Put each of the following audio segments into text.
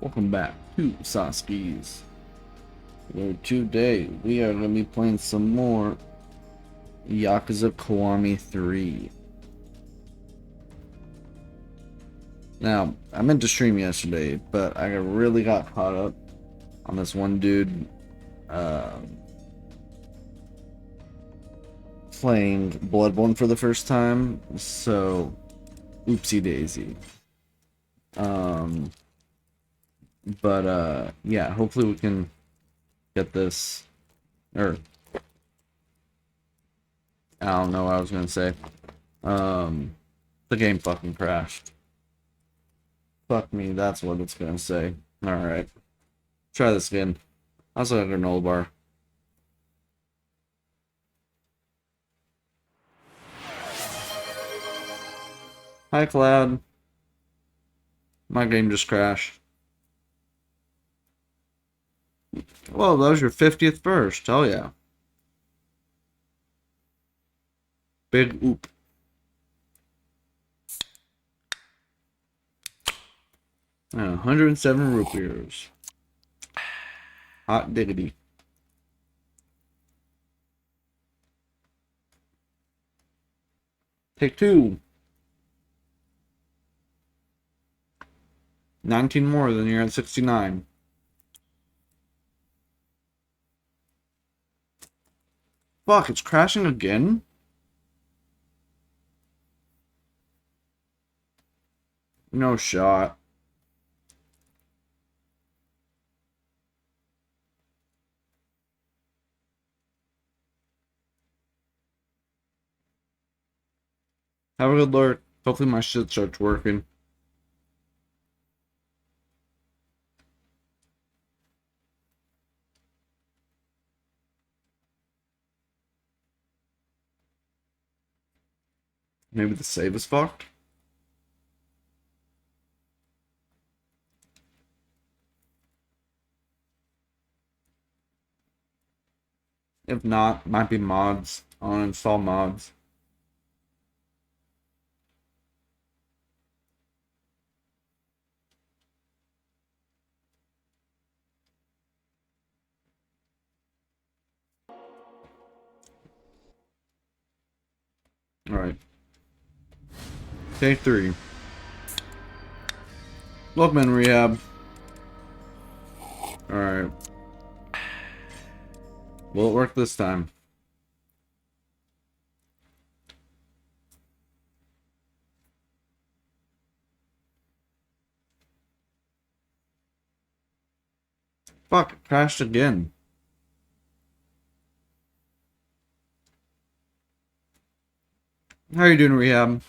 Welcome back to Saski's, where today we are going to be playing some more Yakuza Kiwami 3. Now, I meant to stream yesterday, but I really got caught up on this one dude playing Bloodborne for the first time, so oopsie daisy. Yeah, hopefully we can get this, or I don't know what I was gonna say. The game fucking crashed. Fuck me, that's what it's gonna say. Alright. Try this again. I also got a granola bar. Hi, Cloud. My game just crashed. Well, that was your 50th first. Hell yeah. Big oop. Yeah, 107 rupees. Hot diggity. Take two. 19 more than you're at 69. Fuck, it's crashing again? No shot. Have a good lurk. Hopefully my shit starts working. Maybe the save is fucked? If not, might be mods. Uninstall mods. Alright. Take three. Welcome in, rehab. Alright. Will it work this time? Fuck, it crashed again. How you doing, rehab?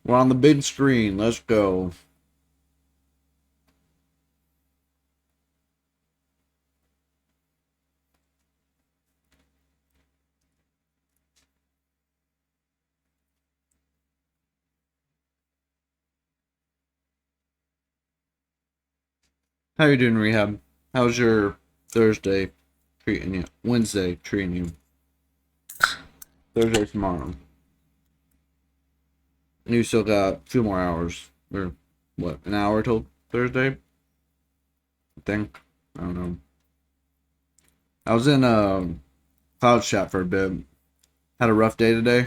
We're on the big screen. Let's go. How you doing, rehab? How's your Thursday treating you? Wednesday treating you? Thursday tomorrow. And you still got a few more hours. Or what, an hour till Thursday? I think. I don't know. I was in cloud chat for a bit. Had a rough day today.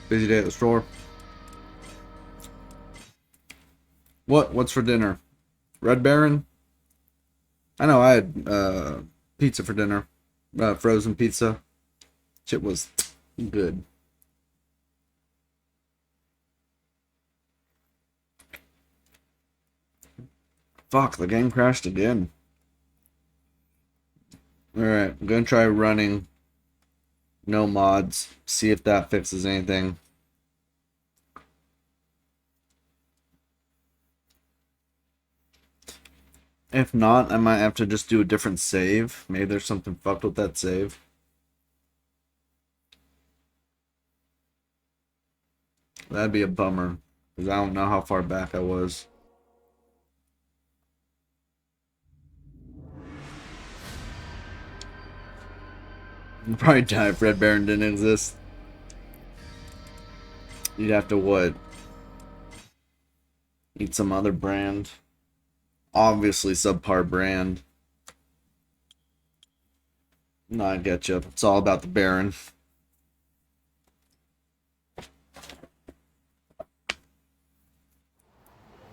Busy day at the store. What's for dinner? Red Baron? I know I had pizza for dinner. Frozen pizza. Shit was good. Fuck, the game crashed again. Alright, I'm gonna try running. No mods. See if that fixes anything. If not, I might have to just do a different save. Maybe there's something fucked with that save. That'd be a bummer. Because I don't know how far back I was. I'd probably die if Red Baron didn't exist. You'd have to what? Eat some other brand. Obviously subpar brand. No, I get you. It's all about the Baron.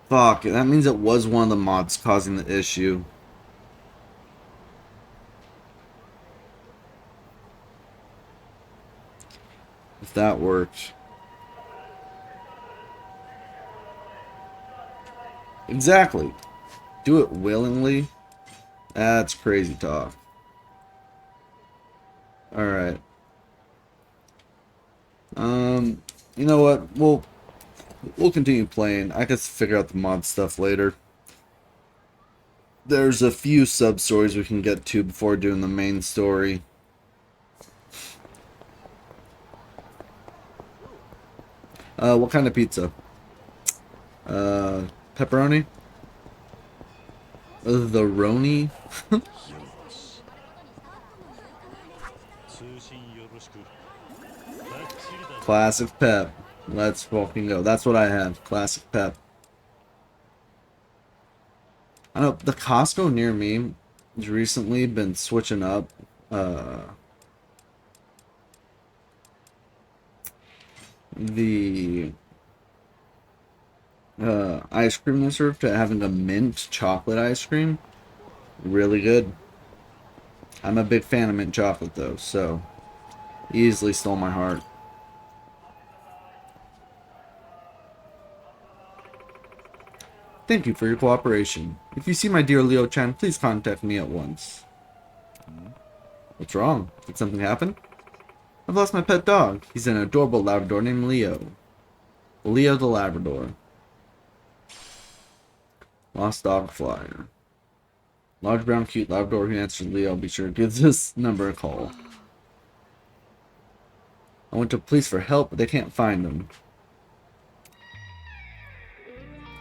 Fuck, that means it was one of the mods causing the issue. If that worked. Exactly. Do it willingly. That's crazy talk. Alright. You know what? We'll continue playing. I can figure out the mod stuff later. There's a few sub-stories we can get to before doing the main story. What kind of pizza? Pepperoni? The Roni? Classic Pep. Let's fucking go. That's what I have. Classic Pep. I know the Costco near me has recently been switching up the ice cream they serve to having a mint chocolate ice cream. Really good. I'm a big fan of mint chocolate though, so easily stole my heart. Thank you for your cooperation. If you see my dear Leo-chan, please contact me at once. What's wrong? Did something happen? I've lost my pet dog. He's an adorable Labrador named Leo. Leo the Labrador. Lost dog flyer. Large brown cute Labrador who answers Leo. Be sure to give this number a call. I went to police for help, but they can't find him.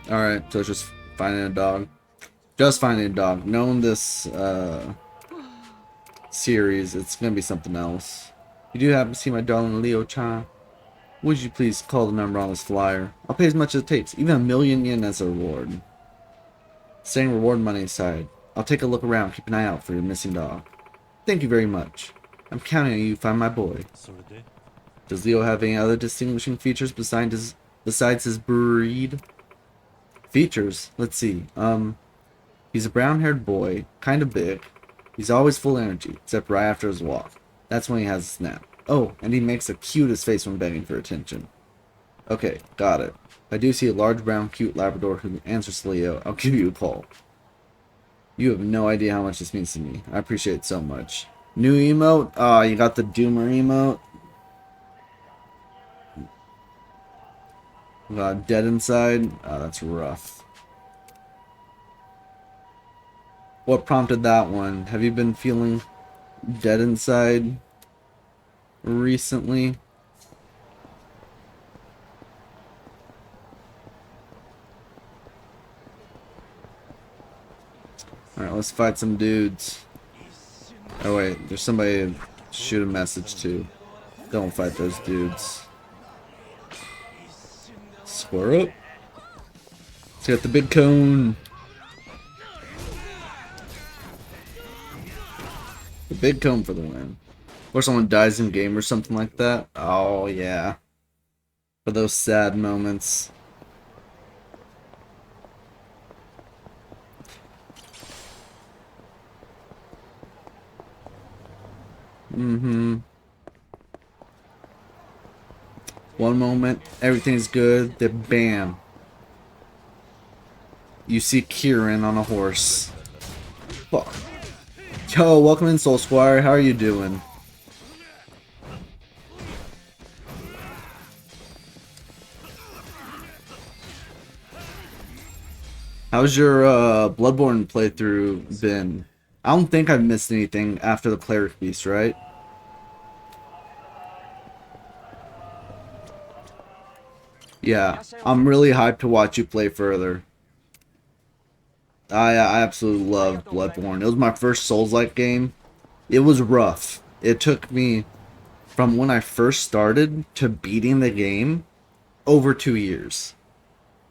Alright, so it's just finding a dog. Just finding a dog. Knowing this series, it's gonna be something else. You do happen to see my darling Leo-chan? Would you please call the number on this flyer? I'll pay as much as it takes, even 1,000,000 yen as a reward. Setting reward money aside. I'll take a look around, keep an eye out for your missing dog. Thank you very much. I'm counting on you to find my boy. Does Leo have any other distinguishing features besides his breed? Features? Let's see. He's a brown-haired boy, kind of big. He's always full energy, except right after his walk. That's when he has a snap. Oh, and he makes the cutest face when begging for attention. Okay, got it. If I do see a large brown cute Labrador who answers to Leo, I'll give you a call. You have no idea how much this means to me. I appreciate it so much. New emote? Ah, you got the Doomer emote? Dead inside? Ah, that's rough. What prompted that one? Have you been feeling dead inside recently? Alright, let's fight some dudes. Oh wait, there's somebody to shoot a message to. Don't fight those dudes. Square up. Let's get the big cone. The big cone for the win. Or someone dies in game or something like that. Oh yeah. For those sad moments. Mm-hmm. One moment, everything's good, then bam. You see Kieran on a horse. Fuck. Yo, welcome in, Soul Squire. How are you doing? How's your Bloodborne playthrough been? I don't think I've missed anything after the Cleric Beast, right? Yeah, I'm really hyped to watch you play further. I absolutely love Bloodborne. It was my first Souls-like game. It was rough. It took me from when I first started to beating the game over 2 years.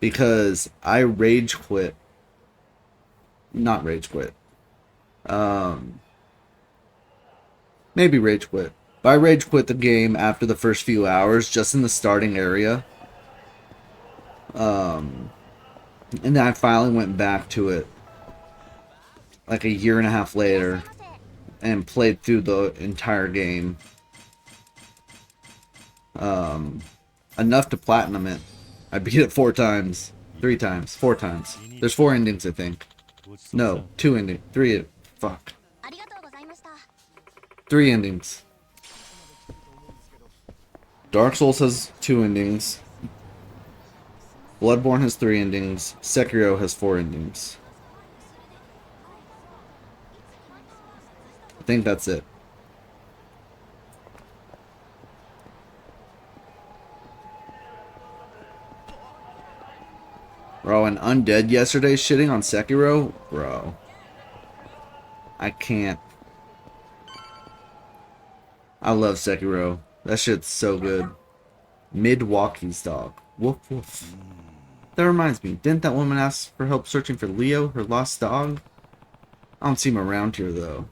because I rage quit. Not rage quit. Um, Maybe rage quit. But I rage quit the game after the first few hours, just in the starting area. And then I finally went back to it like a year and a half later and played through the entire game. Enough to platinum it. I beat it 4 times. 3 times. 4 times. There's 4 endings, I think. No, 2 endings. 3. Fuck. 3 endings. Dark Souls has 2 endings. Bloodborne has 3 endings. Sekiro has 4 endings. I think that's it. Bro, an undead yesterday shitting on Sekiro? Bro. I can't. I love Sekiro. That shit's so good. Midwalkie's dog. Woof woof. That reminds me, didn't that woman ask for help searching for Leo, her lost dog? I don't see him around here, though.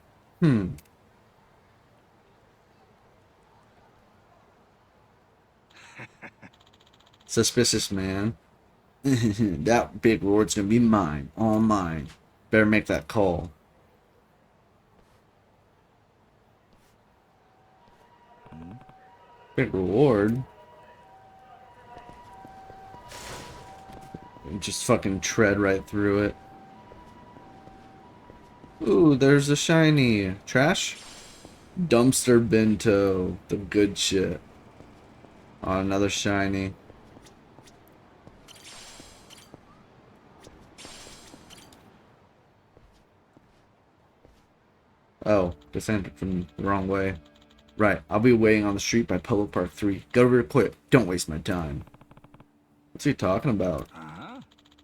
Suspicious, man. That big reward's gonna be mine. All mine. Better make that call. Big reward? Just fucking tread right through it. Ooh, there's a shiny. Trash? Dumpster bento. The good shit. Oh, another shiny. Oh, descended from the wrong way. Right, I'll be waiting on the street by Public Park 3. Go real quick. Don't waste my time. What's he talking about?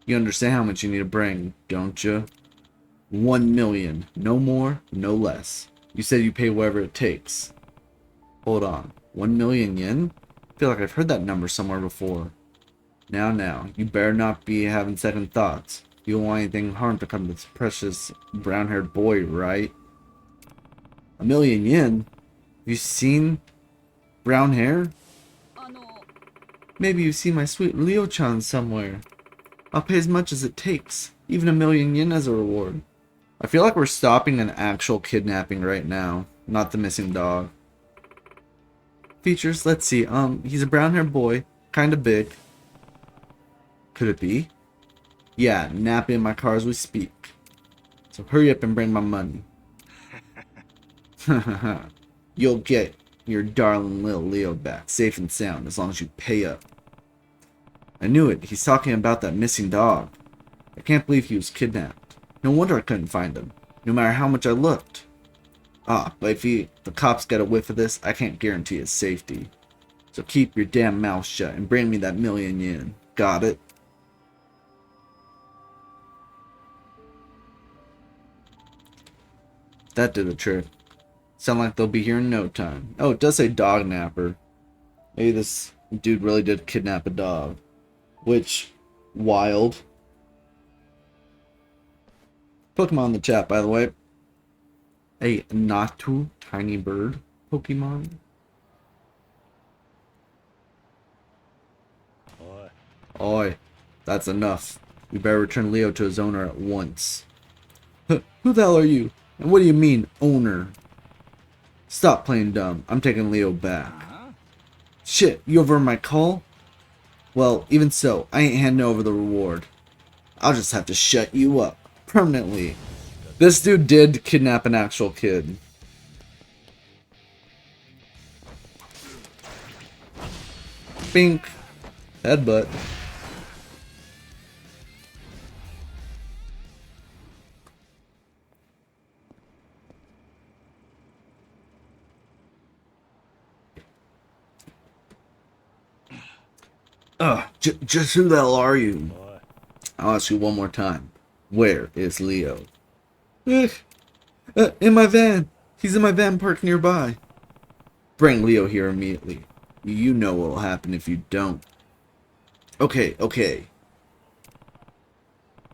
You understand how much you need to bring, don't you? 1 million. No more, no less. You said you pay whatever it takes. Hold on. 1 million yen? I feel like I've heard that number somewhere before. Now, you better not be having second thoughts. You don't want anything harm to come to this precious brown-haired boy, right? 1 million yen? Have you seen brown hair? Maybe you've seen my sweet Leo-chan somewhere. I'll pay as much as it takes, even 1 million yen as a reward. I feel like we're stopping an actual kidnapping right now, not the missing dog. Features, let's see, he's a brown-haired boy, kinda big. Could it be? Yeah, napping in my car as we speak. So hurry up and bring my money. You'll get your darling little Leo back, safe and sound, as long as you pay up. I knew it. He's talking about that missing dog. I can't believe he was kidnapped. No wonder I couldn't find him, no matter how much I looked. Ah, but if the cops get a whiff of this, I can't guarantee his safety. So keep your damn mouth shut and bring me that 1 million yen. Got it? That did the trick. Sound like they'll be here in no time. Oh, it does say dog napper. Maybe this dude really did kidnap a dog. Which, wild. Pokemon in the chat, by the way. A Natu, tiny bird Pokemon. Oi, that's enough. We better return Leo to his owner at once. Who the hell are you? And what do you mean, owner? Stop playing dumb. I'm taking Leo back. Shit, you overheard my call? Well, even so, I ain't handing over the reward. I'll just have to shut you up. Permanently. This dude did kidnap an actual kid. Bink. Headbutt. Just who the hell are you? I'll ask you one more time. Where is Leo? In my van. He's in my van parked nearby. Bring Leo here immediately. You know what will happen if you don't. Okay.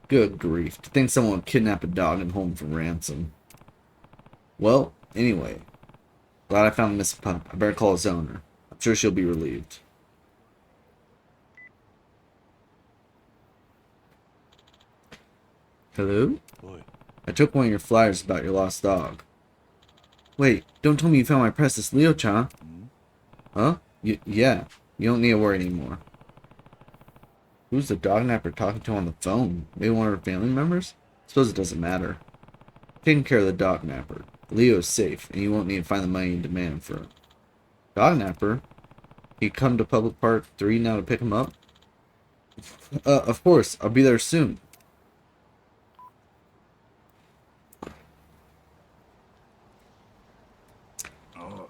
Good grief. To think someone would kidnap a dog and hold him for ransom. Well, anyway. Glad I found the missing pup. I better call his owner. I'm sure she'll be relieved. Hello? Oi. I took one of your flyers about your lost dog. Wait, don't tell me you found my precious Leo-chan. Huh? Yeah. You don't need to worry anymore. Who's the dog napper talking to on the phone? Maybe one of her family members? Suppose it doesn't matter. Taking care of the dog napper. Leo is safe, and you won't need to find the money you demand for him. Dog napper? He come to Public Park 3 now to pick him up? Of course. I'll be there soon. Oh.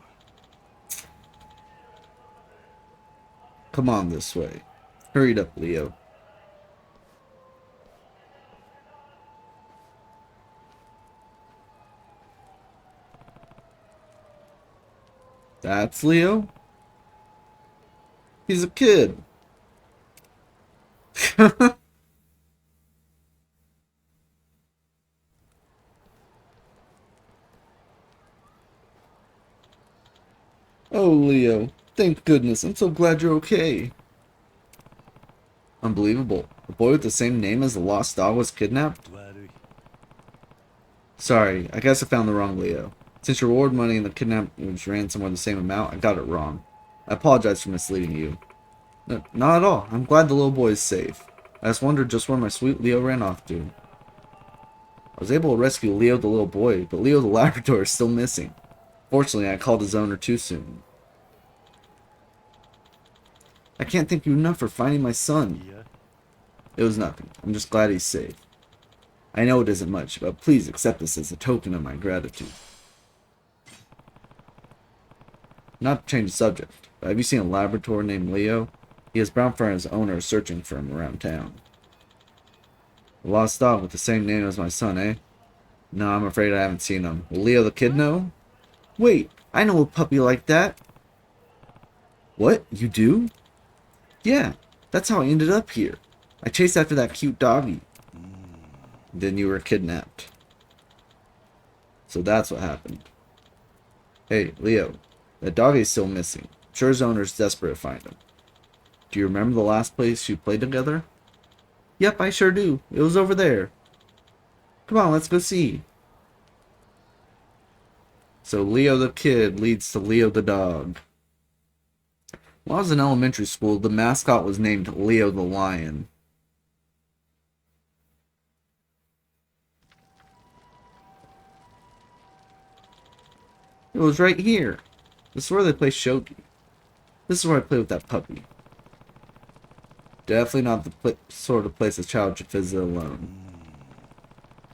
Come on this way. Hurry up, Leo. That's Leo? He's a kid. Oh, Leo. Thank goodness. I'm so glad you're okay. Unbelievable. The boy with the same name as the lost dog was kidnapped? Sorry, I guess I found the wrong Leo. Since your reward money and the kidnappers ransom were the same amount, I got it wrong. I apologize for misleading you. No, not at all. I'm glad the little boy is safe. I just wondered just where my sweet Leo ran off to. I was able to rescue Leo the little boy, but Leo the Labrador is still missing. Fortunately, I called his owner too soon. I can't thank you enough for finding my son. Yeah. It was nothing. I'm just glad he's safe. I know it isn't much, but please accept this as a token of my gratitude. Not to change the subject, but have you seen a Labrador named Leo? He has brown fur and his owner is searching for him around town. A lost dog with the same name as my son, eh? No, I'm afraid I haven't seen him. Will Leo the kid know? Wait, I know a puppy like that. What? You do? Yeah, that's how I ended up here. I chased after that cute doggy. Then you were kidnapped. So that's what happened. Hey, Leo, that doggy's still missing. I'm sure his owner's desperate to find him. Do you remember the last place you played together? Yep, I sure do. It was over there. Come on, let's go see. So Leo the kid leads to Leo the dog. When I was in elementary school, the mascot was named Leo the lion. It was right here. This is where they play shogi. This is where I play with that puppy. Definitely not the sort of place a child should visit alone.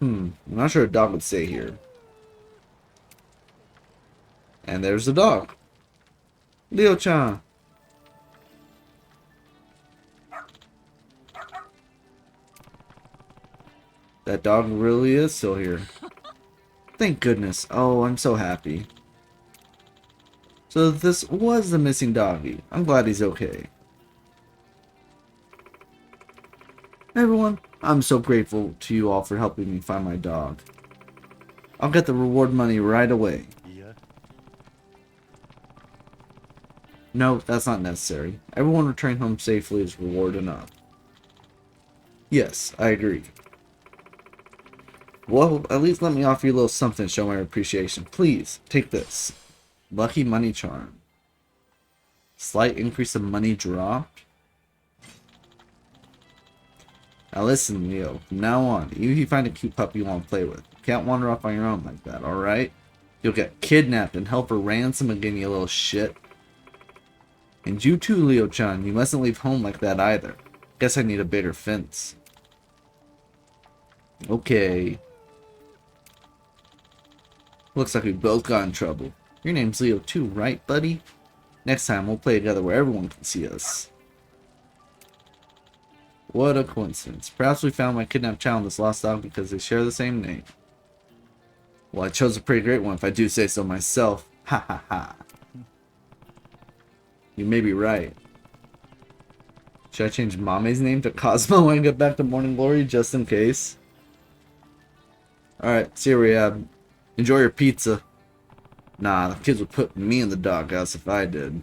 I'm not sure a dog would stay here. And there's the dog. Leo-chan. That dog really is still here. Thank goodness. Oh, I'm so happy. So this was the missing doggy. I'm glad he's okay. Everyone, I'm so grateful to you all for helping me find my dog. I'll get the reward money right away. Yeah. No, that's not necessary. Everyone returning home safely is reward enough. Yes, I agree. Well, at least let me offer you a little something to show my appreciation. Please, take this. Lucky money charm. Slight increase of money dropped. Now listen, Leo. From now on, even if you find a cute puppy you want to play with, you can't wander off on your own like that, alright? You'll get kidnapped and held for ransom again, you little shit. And you too, Leo-chan. You mustn't leave home like that either. Guess I need a bigger fence. Okay. Looks like we both got in trouble. Your name's Leo too, right, buddy? Next time, we'll play together where everyone can see us. What a coincidence. Perhaps we found my kidnapped child and this lost dog because they share the same name. Well, I chose a pretty great one if I do say so myself. Ha ha ha. You may be right. Should I change Mame's name to Cosmo and get back to Morning Glory just in case? Alright, see you, Rehab. Enjoy your pizza. Nah, the kids would put me in the doghouse if I did.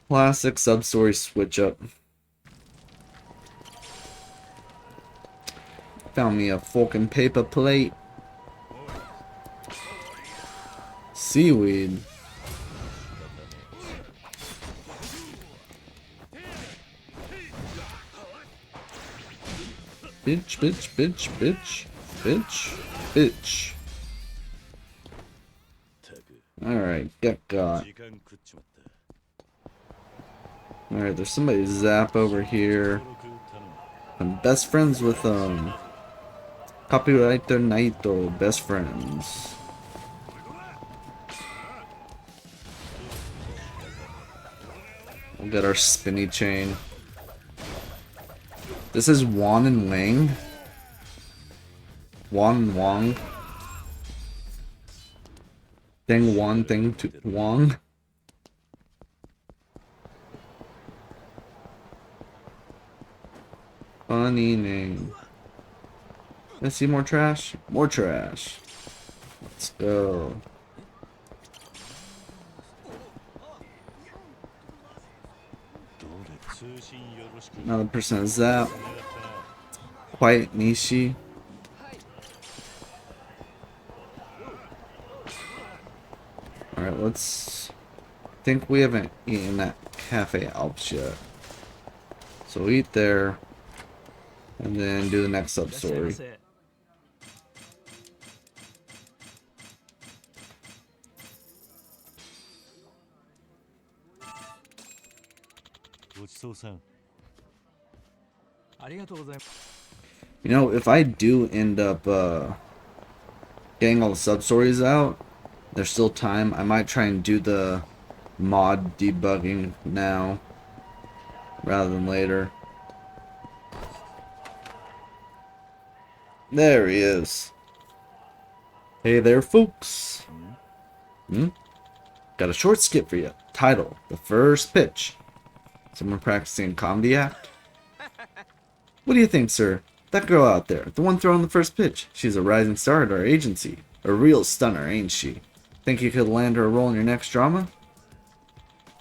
Classic Substory switch up. Found me a fucking paper plate. Seaweed. Bitch, bitch, bitch, bitch, bitch, bitch. Alright, get got. Alright, there's somebody zap over here. I'm best friends with Copyright Naito, best friends. We'll get our spinny chain. This is Wan and Wang. Wan and Wang. Thing Wan, thing to Wang. Funny name. Let's see more trash. More trash. Let's go. Another person is Zap. Quiet Nishi. Alright, let's... I think we haven't eaten at Cafe Alps yet. So we'll eat there. And then do the next sub-story. You know, if I do end up getting all the sub-stories out, there's still time. I might try and do the mod debugging now rather than later. There he is. Hey there, folks. Got a short skit for you. Title: The First Pitch. Someone practicing a comedy act? What do you think, sir? That girl out there, the one throwing the first pitch. She's a rising star at our agency. A real stunner, ain't she? Think you could land her a role in your next drama?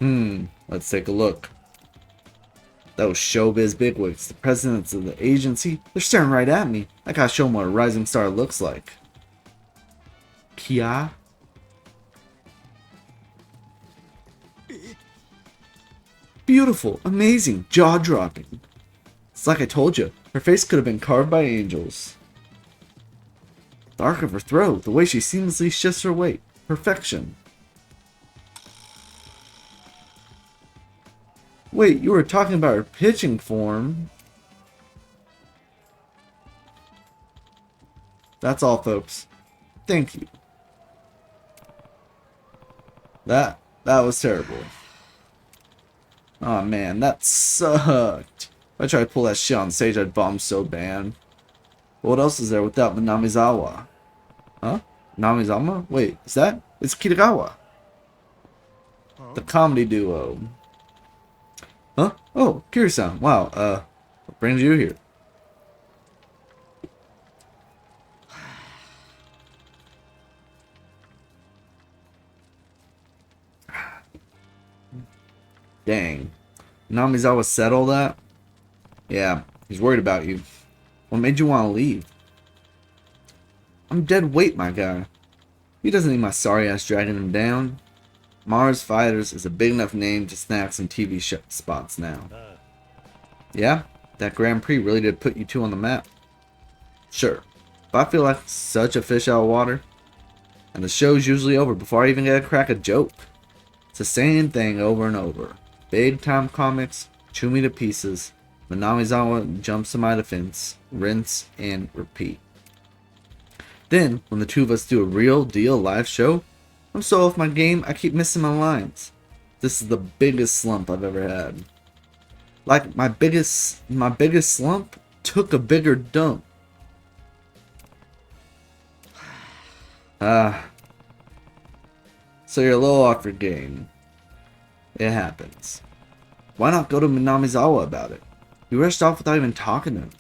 Let's take a look. Those showbiz bigwigs, the presidents of the agency, they're staring right at me. I gotta show them what a rising star looks like. Kia? Beautiful, amazing, jaw-dropping. It's like I told you, her face could have been carved by angels. The arc of her throat, the way she seamlessly shifts her weight. Perfection. Wait, you were talking about her pitching form. That's all, folks. Thank you. That was terrible. Oh man, that sucked. If I tried to pull that shit on stage, I'd bomb so bad. But what else is there without Minamizawa? Huh? Minamizawa? Wait, is that? It's Kitagawa. The comedy duo. Huh? Oh, Kiri-san. Wow, what brings you here? Dang. Namizawa said all that? Yeah, he's worried about you. What made you want to leave? I'm dead weight, my guy. He doesn't need my sorry ass dragging him down. Mars Fighters is a big enough name to snag some TV spots now. Yeah? That Grand Prix really did put you two on the map. Sure. But I feel like such a fish out of water. And the show's usually over before I even get to crack a joke. It's the same thing over and over. Big time comics, chew me to pieces. Minamizawa jumps to my defense. Rinse and repeat. Then, when the two of us do a real deal live show, I'm so off my game, I keep missing my lines. This is the biggest slump I've ever had. Like, my biggest slump took a bigger dump. So you're a little off your game. It happens. Why not go to Minamizawa about it? You rushed off without even talking to him.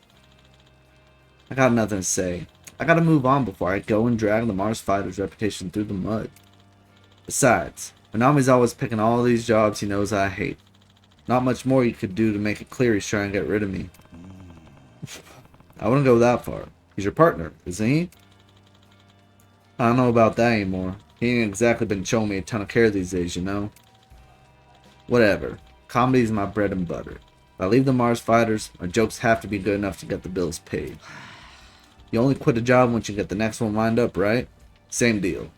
I got nothing to say. I gotta move on before I go and drag the Mars fighter's reputation through the mud. Besides, Minamizawa's picking all these jobs he knows I hate. Not much more you could do to make it clear he's trying to get rid of me. I wouldn't go that far. He's your partner, isn't he? I don't know about that anymore. He ain't exactly been showing me a ton of care these days, you know? Whatever. Comedy's my bread and butter. If I leave the Mars fighters, my jokes have to be good enough to get the bills paid. You only quit a job once you get the next one lined up, right? Same deal.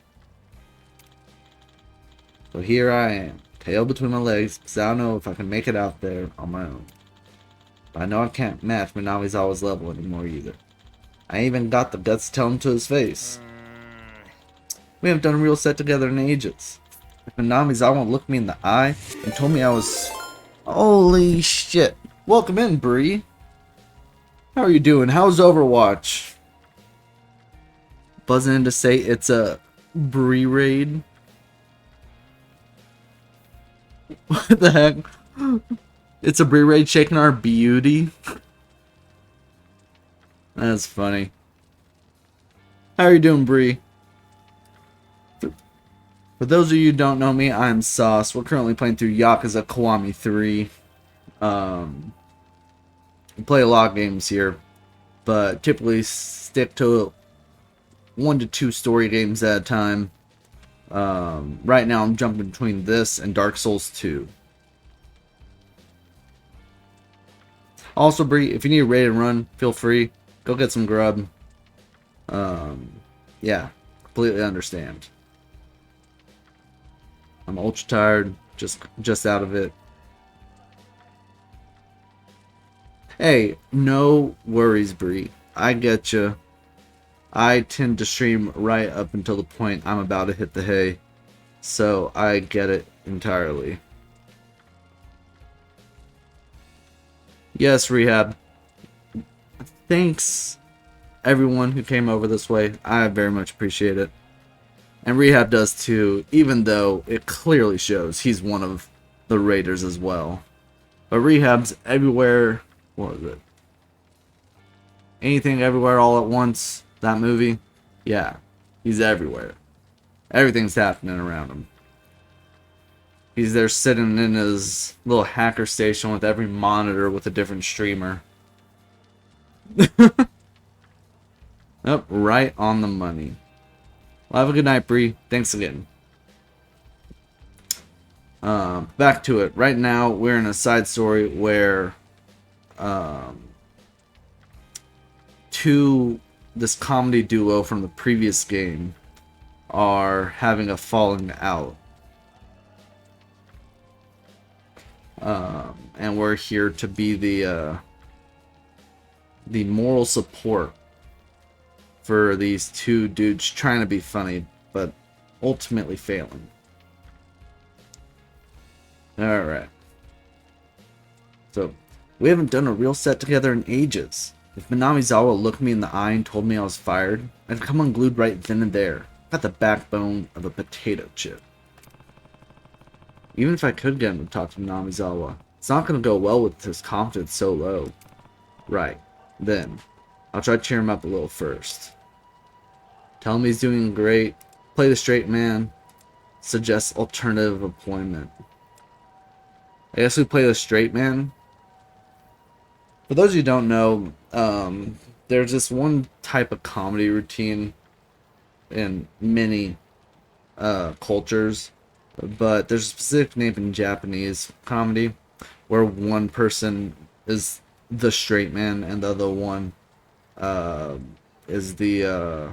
So here I am, tail between my legs, because I don't know if I can make it out there on my own. But I know I can't match Minamizawa's level anymore either. I ain't even got the guts to tell him to his face. We haven't done a real set together in ages. If Minamizawa looked me in the eye and told me I was... Holy shit. Welcome in, Bree. How are you doing? How's Overwatch? Buzzing in to say it's a Bree raid. What the heck? It's a Bree raid shaking our beauty. That's funny. How are you doing, Bree? For those of you who don't know me, I'm Sauce. We're currently playing through Yakuza Kiwami 3. We play a lot of games here, but typically stick to 1 to 2 story games at a time. Right now I'm jumping between this and Dark Souls 2. Also, Bree, if you need a raid and run, feel free. Go get some grub. Yeah, completely understand. I'm ultra tired, just out of it. Hey, no worries, Bree. I get you. I tend to stream right up until the point I'm about to hit the hay, so I get it entirely. Yes, Rehab. Thanks, everyone who came over this way. I very much appreciate it. And Rehab does too, even though it clearly shows he's one of the raiders as well. But Rehab's everywhere. What was it? Anything Everywhere All at Once, that movie? Yeah, he's everywhere. Everything's happening around him. He's there sitting in his little hacker station with every monitor with a different streamer. Yep, right on the money. Well, have a good night, Bree. Thanks again. Back to it. Right now, we're in a side story where this comedy duo from the previous game are having a falling out. And we're here to be the moral support for these two dudes trying to be funny, but ultimately failing. Alright. So, we haven't done a real set together in ages. If Minamizawa looked me in the eye and told me I was fired, I'd come unglued right then and there. Got the backbone of a potato chip. Even if I could get him to talk to Minamizawa, it's not going to go well with his confidence so low. Right. Then, I'll try to cheer him up a little first. Tell him he's doing great. Play the straight man. Suggest alternative employment. I guess we play the straight man. For those of you who don't know, there's this one type of comedy routine in many cultures, but there's a specific name in Japanese comedy where one person is the straight man and the other one is the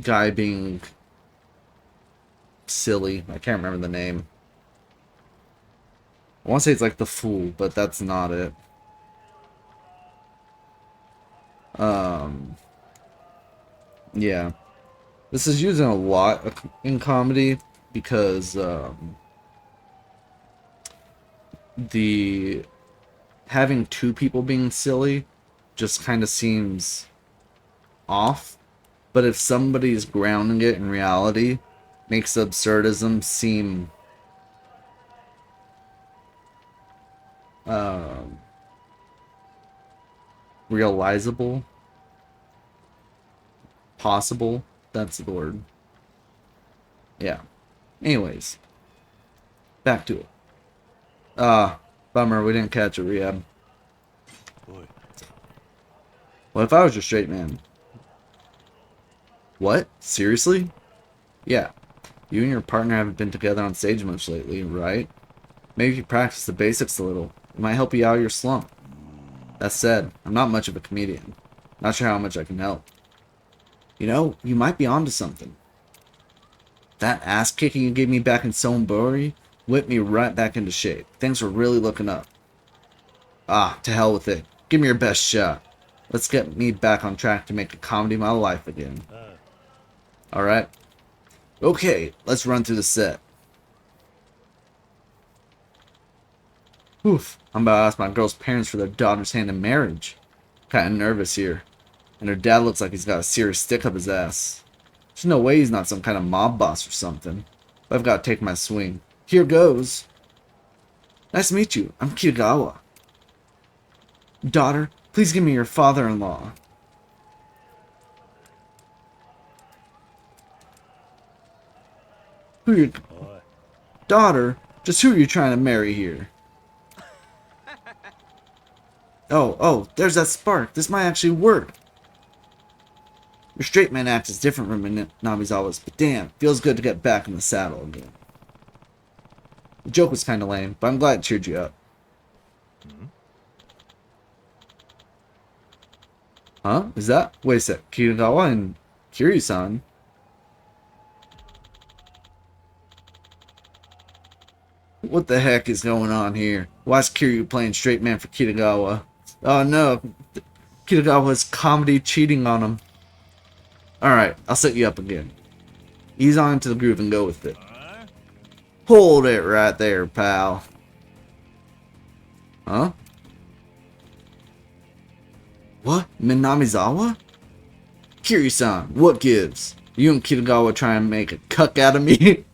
guy being silly. I can't remember the name. I want to say it's like the fool, but that's not it. Yeah. This is using a lot in comedy because the having two people being silly just kind of seems off. But if somebody's grounding it in reality, makes absurdism seem realizable, possible. That's the word. Yeah. Anyways, back to it. Bummer we didn't catch it, Rehab. What if I was your straight man? What? Seriously? Yeah. You and your partner haven't been together on stage much lately, right? Maybe if you practice the basics a little, it might help you out of your slump. That said, I'm not much of a comedian. Not sure how much I can help. You know, you might be onto something. That ass kicking you gave me back in Sonbori whipped me right back into shape. Things were really looking up. Ah, to hell with it. Give me your best shot. Let's get me back on track to make a comedy my life again. Alright? Okay, let's run through the set. Oof, I'm about to ask my girl's parents for their daughter's hand in marriage. Kinda nervous here. And her dad looks like he's got a serious stick up his ass. There's no way he's not some kind of mob boss or something. But I've got to take my swing. Here goes. Nice to meet you. I'm Kitagawa. Daughter, please give me your father-in-law. Who you... Daughter? Just who are you trying to marry here? Oh, there's that spark. This might actually work. Your straight man act is different from Namizawa's, but damn, feels good to get back in the saddle again. The joke was kinda lame, but I'm glad it cheered you up. Huh? Is that? Wait a sec. Kitagawa and Kiryu-san? What the heck is going on here? Why is Kiryu playing straight man for Kitagawa? Oh no, Kitagawa's comedy cheating on him. Alright, I'll set you up again. Ease on into the groove and go with it. Hold it right there, pal. Huh? What? Minamizawa? Kiryu-san, what gives? You and Kitagawa try and make a cuck out of me?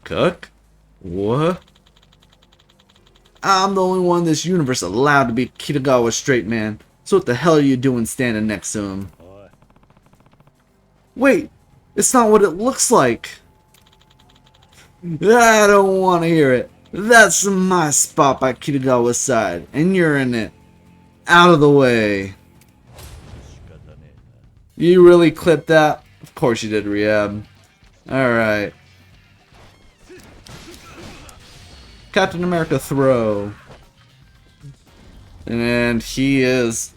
Cuck? What? I'm the only one in this universe allowed to be Kitagawa's straight man. So what the hell are you doing standing next to him? Wait, it's not what it looks like. I don't want to hear it. That's my spot by Kitagawa's side, and you're in it. Out of the way. You really clipped that? Of course you did, Rehab. Alright. Captain America throw. And he is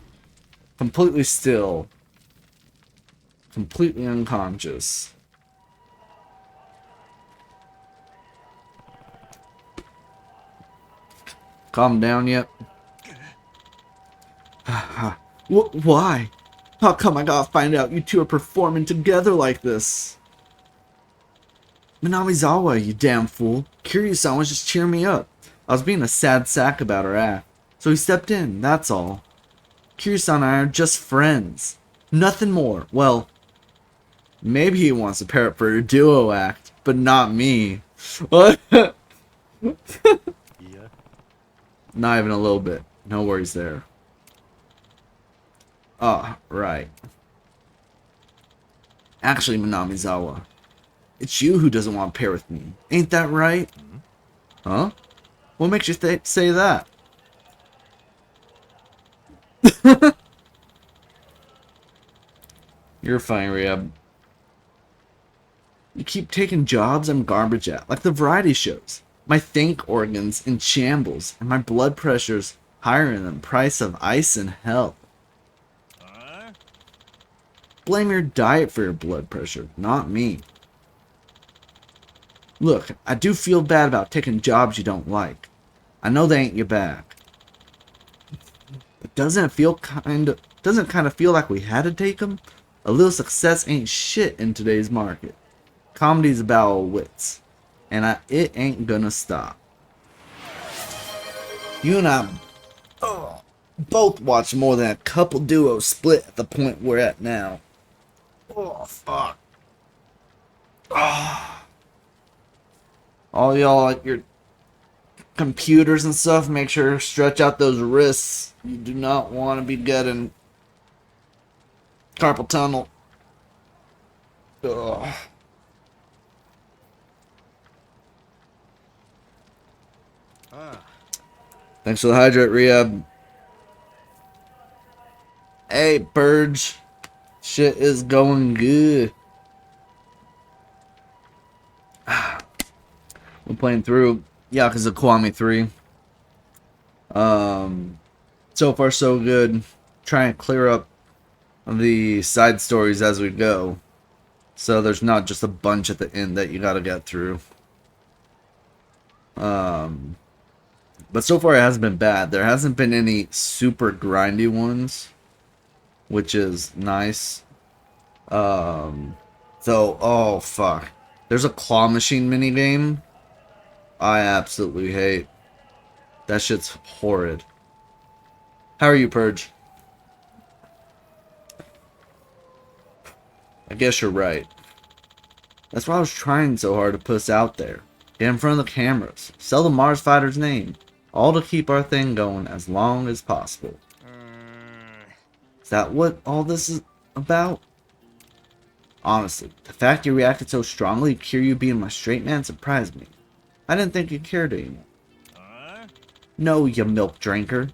completely still. Completely unconscious. Calm down yet? Why? How come I gotta find out you two are performing together like this? Minamizawa, you damn fool. Kiryu-san was just cheering me up. I was being a sad sack about her act. So he stepped in, that's all. Kiryu-san and I are just friends. Nothing more. Well, maybe he wants to pair up for a duo act, but not me. What? Yeah. Not even a little bit. No worries there. Ah, right. Actually, Minamizawa, it's you who doesn't want to pair with me. Ain't that right? Huh? What makes you say that? You're fine, Rehab. You keep taking jobs I'm garbage at, like the variety shows. My think organs in shambles, and my blood pressure's higher than the price of ice in hell. Blame your diet for your blood pressure, not me. Look, I do feel bad about taking jobs you don't like. I know they ain't your bag. But doesn't it kind of feel like we had to take them? A little success ain't shit in today's market. Comedy's about old wits. And it ain't gonna stop. You and I... Oh, both watch more than a couple duos split at the point we're at now. Oh, fuck. Oh. All y'all at your computers and stuff, make sure to stretch out those wrists. You do not want to be getting carpal tunnel. Ugh. Thanks for the hydrate, Rehab. Hey, Purge. Shit is going good. I'm playing through Yakuza Kiwami 3. So far so good. Trying to clear up the side stories as we go. So there's not just a bunch at the end that you gotta get through. But so far it hasn't been bad. There hasn't been any super grindy ones, which is nice. Though, oh fuck. There's a claw machine minigame I absolutely hate. That shit's horrid. How are you, Purge? I guess you're right. That's why I was trying so hard to put us out there. Get in front of the cameras. Sell the Mars Fighter's name. All to keep our thing going as long as possible. Is that what all this is about? Honestly, the fact you reacted so strongly to Kiryu being my straight man surprised me. I didn't think you cared anymore. No, you milk drinker.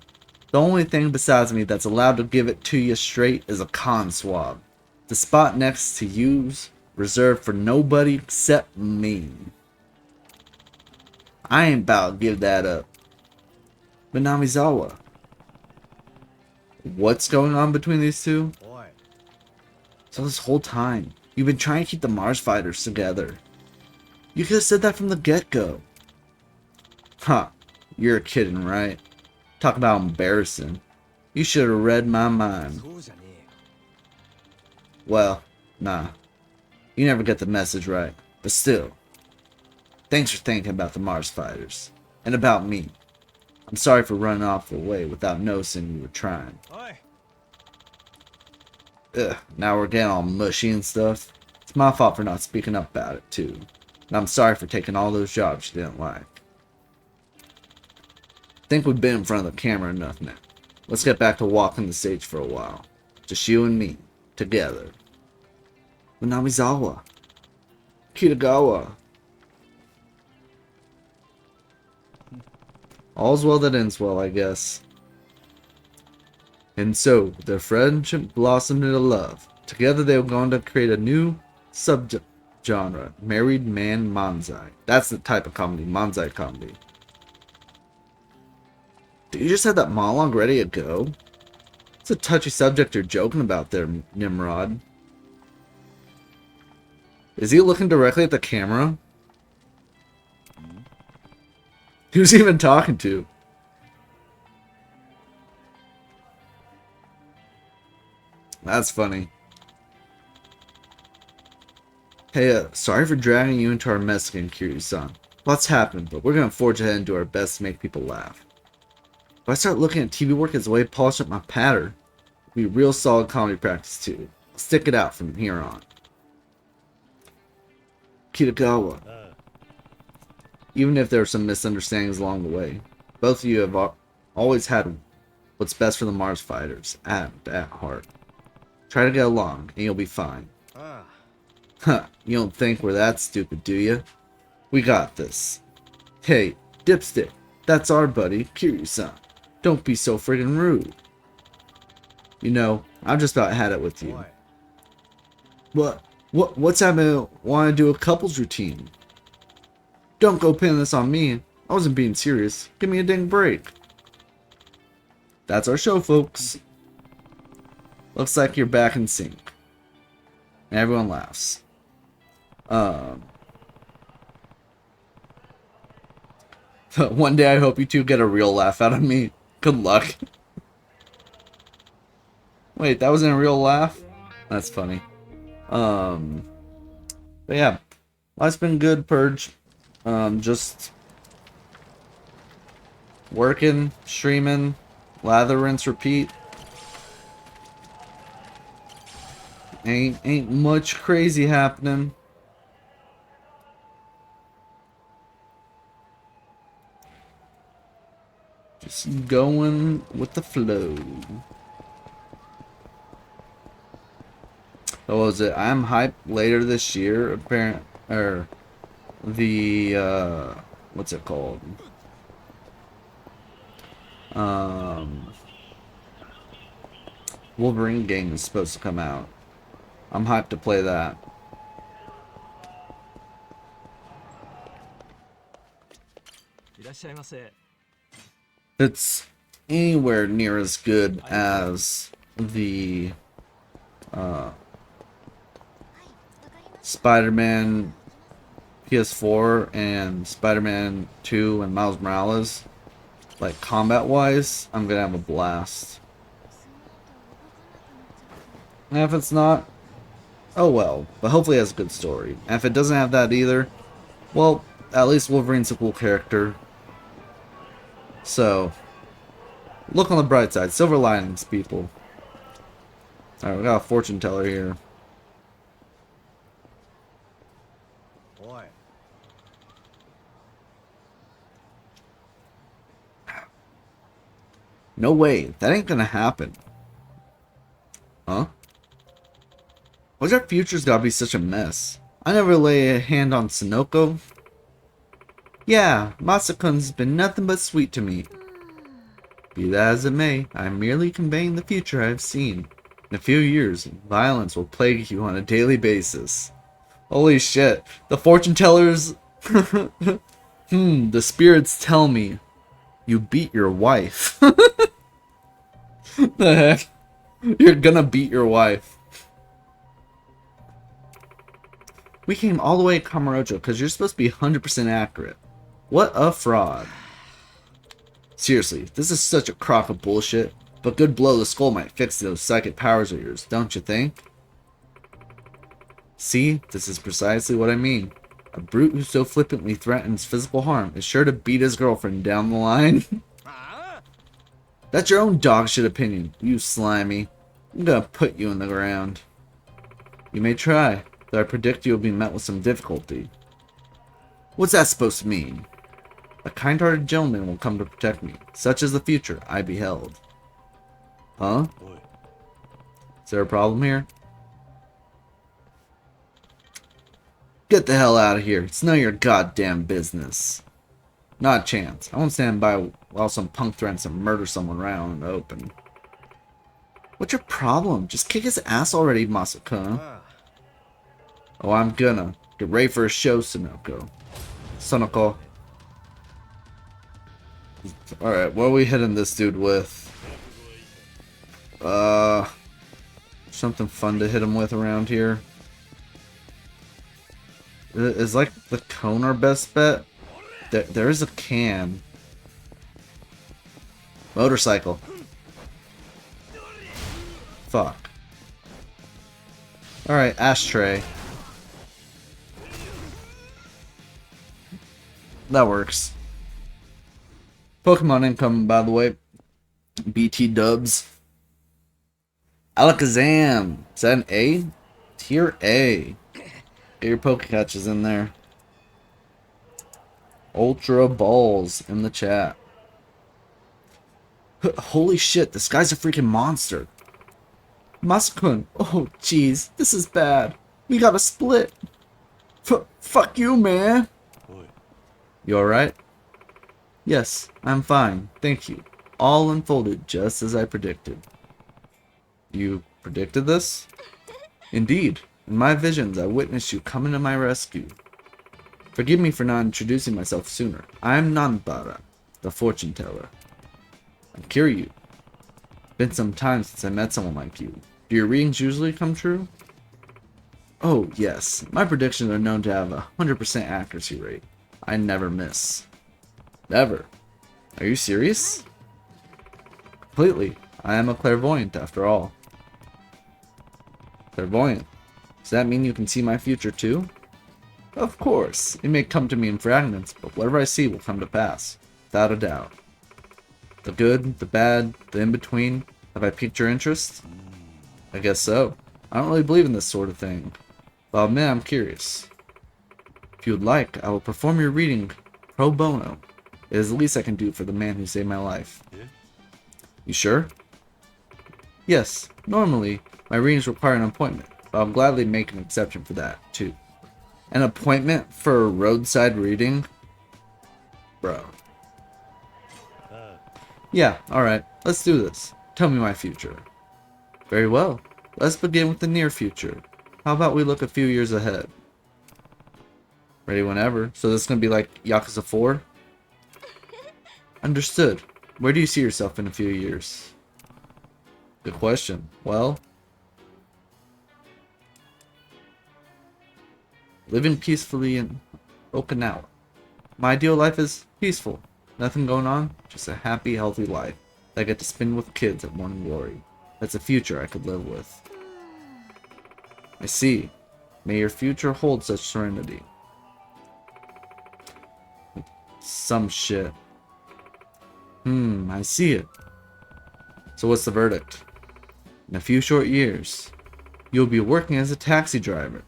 The only thing besides me that's allowed to give it to you straight is a con swab. The spot next to you's reserved for nobody except me. I ain't about to give that up. But Namizawa, what's going on between these two? So this whole time, you've been trying to keep the Mars fighters together. You could have said that from the get-go. Huh, you're kidding, right? Talk about embarrassing. You should have read my mind. Well, nah. You never get the message right. But still, thanks for thinking about the Mars fighters. And about me. I'm sorry for running off away without noticing you were trying. Ugh, now we're getting all mushy and stuff. It's my fault for not speaking up about it, too. And I'm sorry for taking all those jobs you didn't like. Think we've been in front of the camera enough now. Let's get back to walking the stage for a while. Just you and me. Together. Minamizawa. Kitagawa. All's well that ends well, I guess. And so, their friendship blossomed into love. Together they were going to create a new subgenre, married man manzai. That's the type of comedy, manzai comedy. Do you just have that monologue ready to go? It's a touchy subject you're joking about there, Nimrod. Is he looking directly at the camera? Who's he even talking to? That's funny. Hey, sorry for dragging you into our mess again, Kiryu-san. Lots happened, but we're gonna forge ahead and do our best to make people laugh. If I start looking at TV work as a way to polish up my patter, it'll be real solid comedy practice too. I'll stick it out from here on. Kitagawa. Even if there are some misunderstandings along the way, both of you have always had what's best for the Mars fighters at heart. Try to get along, and you'll be fine. Huh, you don't think we're that stupid, do you? We got this. Hey, Dipstick, that's our buddy, Kiryu-san. Don't be so friggin' rude. You know, I've just about had it with you. What's happening? Want to do a couples routine? Don't go pinning this on me. I wasn't being serious. Give me a dang break. That's our show, folks. Looks like you're back in sync. And everyone laughs. One day I hope you two get a real laugh out of me. Good luck. Wait, that wasn't a real laugh? That's funny. But yeah. Life's been good, Purge. Just working, streaming, Lather, rinse, repeat. Ain't much crazy happening. Just going with the flow. What was it? I'm hyped later this year. Apparent or the what's it called? Wolverine game is supposed to come out. I'm hyped to play that. It's anywhere near as good as the Spider-Man PS4 and Spider-Man 2 and Miles Morales, like combat-wise, I'm gonna have a blast. And if it's not, oh well. But hopefully it has a good story. And if it doesn't have that either, well, at least Wolverine's a cool character. So, look on the bright side. Silver linings, people. Alright, we got a fortune teller here. No way. That ain't gonna happen. Huh? Why's our future's gotta be such a mess? I never lay a hand on Sonoko. Yeah, Masakun's been nothing but sweet to me. Be that as it may, I am merely conveying the future I have seen. In a few years, violence will plague you on a daily basis. Holy shit. The fortune tellers... the spirits tell me you beat your wife. The heck? You're gonna beat your wife. We came all the way to Kamurocho because you're supposed to be 100% accurate. What a fraud. Seriously, this is such a crock of bullshit, but good blow to the skull might fix those psychic powers of yours, don't you think? See, this is precisely what I mean. A brute who so flippantly threatens physical harm is sure to beat his girlfriend down the line. That's your own dogshit opinion, you slimy. I'm gonna put you in the ground. You may try, though I predict you'll be met with some difficulty. What's that supposed to mean? A kind-hearted gentleman will come to protect me. Such is the future I beheld. Huh? Is there a problem here? Get the hell out of here. It's none of your goddamn business. Not a chance. I won't stand by while some punk threatens to murder someone around in the open. What's your problem? Just kick his ass already, Masakun. Oh, I'm gonna. Get ready for a show, Sonoko. Sonoko. Alright, what are we hitting this dude with? Something fun to hit him with around here. Is like the cone our best bet? There is a can. Motorcycle. Fuck. Alright, ashtray. That works. Pokemon incoming, by the way. BT dubs. Alakazam. Is that an A? Tier A. Get your Pokecatches in there. Ultra Balls in the chat. Holy shit, this guy's a freaking monster. Masakun. Oh, jeez. This is bad. We gotta split. Fuck you, man. You alright? Yes, I'm fine. Thank you. All unfolded just as I predicted. You predicted this? Indeed. In my visions, I witnessed you coming to my rescue. Forgive me for not introducing myself sooner. I am Nanbara, the fortune teller. I'm Kiryu. Been some time since I met someone like you. Do your readings usually come true? Oh, yes. My predictions are known to have a 100% accuracy rate. I never miss. Never. Are you serious? Completely. I am a clairvoyant, after all. Clairvoyant? Does that mean you can see my future, too? Of course. It may come to me in fragments, but whatever I see will come to pass. Without a doubt. The good, the bad, the in-between. Have I piqued your interest? I guess so. I don't really believe in this sort of thing, but I'll admit I'm curious. If you would like, I will perform your reading pro bono. It is the least I can do for the man who saved my life. You sure? Yes, normally, my readings require an appointment, but I'll gladly make an exception for that, too. An appointment for a roadside reading? Bro. Yeah, alright, let's do this. Tell me my future. Very well. Let's begin with the near future. How about we look a few years ahead? Ready whenever. So this is going to be like Yakuza 4? Understood. Where do you see yourself in a few years? Good question. Well, living peacefully in Okinawa. My ideal life is peaceful. Nothing going on, just a happy, healthy life that I get to spend with kids at Morning Glory. That's a future I could live with. I see. May your future hold such serenity. Some shit. I see it. So what's the verdict? In a few short years, you'll be working as a taxi driver.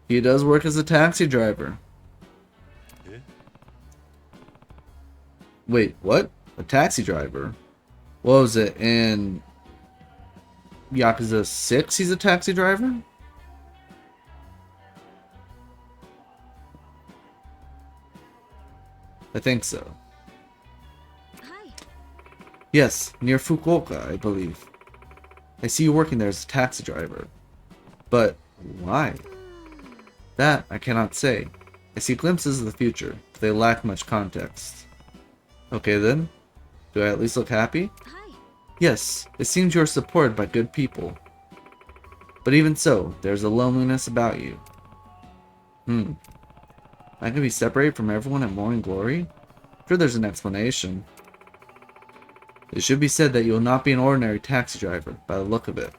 He does work as a taxi driver. Wait, what? A taxi driver? What was it, in Yakuza 6 he's a taxi driver? I think so. Hi. Yes, near Fukuoka, I believe. I see you working there as a taxi driver. But why? That I cannot say. I see glimpses of the future, but they lack much context. Okay then. Do I at least look happy? Hi. Yes, it seems you are supported by good people. But even so, there's a loneliness about you. I can be separated from everyone at Morning Glory? Sure, there's an explanation. It should be said that you will not be an ordinary taxi driver, by the look of it.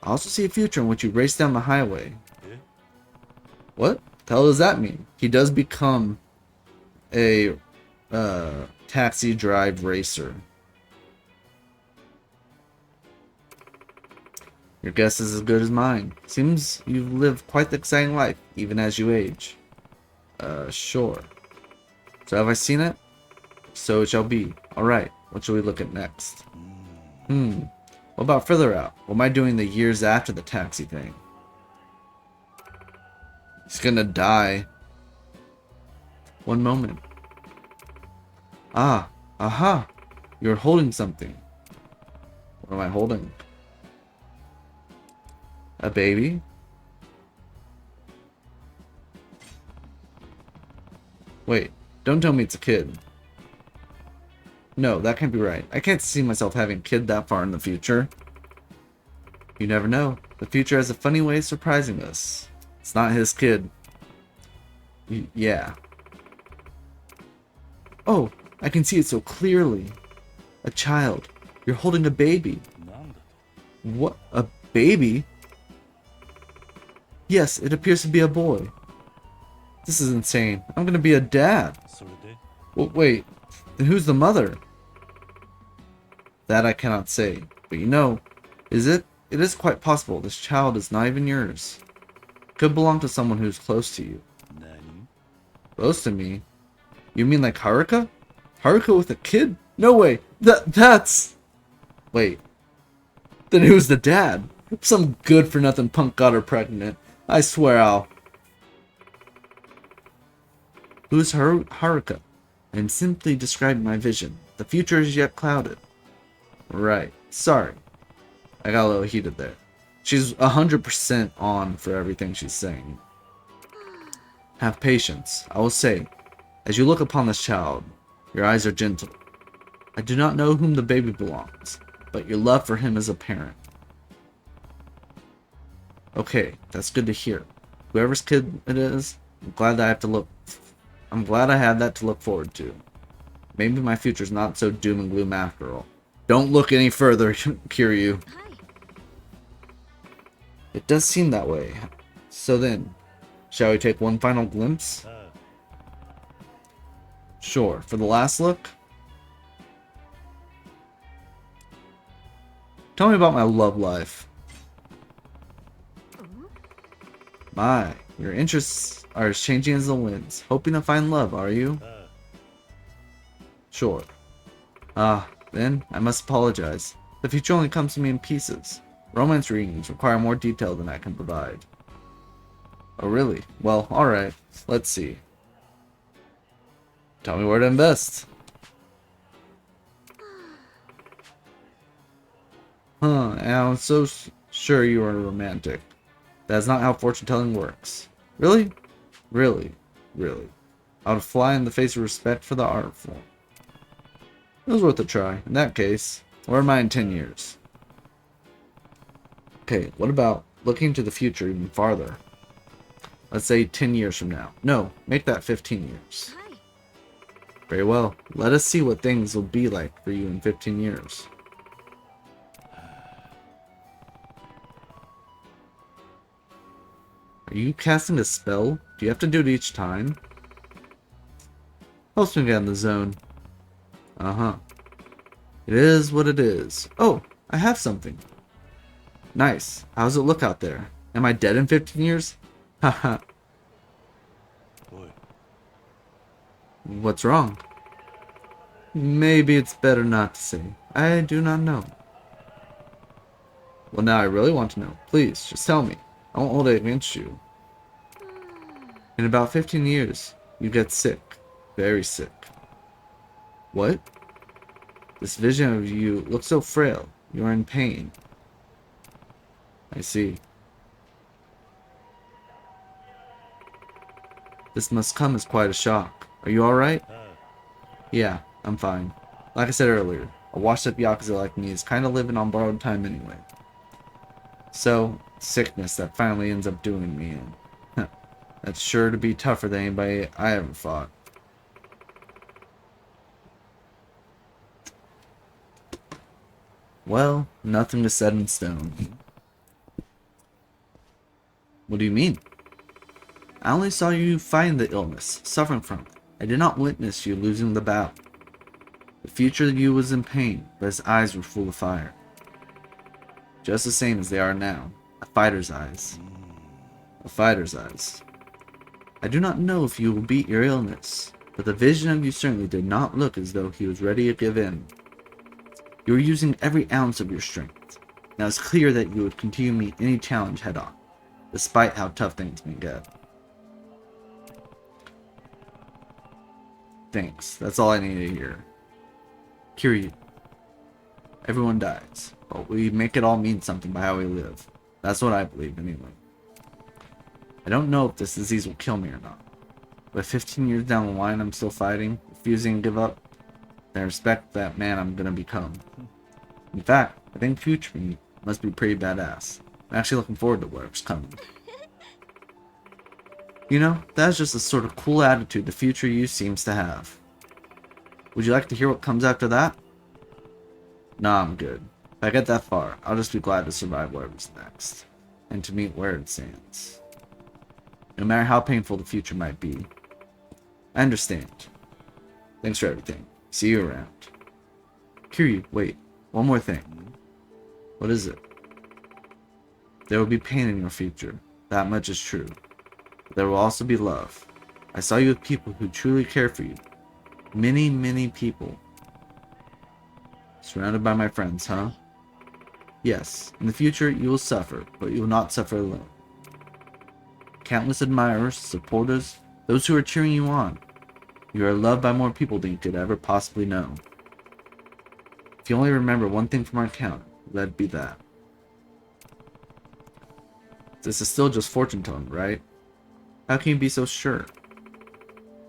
I also see a future in which you race down the highway. What the hell does that mean? He does become a taxi drive racer. Your guess is as good as mine. Seems you've lived quite the exciting life, even as you age. Sure. So have I seen it? So it shall be. Alright, what shall we look at next? What about further out? What am I doing the years after the taxi thing? He's gonna die. One moment. Ah, aha! You're holding something. What am I holding? A baby? Wait, don't tell me it's a kid. No, that can't be right. I can't see myself having a kid that far in the future. You never know. The future has a funny way of surprising us. It's not his kid. Yeah. Oh, I can see it so clearly. A child. You're holding a baby. What? A baby? Yes, it appears to be a boy. This is insane. I'm gonna be a dad. Well, wait, then who's the mother? That I cannot say. But you know, it is quite possible this child is not even yours. Could belong to someone who's close to you. Close to me? You mean like Haruka? Haruka with a kid? No way! That's... Wait. Then who's the dad? Some good-for-nothing punk got her pregnant. I swear I'll... Who's Haruka? I'm simply describing my vision. The future is yet clouded. Right. Sorry. I got a little heated there. She's 100% on for everything she's saying. Have patience. I will say, as you look upon this child, your eyes are gentle. I do not know whom the baby belongs, but your love for him is apparent. Okay, that's good to hear. Whoever's kid it is, I'm glad I have that to look forward to. Maybe my future's not so doom and gloom after all. Don't look any further, Kiryu. Hi. It does seem that way. So then, shall we take one final glimpse? Sure. For the last look? Tell me about my love life. My, your interests are as changing as the winds. Hoping to find love, are you? Sure. Then I must apologize. The future only comes to me in pieces. Romance readings require more detail than I can provide. Oh, really? Well, alright. Let's see. Tell me where to invest. And I'm so sure you are romantic. That's not how fortune telling works. Really? Really? Really? I would fly in the face of respect for the art form. It was worth a try. In that case, where am I in 10 years? Okay, what about looking to the future even farther? Let's say 10 years from now. No, make that 15 years. Hi. Very well. Let us see what things will be like for you in 15 years. Are you casting a spell? Do you have to do it each time? Helps me get in the zone. Uh-huh. It is what it is. Oh, I have something. Nice. How's it look out there? Am I dead in 15 years? Haha. What's wrong? Maybe it's better not to say. I do not know. Well, now I really want to know. Please, just tell me. I won't hold it against you. In about 15 years, you get sick. Very sick. What? This vision of you looks so frail. You are in pain. I see. This must come as quite a shock. Are you alright? Yeah, I'm fine. Like I said earlier, a washed up Yakuza like me is kinda living on borrowed time anyway. So, sickness that finally ends up doing me in. That's sure to be tougher than anybody I ever fought. Well, nothing is set in stone. What do you mean? I only saw you fighting the illness, suffering from it. I did not witness you losing the battle. The future you was in pain, but his eyes were full of fire. Just the same as they are now. A fighter's eyes. A fighter's eyes. I do not know if you will beat your illness, but the vision of you certainly did not look as though he was ready to give in. You were using every ounce of your strength. Now it's clear that you would continue to meet any challenge head on, despite how tough things may get. Thanks, that's all I need to hear. Kiryu. Everyone dies, but we make it all mean something by how we live. That's what I believe anyway. I don't know if this disease will kill me or not, but 15 years down the line I'm still fighting, refusing to give up, then I respect that man I'm gonna become. In fact, I think future me must be pretty badass. I'm actually looking forward to whatever's coming. You know, that's just the sort of cool attitude the future you seems to have. Would you like to hear what comes after that? Nah, I'm good. If I get that far, I'll just be glad to survive whatever's next, and to meet where it stands. No matter how painful the future might be. I understand. Thanks for everything. See you around. Kiryu, wait. One more thing. What is it? There will be pain in your future. That much is true. But there will also be love. I saw you with people who truly care for you. Many, many people. Surrounded by my friends, huh? Yes, in the future you will suffer, but you will not suffer alone. Countless admirers, supporters, those who are cheering you on. You are loved by more people than you could ever possibly know. If you only remember one thing from our account, let it be that. This is still just fortune telling, right? How can you be so sure?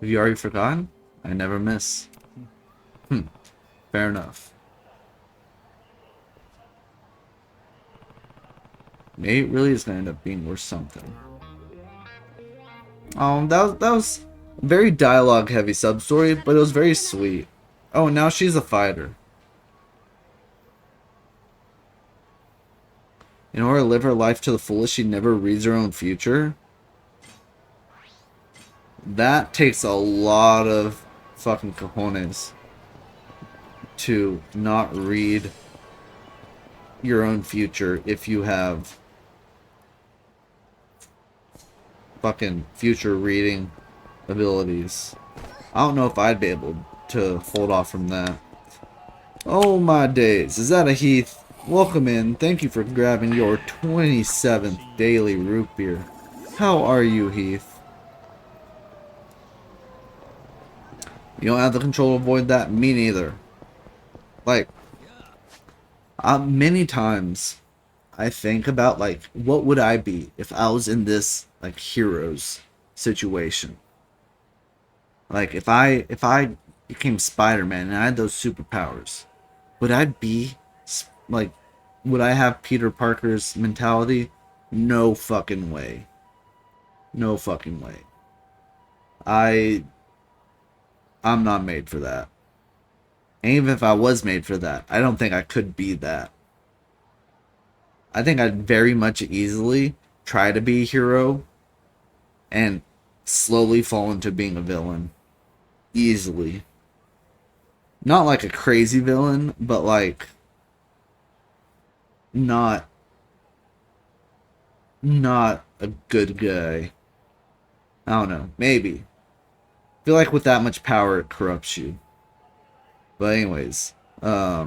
Have you already forgotten? I never miss. Fair enough. Maybe it really is gonna end up being worth something. That was a very dialogue heavy sub story, but it was very sweet. Oh, now she's a fighter. In order to live her life to the fullest, she never reads her own future. That takes a lot of fucking cojones to not read your own future if you have fucking future reading abilities. I don't know if I'd be able to hold off from that. Oh my days, is that a Heath? Welcome in. Thank you for grabbing your 27th daily root beer. How are you, Heath? You don't have the control to avoid that? Me neither. Like, many times I think about, like, what would I be if I was in this, like, hero's situation? Like, if I became Spider-Man and I had those superpowers, would I be, like, would I have Peter Parker's mentality? No fucking way. No fucking way. I I'm not made for that. And even if I was made for that, I don't think I could be that. I think I'd very much easily try to be a hero and slowly fall into being a villain. Easily. Not like a crazy villain, but like not not a good guy. I don't know. Maybe. I feel like with that much power it corrupts you. But anyways, I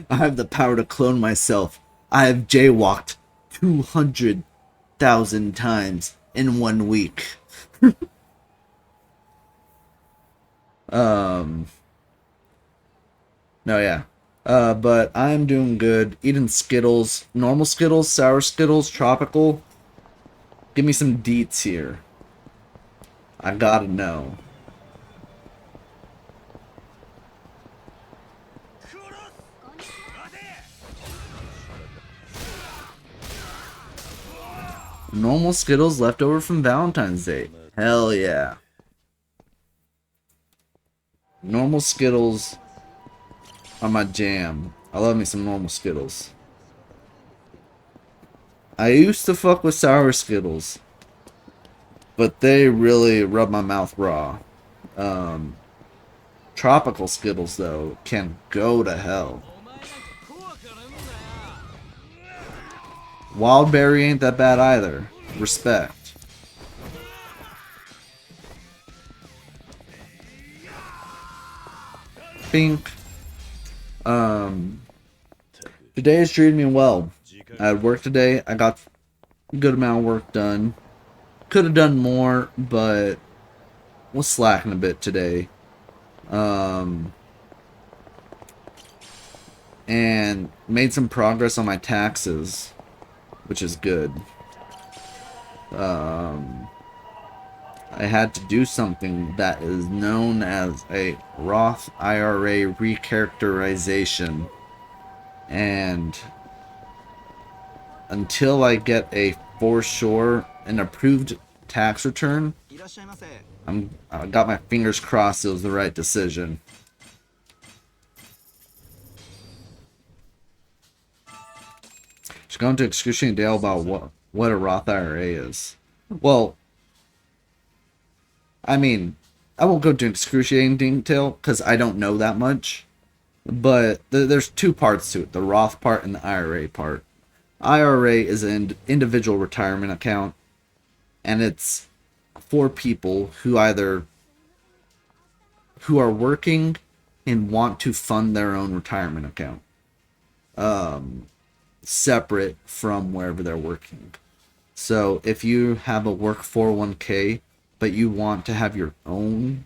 have the power to clone myself. I have jaywalked 200,000 times in 1 week. Um, no, yeah. But I'm doing good. Eating Skittles. Normal Skittles, sour Skittles, tropical. Give me some deets here. I gotta know. Normal Skittles left over from Valentine's Day. Hell yeah. Normal Skittles are my jam. I love me some normal Skittles. I used to fuck with sour Skittles, but they really rub my mouth raw. Um, Tropical Skittles, though, can go to hell. Wildberry ain't that bad either. Respect. Pink. Today has treated me well. I had work today. I got a good amount of work done. Could have done more, but was slacking a bit today. And made some progress on my taxes, which is good. I had to do something that is known as a Roth IRA recharacterization. And until I get a for sure an approved tax return, I got my fingers crossed it was the right decision. She's going to excruciating detail about what a Roth IRA is. Well, I mean, I won't go into excruciating detail because I don't know that much. But there's two parts to it, the Roth part and the IRA part. IRA is an individual retirement account, and it's for people who either who are working and want to fund their own retirement account, separate from wherever they're working. So if you have a work 401k, but you want to have your own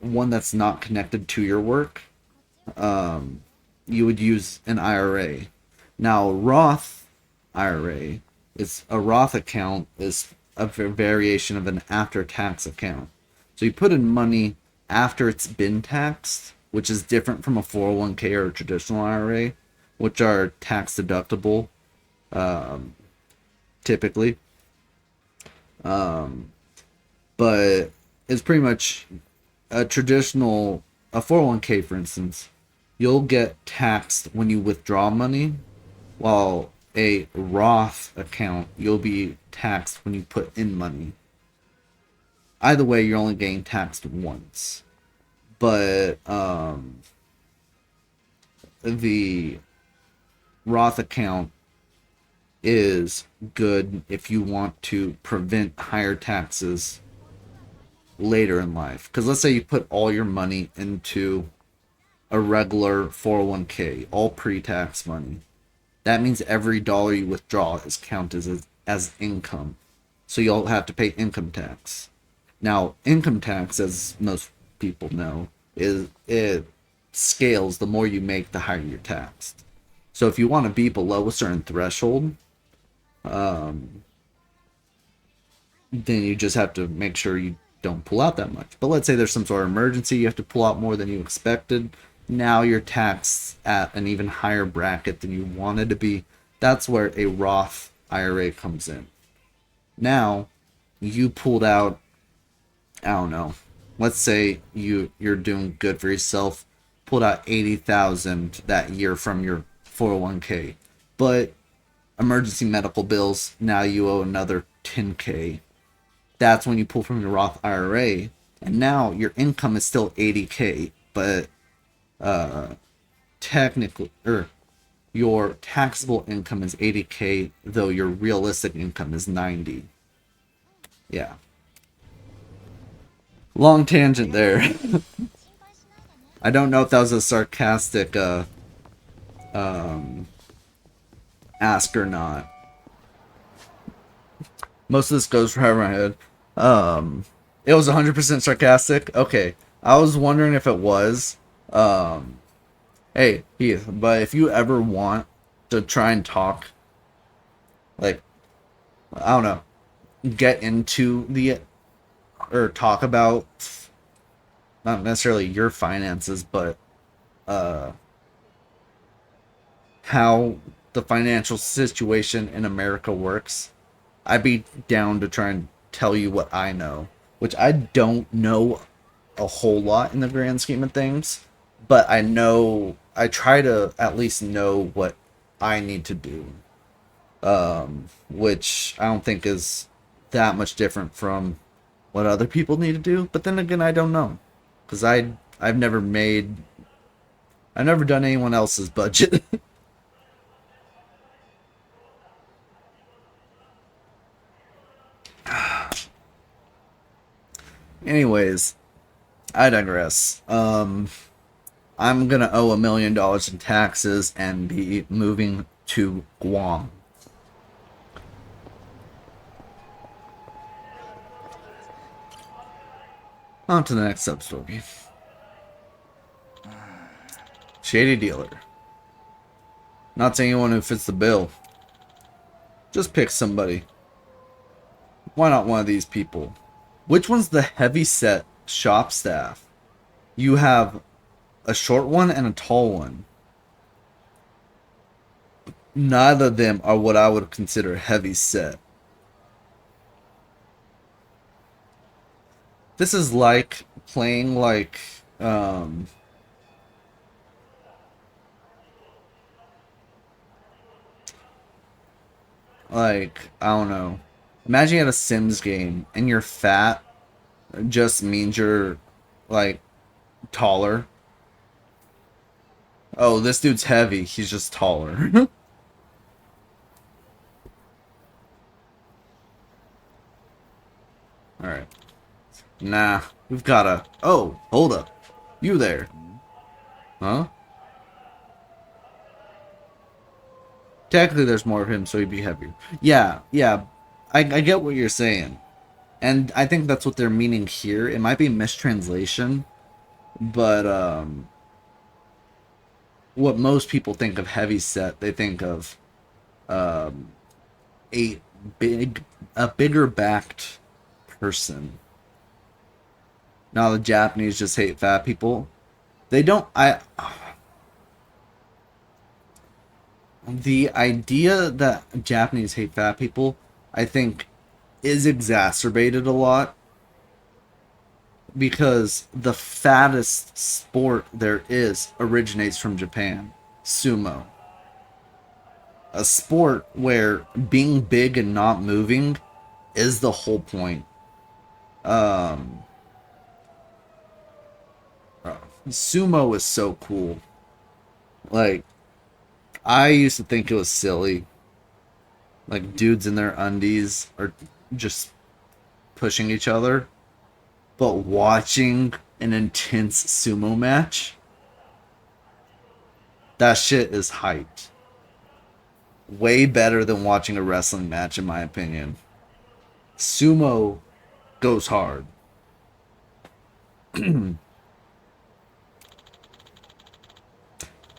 one that's not connected to your work, you would use an IRA. Now, Roth IRA is a Roth account is a variation of an after-tax account. So you put in money after it's been taxed, which is different from a 401k or a traditional IRA, which are tax deductible, typically. But it's pretty much a 401k, for instance, you'll get taxed when you withdraw money, while a Roth account, you'll be taxed when you put in money. Either way, you're only getting taxed once. but the Roth account is good if you want to prevent higher taxes later in life. Because let's say you put all your money into a regular 401k, all pre-tax money. That means every dollar you withdraw is counted as income. So you'll have to pay income tax. Now, income tax, as most people know, is it scales. The more you make, the higher you're taxed. So if you want to be below a certain threshold, then you just have to make sure you don't pull out that much. But let's say there's some sort of emergency, you have to pull out more than you expected. Now you're taxed at an even higher bracket than you wanted to be. That's where a Roth IRA comes in. Now, you pulled out, I don't know, let's say you're doing good for yourself, pulled out 80,000 that year from your 401k. But emergency medical bills, now you owe another 10k. That's when you pull from your Roth IRA, and now your income is still 80k, but technically, your taxable income is 80k, though your realistic income is 90. Yeah, long tangent there. I don't know if that was a sarcastic ask or not. Most of this goes right over my head. It was 100% sarcastic. Okay, I was wondering if it was. Hey, Heath, but if you ever want to try and talk, like, I don't know, get into the, or talk about, not necessarily your finances, but how the financial situation in America works, I'd be down to try and tell you what I know, which I don't know a whole lot in the grand scheme of things, but I know I try to at least know what I need to do, which I don't think is that much different from what other people need to do. But then again, I don't know, because I've never made, I've never done anyone else's budget. Anyways, I digress. I'm gonna owe $1 million in taxes and be moving to Guam. On to the next sub-story. Shady dealer. Not saying anyone who fits the bill. Just pick somebody. Why not one of these people? Which one's the heavy set shop staff? You have a short one and a tall one. Neither of them are what I would consider heavy set. This is like playing like I don't know. Imagine you had a Sims game and you're fat just means you're like taller. Oh, this dude's heavy. He's just taller. Alright. Nah, we've gotta... Oh, hold up. You there. Huh? Technically, there's more of him, so he'd be heavier. Yeah, yeah. I get what you're saying. And I think that's what they're meaning here. It might be a mistranslation, but, what most people think of heavy set, they think of, a a bigger backed person. Now the Japanese just hate fat people. They don't. The idea that Japanese hate fat people, I think, is exacerbated a lot because the fattest sport there is originates from Japan, sumo. A sport where being big and not moving is the whole point. Um, Sumo is so cool. Like, I used to think it was silly. Like, dudes in their undies are just pushing each other. But watching an intense sumo match, that shit is hyped. Way better than watching a wrestling match, in my opinion. Sumo goes hard.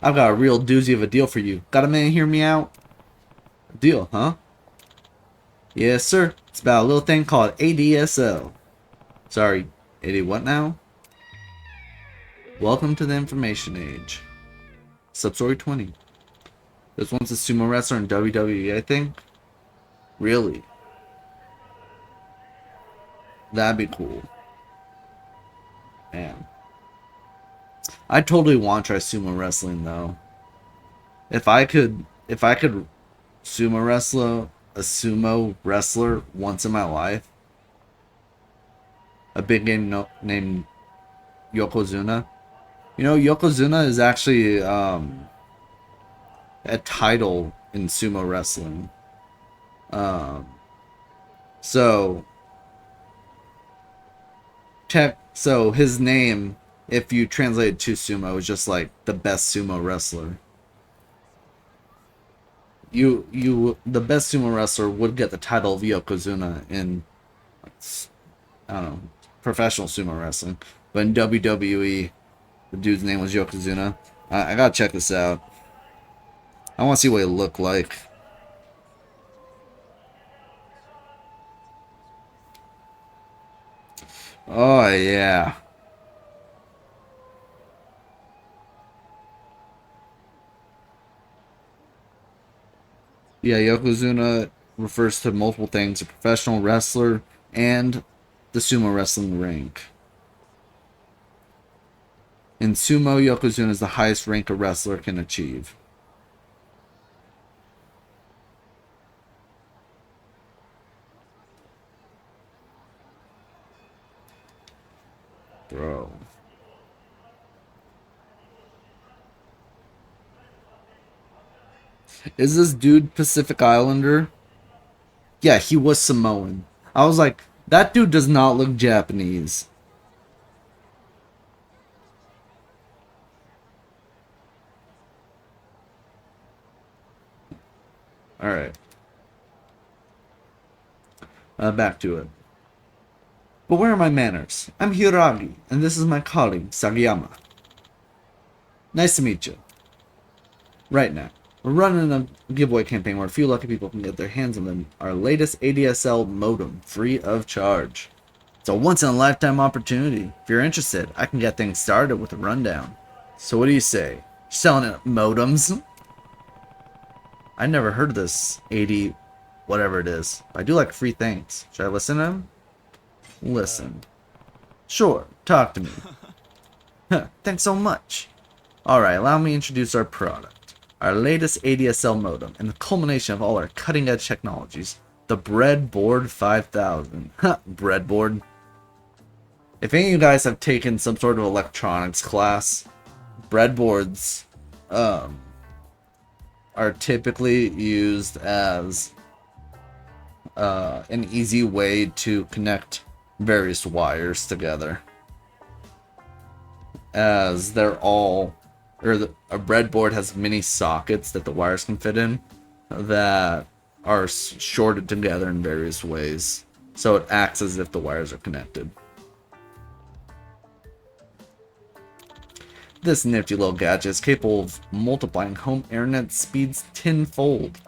I've got a real doozy of a deal for you. Got a man hear me out? Deal, huh? Yes, sir. It's about a little thing called ADSL. Sorry, AD what now? Welcome to the information age. Substory 20. This one's a sumo wrestler in WWE, I think. Really? That'd be cool. Man. I totally want to try sumo wrestling though. If I could a sumo wrestler once in my life, a big game named Yokozuna. You know, Yokozuna is actually a title in sumo wrestling. Um, so so his name, if you translate it to sumo, is just like the best sumo wrestler. The best sumo wrestler would get the title of Yokozuna in, I don't know, professional sumo wrestling. But in WWE, the dude's name was Yokozuna. I gotta check this out. I want to see what it looked like. Oh yeah. Yeah, Yokozuna refers to multiple things: a professional wrestler and the sumo wrestling rank. In sumo, Yokozuna is the highest rank a wrestler can achieve. Bro. Is this dude Pacific Islander? Yeah, he was Samoan. I was like, that dude does not look Japanese. Alright. Back to it. But where are my manners? I'm Hiragi, and this is my colleague, Sagayama. Nice to meet you. Right now, we're running a giveaway campaign where a few lucky people can get their hands on our latest ADSL modem free of charge. It's a once-in-a-lifetime opportunity. If you're interested, I can get things started with a rundown. So what do you say? Selling it modems? I never heard of this 80 whatever it is. I do like free things. Should I listen to him? Listen. Sure, talk to me. Thanks so much. Alright, allow me to introduce our product. Our latest ADSL modem and the culmination of all our cutting-edge technologies. The Breadboard 5000. Breadboard. If any of you guys have taken some sort of electronics class, breadboards are typically used as an easy way to connect various wires together, as they're all, a breadboard has many sockets that the wires can fit in that are shorted together in various ways, so it acts as if the wires are connected. This nifty little gadget is capable of multiplying home internet speeds tenfold.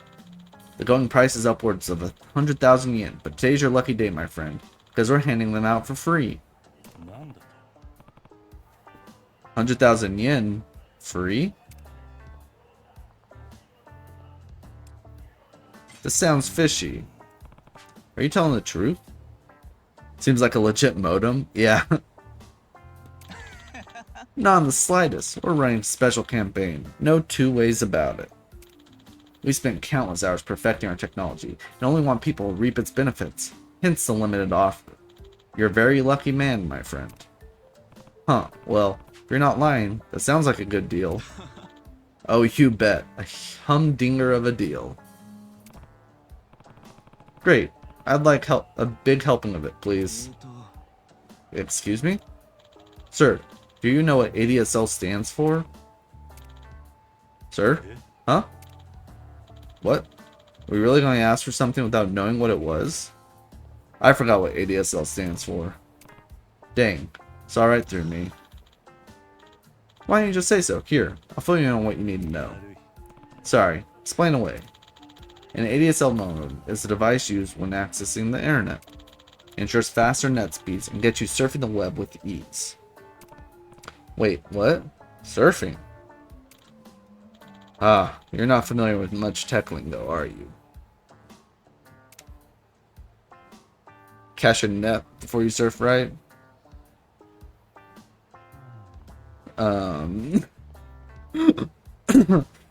The going price is upwards of 100,000 yen, but today's your lucky day, my friend, because we're handing them out for free. 100,000 yen? Free? This sounds fishy. Are you telling the truth? Seems like a legit modem. Yeah. Not in the slightest. We're running a special campaign. No two ways about it. We spent countless hours perfecting our technology and only want people to reap its benefits. Hence the limited offer. You're a very lucky man, my friend. Huh, well, you're not lying, that sounds like a good deal. Oh, you bet. A humdinger of a deal. Great. I'd like a big helping of it, please. Excuse me? Sir, do you know what ADSL stands for? Sir? Huh? What? Are we really going to ask for something without knowing what it was? I forgot what ADSL stands for. Dang. Saw right through me. Why don't you just say so? Here, I'll fill you in on what you need to know. Sorry, explain away. An ADSL modem is a device used when accessing the internet. It ensures faster net speeds and gets you surfing the web with ease. Wait, what? Surfing? Ah, you're not familiar with much tech lingo, are you? Cache a net before you surf right?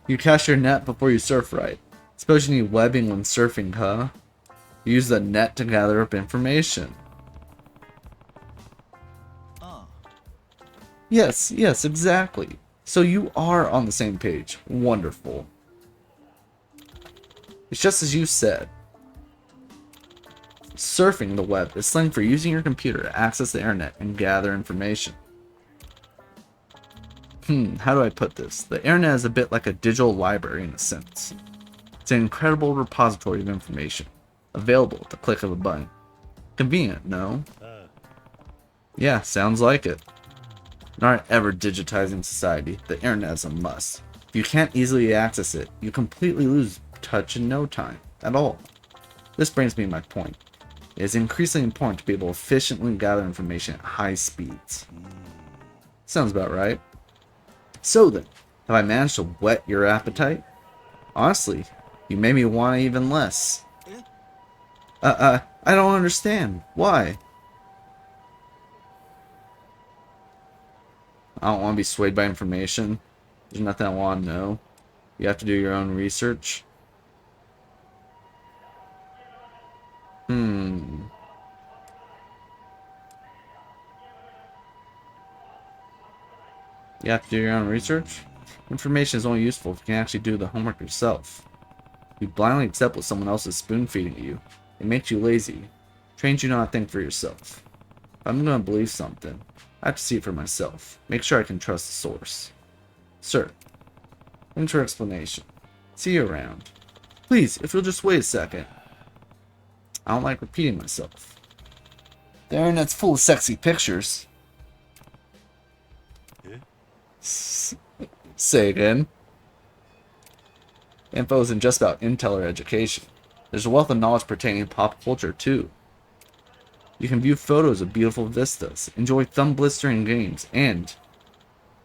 You cache your net before you surf right. Suppose you need webbing when surfing, huh? You use the net to gather up information. Yes, exactly. So you are on the same page. Wonderful. It's just as you said. Surfing the web is slang for using your computer to access the internet and gather information. How do I put this? The internet is a bit like a digital library in a sense. It's an incredible repository of information, available at the click of a button. Convenient, no? Yeah, sounds like it. In our ever-digitizing society, the internet is a must. If you can't easily access it, you completely lose touch in no time, at all. This brings me to my point. It is increasingly important to be able to efficiently gather information at high speeds. Sounds about right. So then, have I managed to whet your appetite? Honestly, you made me want even less. I don't understand. Why? I don't want to be swayed by information. There's nothing I want to know. You have to do your own research. You have to do your own research? Information is only useful if you can actually do the homework yourself. You blindly accept what someone else is spoon-feeding you. It makes you lazy. Trains you not to think for yourself. If I'm going to believe something, I have to see it for myself. Make sure I can trust the source. Sir, thanks for your explanation. See you around. Please, if you'll just wait a second. I don't like repeating myself. The internet's full of sexy pictures. Say again. Info isn't just about intel or education. There's a wealth of knowledge pertaining to pop culture, too. You can view photos of beautiful vistas, enjoy thumb-blistering games, and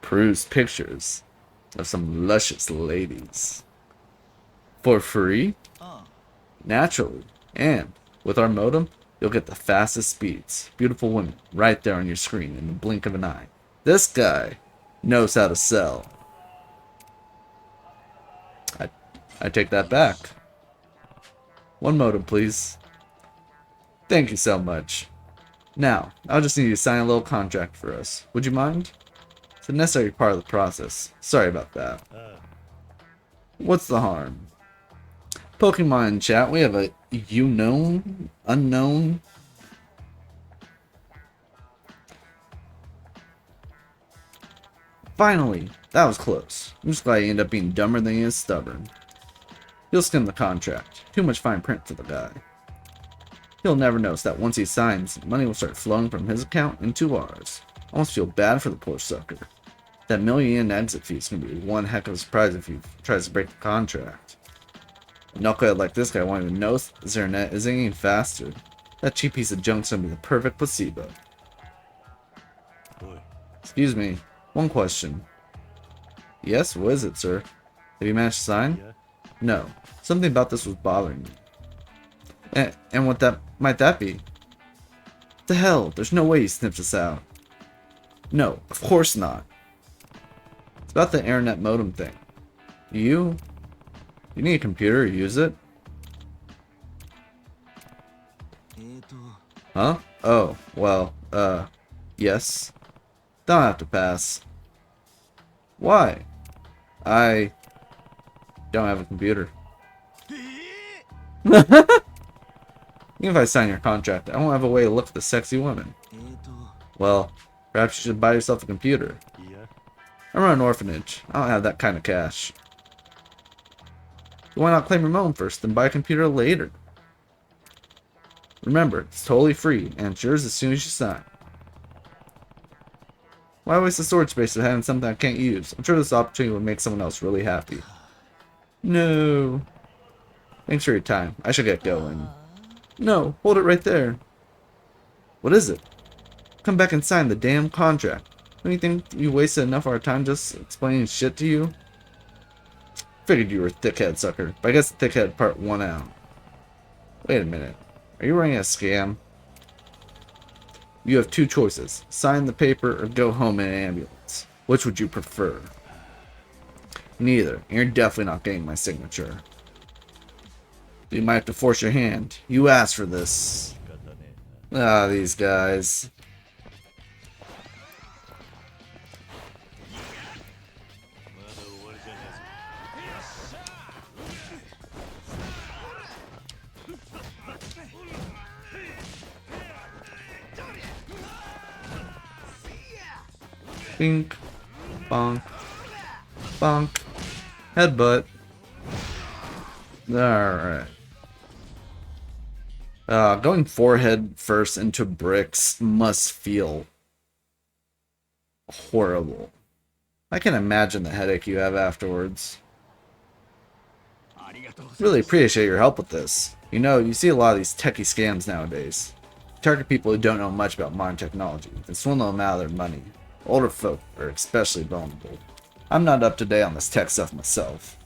peruse pictures of some luscious ladies. For free? Naturally. And with our modem, you'll get the fastest speeds. Beautiful women right there on your screen in the blink of an eye. This guy knows how to sell. I take that back. One modem, please. Thank you so much. Now, I'll just need you to sign a little contract for us. Would you mind? It's a necessary part of the process. Sorry about that. What's the harm? Pokemon in chat, we have a unknown. Finally, that was close. I'm just glad he ended up being dumber than he is stubborn. He'll skim the contract. Too much fine print for the guy. He'll never notice that once he signs, money will start flowing from his account into ours. I almost feel bad for the poor sucker. That million exit fee is going to be one heck of a surprise if he tries to break the contract. A knucklehead like this guy won't even notice his internet isn't getting faster. That cheap piece of junk's going to be the perfect placebo. Excuse me, one question. Yes, what is it, sir? Have you managed to sign? No. Something about this was bothering me. And what might that be? The hell? There's no way he sniffed us out. No, of course not. It's about the internet modem thing. You need a computer to use it? Huh? Oh, well, yes. Don't have to pass. Why? I don't have a computer. Even if I sign your contract, I won't have a way to look at the sexy women. Well, perhaps you should buy yourself a computer. I run an orphanage. I don't have that kind of cash. Why not claim your loan first, then buy a computer later? Remember, it's totally free, and it's yours as soon as you sign. Why waste the storage space of having something I can't use? I'm sure this opportunity would make someone else really happy. No. Thanks for your time. I should get going. No, hold it right there. What is it? Come back and sign the damn contract. Don't you think you wasted enough of our time just explaining shit to you? Figured you were a thickhead, sucker, but I guess the thickhead part won out. Wait a minute. Are you running a scam? You have two choices. Sign the paper or go home in an ambulance. Which would you prefer? Neither. You're definitely not getting my signature. You might have to force your hand. You asked for this. Ah, these guys. Bink. Bonk. Bonk. Headbutt. Alright. Going forehead first into bricks must feel horrible. I can imagine the headache you have afterwards. Really appreciate your help with this. You know, you see a lot of these techie scams nowadays. Target people who don't know much about modern technology and swindle them out of their money. Older folk are especially vulnerable. I'm not up to date on this tech stuff myself.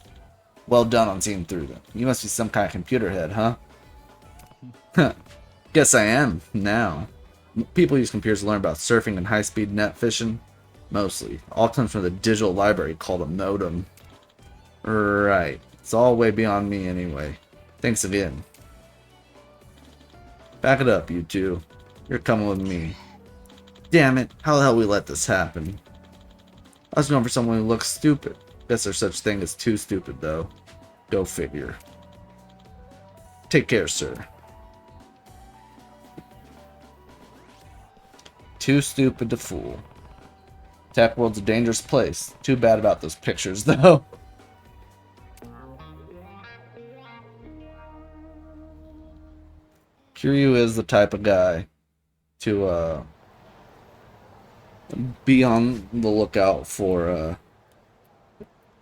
Well done on seeing through them. You must be some kind of computer head, huh? Huh. Guess I am, now. People use computers to learn about surfing and high-speed net fishing. Mostly. All comes from the digital library called a modem. Right. It's all way beyond me anyway. Thanks again. Back it up, you two. You're coming with me. Damn it, how the hell we let this happen? I was going for someone who looks stupid. Guess there's such thing as too stupid, though. Go figure. Take care, sir. Too stupid to fool. Tech world's a dangerous place. Too bad about those pictures, though. Kiryu is the type of guy to be on the lookout for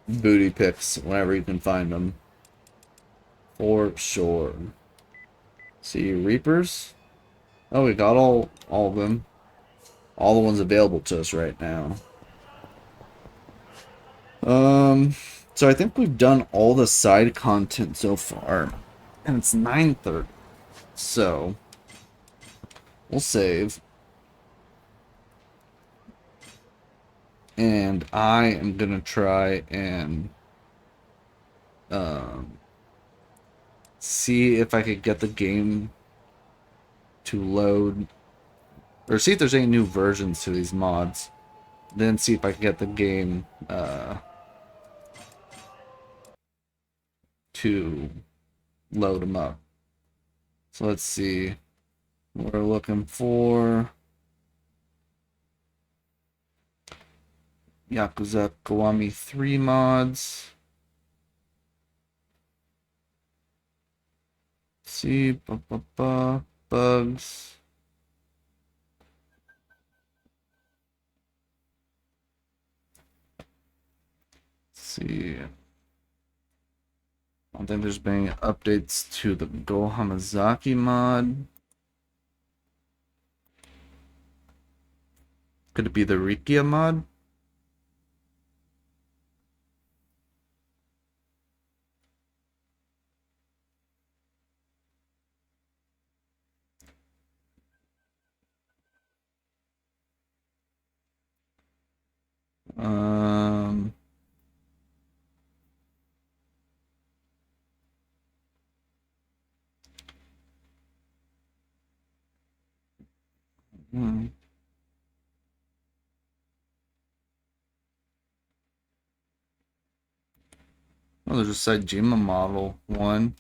booty pics whenever you can find them. For sure. See, Reapers? Oh, we got all of them. All the ones available to us right now. So I think we've done all the side content so far. And it's 9:30. So we'll save. And I am gonna try and see if I could get the game to load, or see if there's any new versions to these mods. Then see if I can get the game to load them up. So let's see. We're looking for Yakuza Kiwami 3 mods. Let's see, bugs. Let's see. I don't think there's been any updates to the Go Hamazaki mod. Could it be the Rikia mod? Um, hmm. Oh, there's a Saejima model one.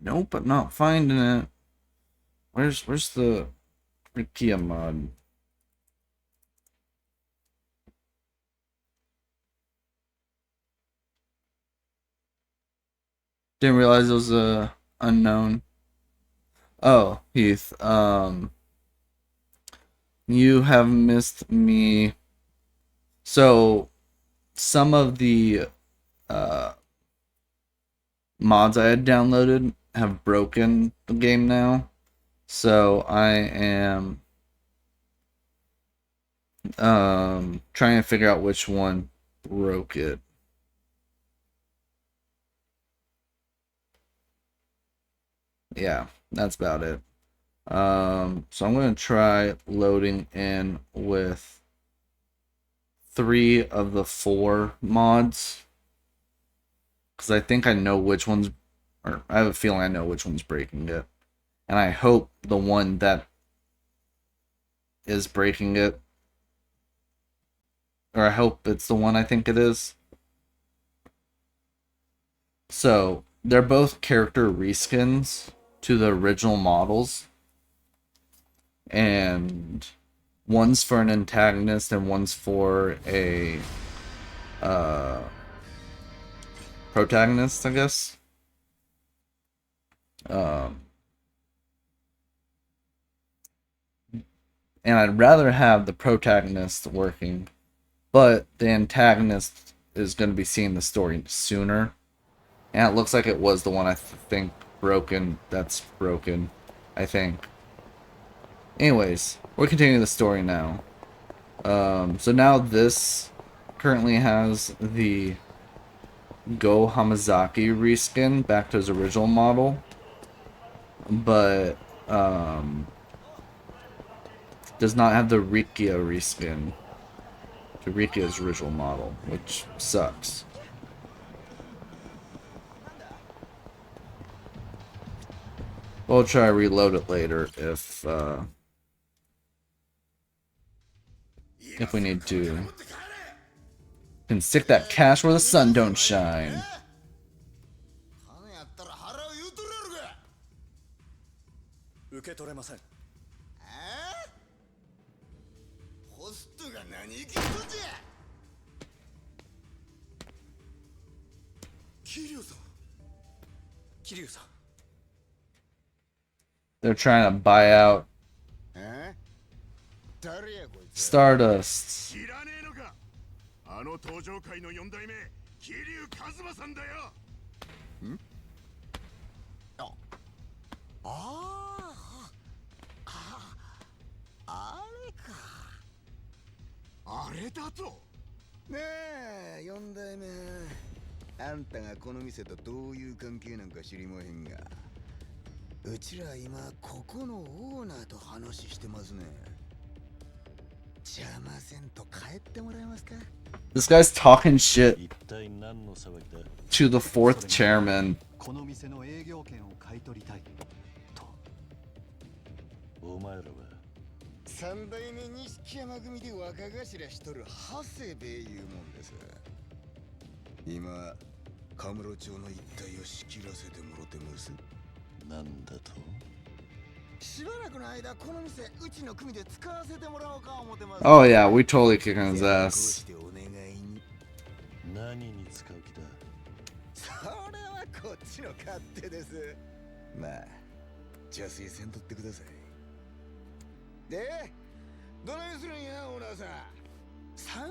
Nope, I'm not finding it. Where's the Rikia mod? Didn't realize it was unknown. Oh, Heath. You have missed me. So some of the uh mods I had downloaded have broken the game now. So I am trying to figure out which one broke it. Yeah, that's about it. So I'm gonna try loading in with 3 of the 4 mods because I think I know which one's, or I have a feeling I know which one's breaking it, and I hope the one that is breaking it, or I hope it's the one I think it is. So they're both character reskins to the original models, and one's for an antagonist and one's for a protagonist, I guess. Um, and I'd rather have the protagonist working, but the antagonist is going to be seeing the story sooner. And it looks like it was the one I think broken. That's broken, I think. Anyways, we're continuing the story now. So now this currently has the Go Hamazaki reskin back to his original model, but does not have the Rikia reskin to Rikia's original model, which sucks. We'll try to reload it later if we need to. Can stick that cash where the sun don't shine. They're trying to buy out Stardust. あの登場界の4代目桐生一馬さんだよ。ん？あれか。あれだと。ねえ4代目。あんたがこの店とどういう関係なんか知りまへんが。うちら今ここのオーナーと話してますね。邪魔せんと帰ってもらえますか？ This guy's talking shit to the 4th chairman. この店の営業権を買い取りたいと。お前らは三代目錦山組で若頭しとる長谷部いうもんです。今カムロ町の一帯を仕切らせてもろてます。なんだと？しばらくの間この店うちの組で使わせてもらおうか思ってます。Oh yeah, we totally kicking his ass. 何に使う気だ？それはこっちの勝手です。まあ邪推せんとってください。で、どないするんやオーナーさん。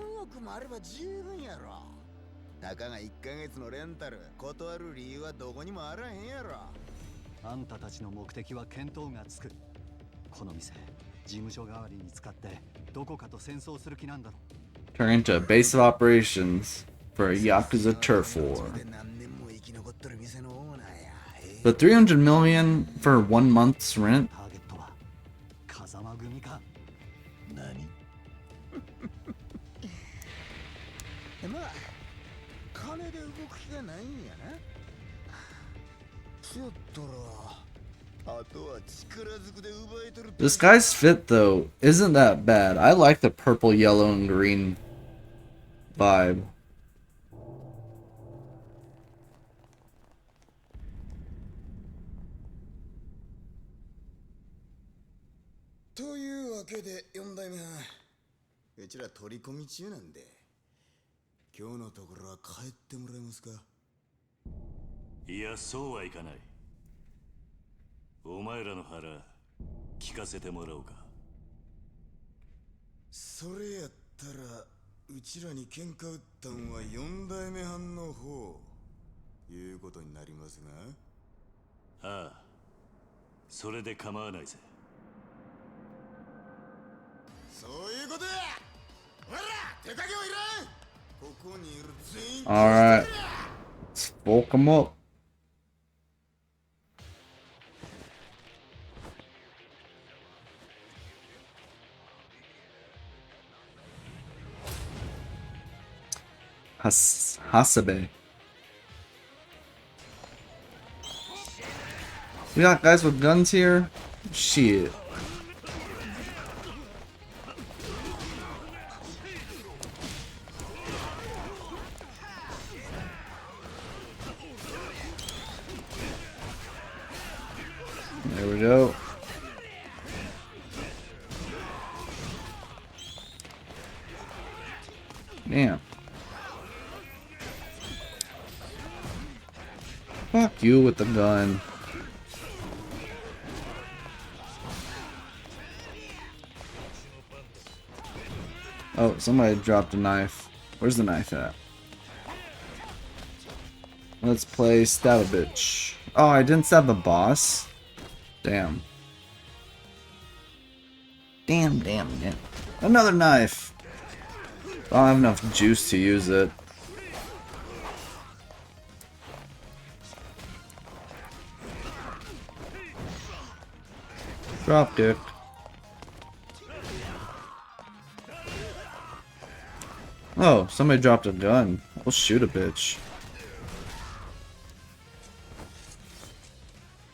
3億もあれば十分やろ。たかが1ヶ月のレンタル断る理由はどこにもあらへんやろ。あんたたちの目的は見当がつく。この店、事務所代わりに使ってどこかと戦争する気なんだろ。Turn into a base of operations for a Yakuza turf war. But 300 million for 1 month's rent? ターゲットは風間組か。何？まあ金で動く気がないんやな。This guy's fit though isn't that bad. I like the purple, yellow, and green vibe. というわけで4代目はうちら取り込み中なんで今日のところは帰ってもらえますか。いや、そうはいかない。お前らの腹聞かせてもらおうか。それやったらうちらに喧嘩売ったんは4代目藩の方いうことになりますが。ああ、それで構わないぜ。そういうことや。ほら手加減はいらん。ここにいる全員 Alright. Let's bulk him up. Hasabe. We got guys with guns here? Shit. There we go. Damn. Fuck you with the gun. Oh, somebody dropped a knife. Where's the knife at? Let's play stab a bitch. Oh, I didn't stab the boss? Damn. Damn. Another knife! I don't have enough juice to use it. Drop kick. Oh, somebody dropped a gun. We'll shoot a bitch.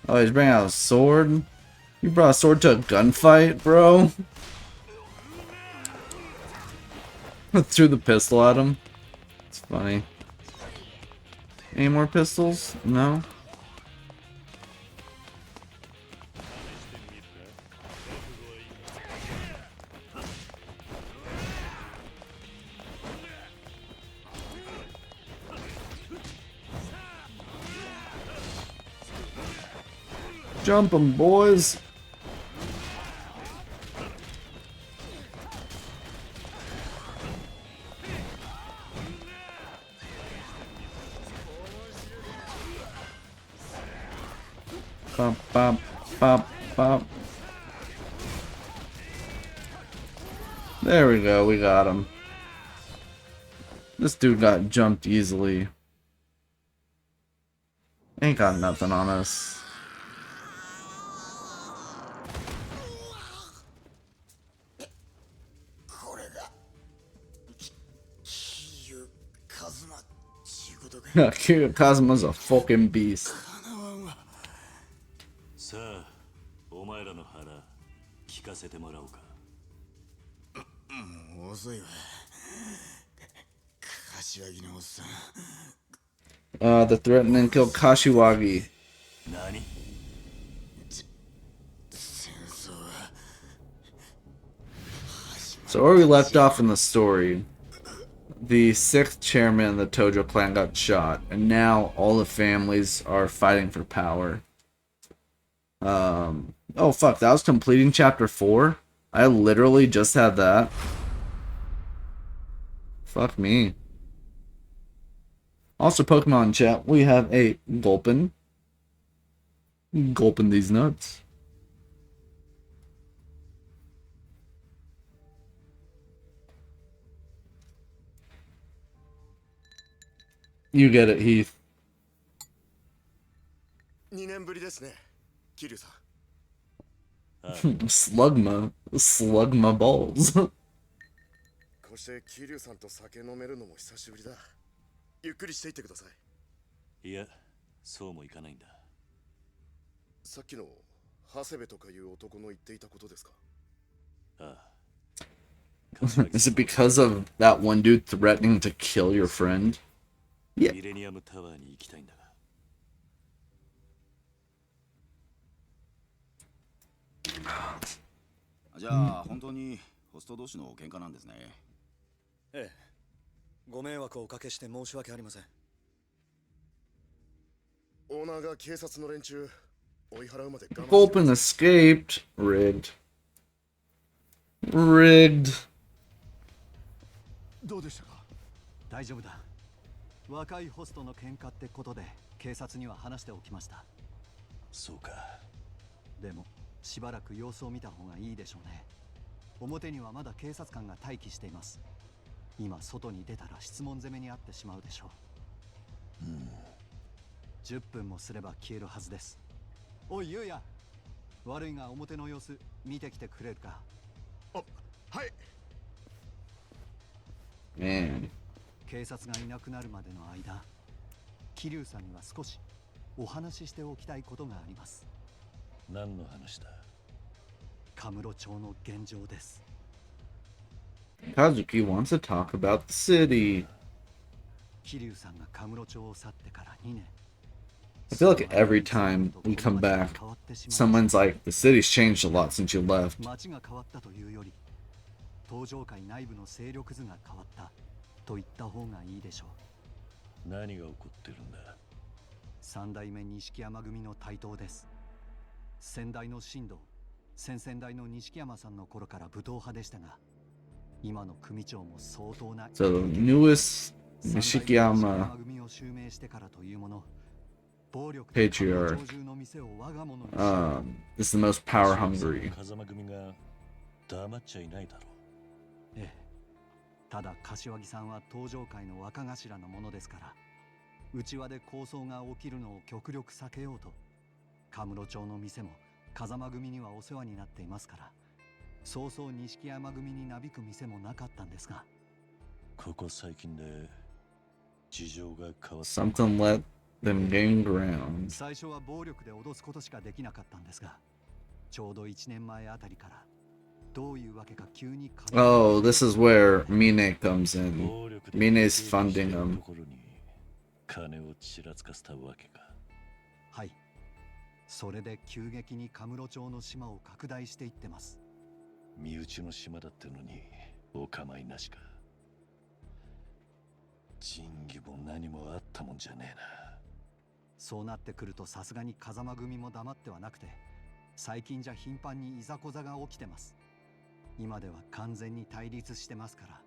Oh, he's bringing out a sword? You brought a sword to a gunfight, bro? Threw the pistol at him. It's funny. Any more pistols? No? Jump 'em, boys! Bop, bop, bop, bop. There we go, we got him. This dude got jumped easily. Ain't got nothing on us. Kazuma's a fucking beast. さあ、お前らの腹聞かせてもらおうか。もう遅いわ。柏木のおっさん。The threaten and kill Kashiwagi. 何？ So where we left off in the story, the 6th chairman of the Tojo clan got shot, and now all the families are fighting for power. Oh fuck, that was completing chapter 4? I literally just had that. Fuck me. Also, Pokemon chat, we have a Gulpin. Gulpin these nuts. You get it, Heath. 2年ぶりですね、キリュウさん。Slugma. Slugma balls. こうしてキリュウさんと酒飲めるのも久しぶりだ。ゆっくりしていってください。いや、そうもいかないんだ。さっきの長谷部とかいう男の言っていたことですか？ああ。 Is it because of that one dude threatening to kill your friend? Yeah. ミレニアムタワーに行きたいんだが。じゃあ本当にホスト同士の喧嘩なんですね。ええ、ご迷惑をおかけして申し訳ありません。オーナーが警察の連中追い払うまで我慢 Gulpin escaped. Rigged. Rigged. どうでしたか？大丈夫だ。若いホストの喧嘩ってことで警察には話しておきました。そうか。でもしばらく様子を見た方がいいでしょうね。表にはまだ警察官が待機しています。今外に出たら質問攻めにあってしまうでしょう。10分もすれば消えるはずです。おいユウヤ、悪いが表の様子見てきてくれるか？はい。Man. 警察がいなくなるまでの間、桐生さんには少しお話ししておきたいことがあります。何の話だ？カムロ町の現状です。Kazuki wants to talk about the city. 桐生さんがカムロ町を去ってから2年。 I feel like every time we come back, someone's like, the city's changed a lot since you left. 街が変わったというより、東上界内部の勢力図が変わったと言った方がいいでしょう。何が起こってるんだ？三代目錦山組の台頭です。先代の神道、先々代の錦山さんの頃から武闘派でしたが、今の組長も相当な So the newest 三代目 Nishikiyama 組を襲名してからというもの、暴力 patriarch で中の店を我が物にし is the most power hungry. 風間組が黙っちゃいないだろええ、ただ柏木さんは東上界の若頭のものですから、内輪で抗争が起きるのを極力避けようと、カムロ町の店も風間組にはお世話になっていますから、そうそう錦山組になびく店もなかったんですが、ここ最近で事情が変わった。 Something let them gain ground. 最初は暴力で脅すことしかできなかったんですが、ちょうど1年前あたりからどういうわけか急に Oh, this is where Mine comes in. 暴力で Mine's funding と them. ころに金をちらつかせたわけか。はい。それで急激にカムロ町の島を拡大していってます。身内の島だってのにお構いなしか。仁義も何もあったもんじゃねえな。そうなってくるとさすがに風間組も黙ってはなくて、最近じゃ頻繁にいざこざが起きてます。今では完全に対立してますから、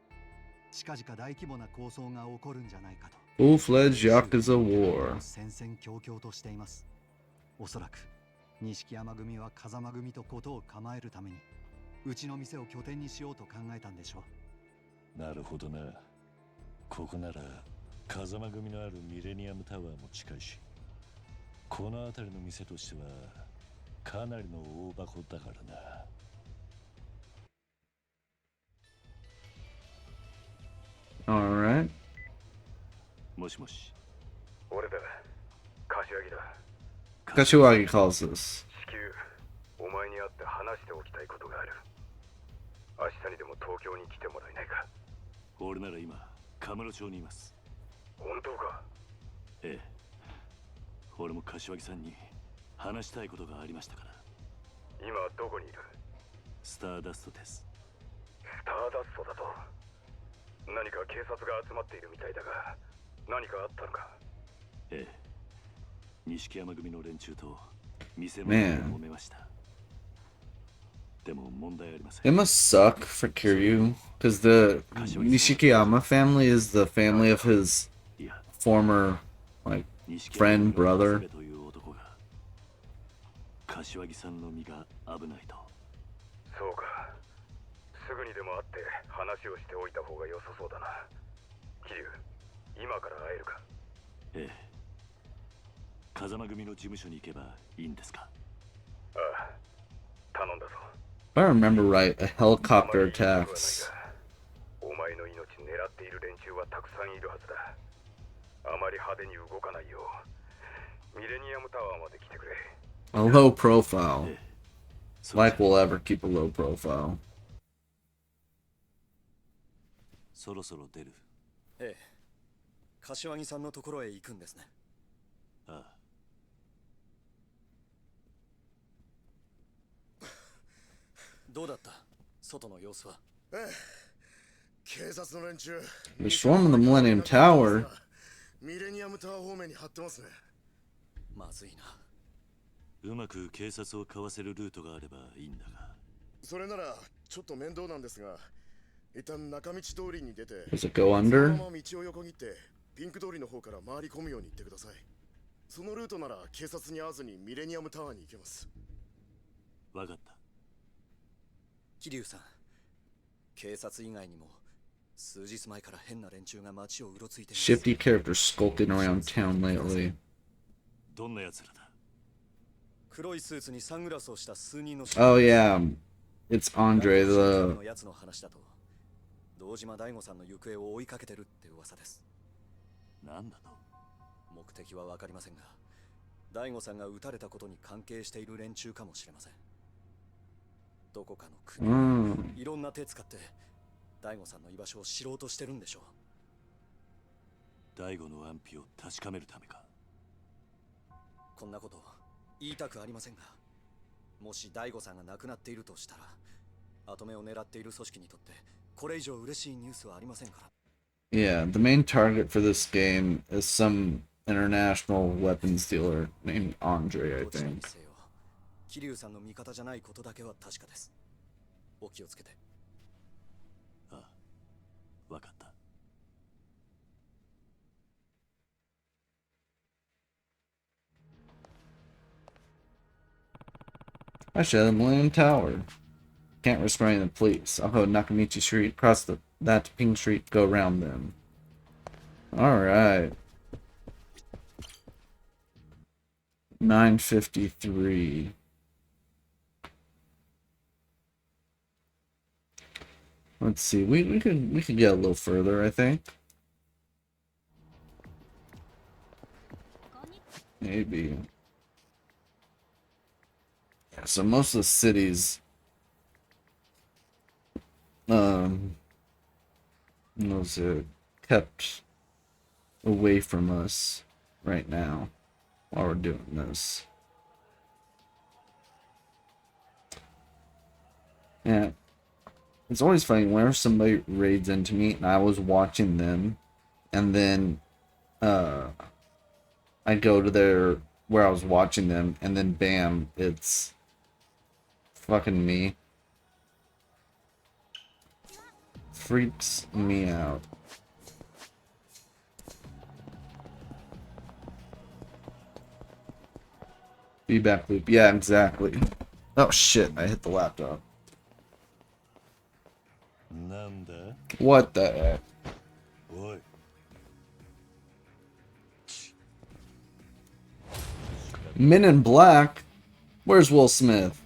近々大規模な抗争が起こるんじゃないかと。Full-fledged Yakuza war. 戦々恐々としています。おそらく錦山組は風間組とことを構えるためにうちの店を拠点にしようと考えたんでしょう。なるほどな。ここなら風間組のあるミレニアムタワーも近いし、この辺りの店としてはかなりの大箱だからな。Alright. もしもし。俺だ、柏木だ。 Kashiwagi calls this. 至急、お前に会って話しておきたいことがある。明日にでも東京に来てもらえないか。俺なら今カムロ町にいます。本当か？ええ、俺も柏木さんに話したいことがありましたから。今どこにいる？スターダストです。スターダストだと。何か警察が集まっているみたいだが、何かあったのか？ええ、錦山組の連中と店も Man. 揉めました。でも問題ありませ It ん。 must suck for Kiryu, because the Nishikiyama family is the family of his いや、 former, like, 錦 friend, 山組の brother. 長谷部という男が柏木さんの身が危ないと。そうか。すぐにでも会って話をしておいた方が良さそうだな。桐生、今から会えるか？ええ、風間組の事務所に行けばいいんですか？ああ、頼んだぞ。 If I remember right, a helicopter attacks. お前の命狙っている連中はたくさんいるはずだ。あまり派手に動かないようミレニアムタワーまで来てくれ。A low profile. ええ、そう Like we'll ever keep a low profile. そろそろ出る。ええ、柏木さんのところへ行くんですね。ああ、どうだった外の様子は。警察の連中 They're swarming the Millennium Tower. ミレニアムタワー方面に張ってますね。まずいな。うまく警察をかわせるルートがあればいいんだが。それならちょっと面倒なんですが、一旦中道通りに出て Does it go その under? まま道を横切ってピンク通りの方から回り込むように言ってください。そのルートなら警察に会わずにミレニアムタワーに行けます。わかった。桐生さん、警察以外にも数日前から変な連中が街をうろついています。 Shifty characters skulking around town lately. どんな奴らだ？黒いスーツにサングラスをした数人の Oh yeah, it's Andre の the. やつの話だと、堂島大吾さんの行方を追いかけてるって噂です。なんだと？目的は分かりませんが、大吾さんが撃たれたことに関係している連中かもしれません。どこかの国、いろんな手使って大吾さんの居場所を知ろうとしてるんでしょう。大悟の安否を確かめるためか。こんなこと言いたくありませんが、もし大吾さんが亡くなっているとしたら、跡目を狙っている組織にとってこれ以上嬉しいニュースはありませんから。 Yeah, the main target for this game is some international weapons dealer named Andre, I どちらに think. せよ、桐生さんの味方じゃないことだけは確かです。お気をつけて。ああ、わかった。I should have the Millennium Tower. Can't risk running the police. I'll go Nakamichi Street, cross that to Pink Street, go around them. Alright. 9:53. Let's see. We could get a little further, I think. Maybe. Yeah, so most of the cities those are kept away from us right now while we're doing this. Yeah, it's always funny whenever somebody raids into me and I was watching them, and then I go to their where I was watching them, and then bam, it's fucking me. Freaks me out. Feedback loop. Yeah, exactly. Oh shit, I hit the laptop. なんだ？ What the heck? おい。Men in Black? Where's Will Smith?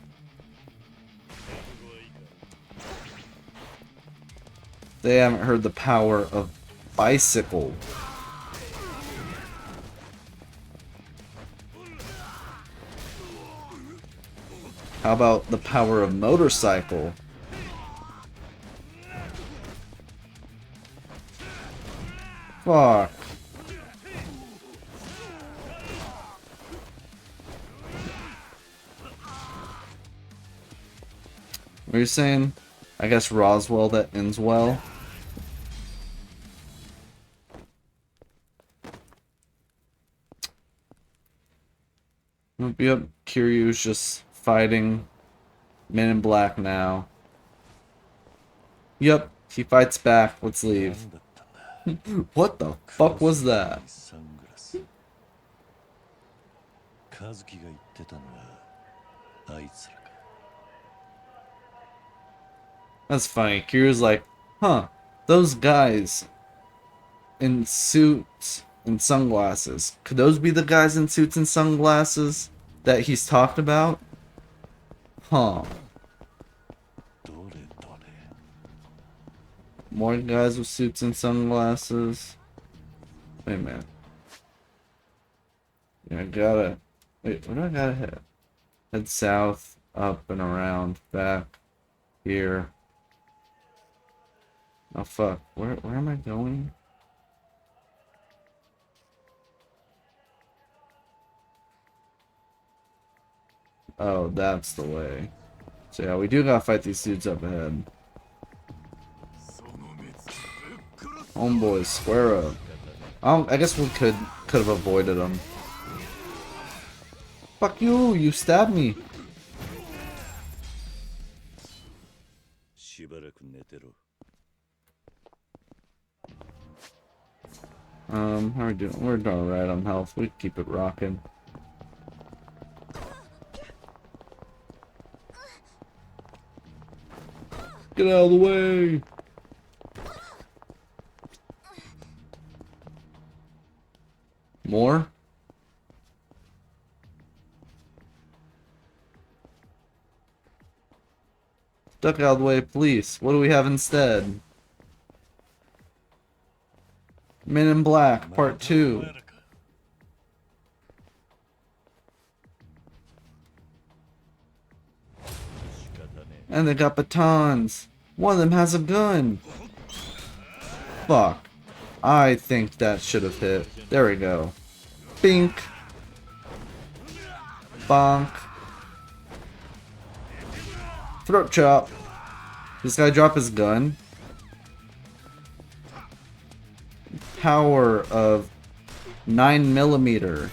They haven't heard the power of bicycle. How about the power of motorcycle? Fuck. What are you saying? I guess Roswell that ends well. Yep, Kiryu's just fighting Men in Black now. Yep, he fights back. Let's なん leave. だったんだ。 What the fuck was that? サングラス。和樹が言ってたのはあいつらか。 That's funny. Kiryu's like, huh, those guys in suits and sunglasses. Could those be the guys in suits and sunglasses that he's talked about? Huh. どれどれ。 More guys with suits and sunglasses. Wait a minute. Yeah, I gotta... Wait, what do I gotta hit? Head south, up and around, back, here. Oh fuck, where am I going? Oh, that's the way. So yeah, we do gotta fight these dudes up ahead. Homeboys, square up. I guess we could have avoided them. Fuck you! You stabbed me. しばらく寝てろ。 How are we doing? We're doing alright on health. We keep it rocking. Get out of the way! More? Duck out of the way, police. What do we have instead? Men in Black, Part 2. And they got batons. One of them has a gun. Fuck. I think that should have hit. There we go. Bink. Bonk. Throat chop. This guy drop his gun. Power of 9mm.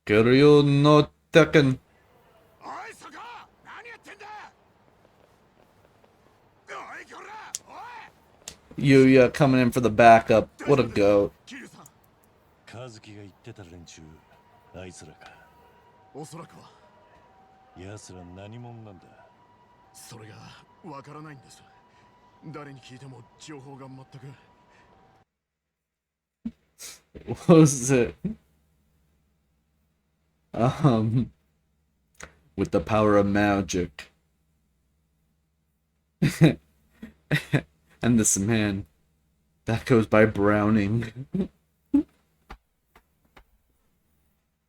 Kiryu no Tekken. Yuya coming in for the backup. What a goat. 和樹が言ってた連中、あいつらか。おそらくは奴ら何者なんだ。それがわからないんです。誰に聞いても情報が全く。What was it? With the power of magic. And this man that goes by Browning.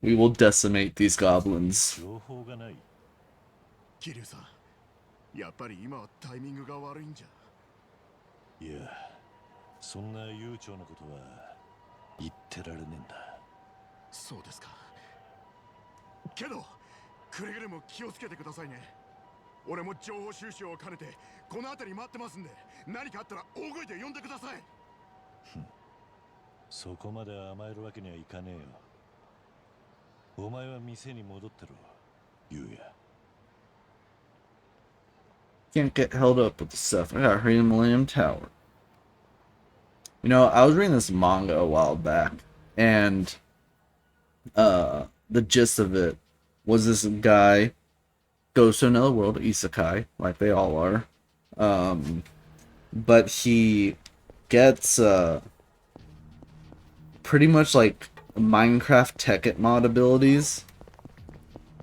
We will decimate these goblins. 情報がない。桐生さん、やっぱり今はタイミングが悪いんじゃ。いや、そんな悠長なことは言ってられねえんだ。そうですか。けど、くれぐれも気をつけてくださいね。俺も情報収集を兼ねてこの辺り待ってますんで、何かあったら大声で呼んでください。そこまで甘えるわけにはいかねえよ。お前は店に戻ってろ、ゆうや。Can't get held up with the stuff. I got hurry in Millennium Tower. You know, I was reading this manga a while back, and the gist of it was this guy goes to another world, isekai, like they all are. But he gets pretty much like Minecraft Tekkit mod abilities.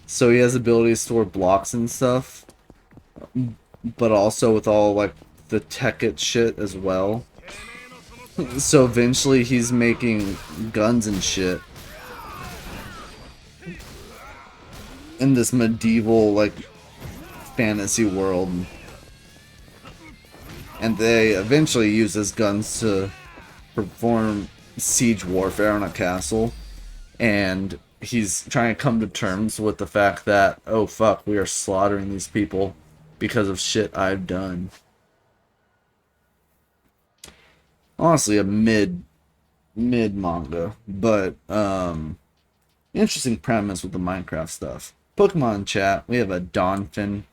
So he has abilities to store blocks and stuff, but also with all like the Tekkit shit as well. So eventually he's making guns and shit in this medieval like fantasy world, and they eventually use his guns to perform siege warfare on a castle, and he's trying to come to terms with the fact that, oh fuck, we are slaughtering these people because of shit I've done. Honestly, a mid manga, but interesting premise with the Minecraft stuff. Pokemon chat, we have a Donphin.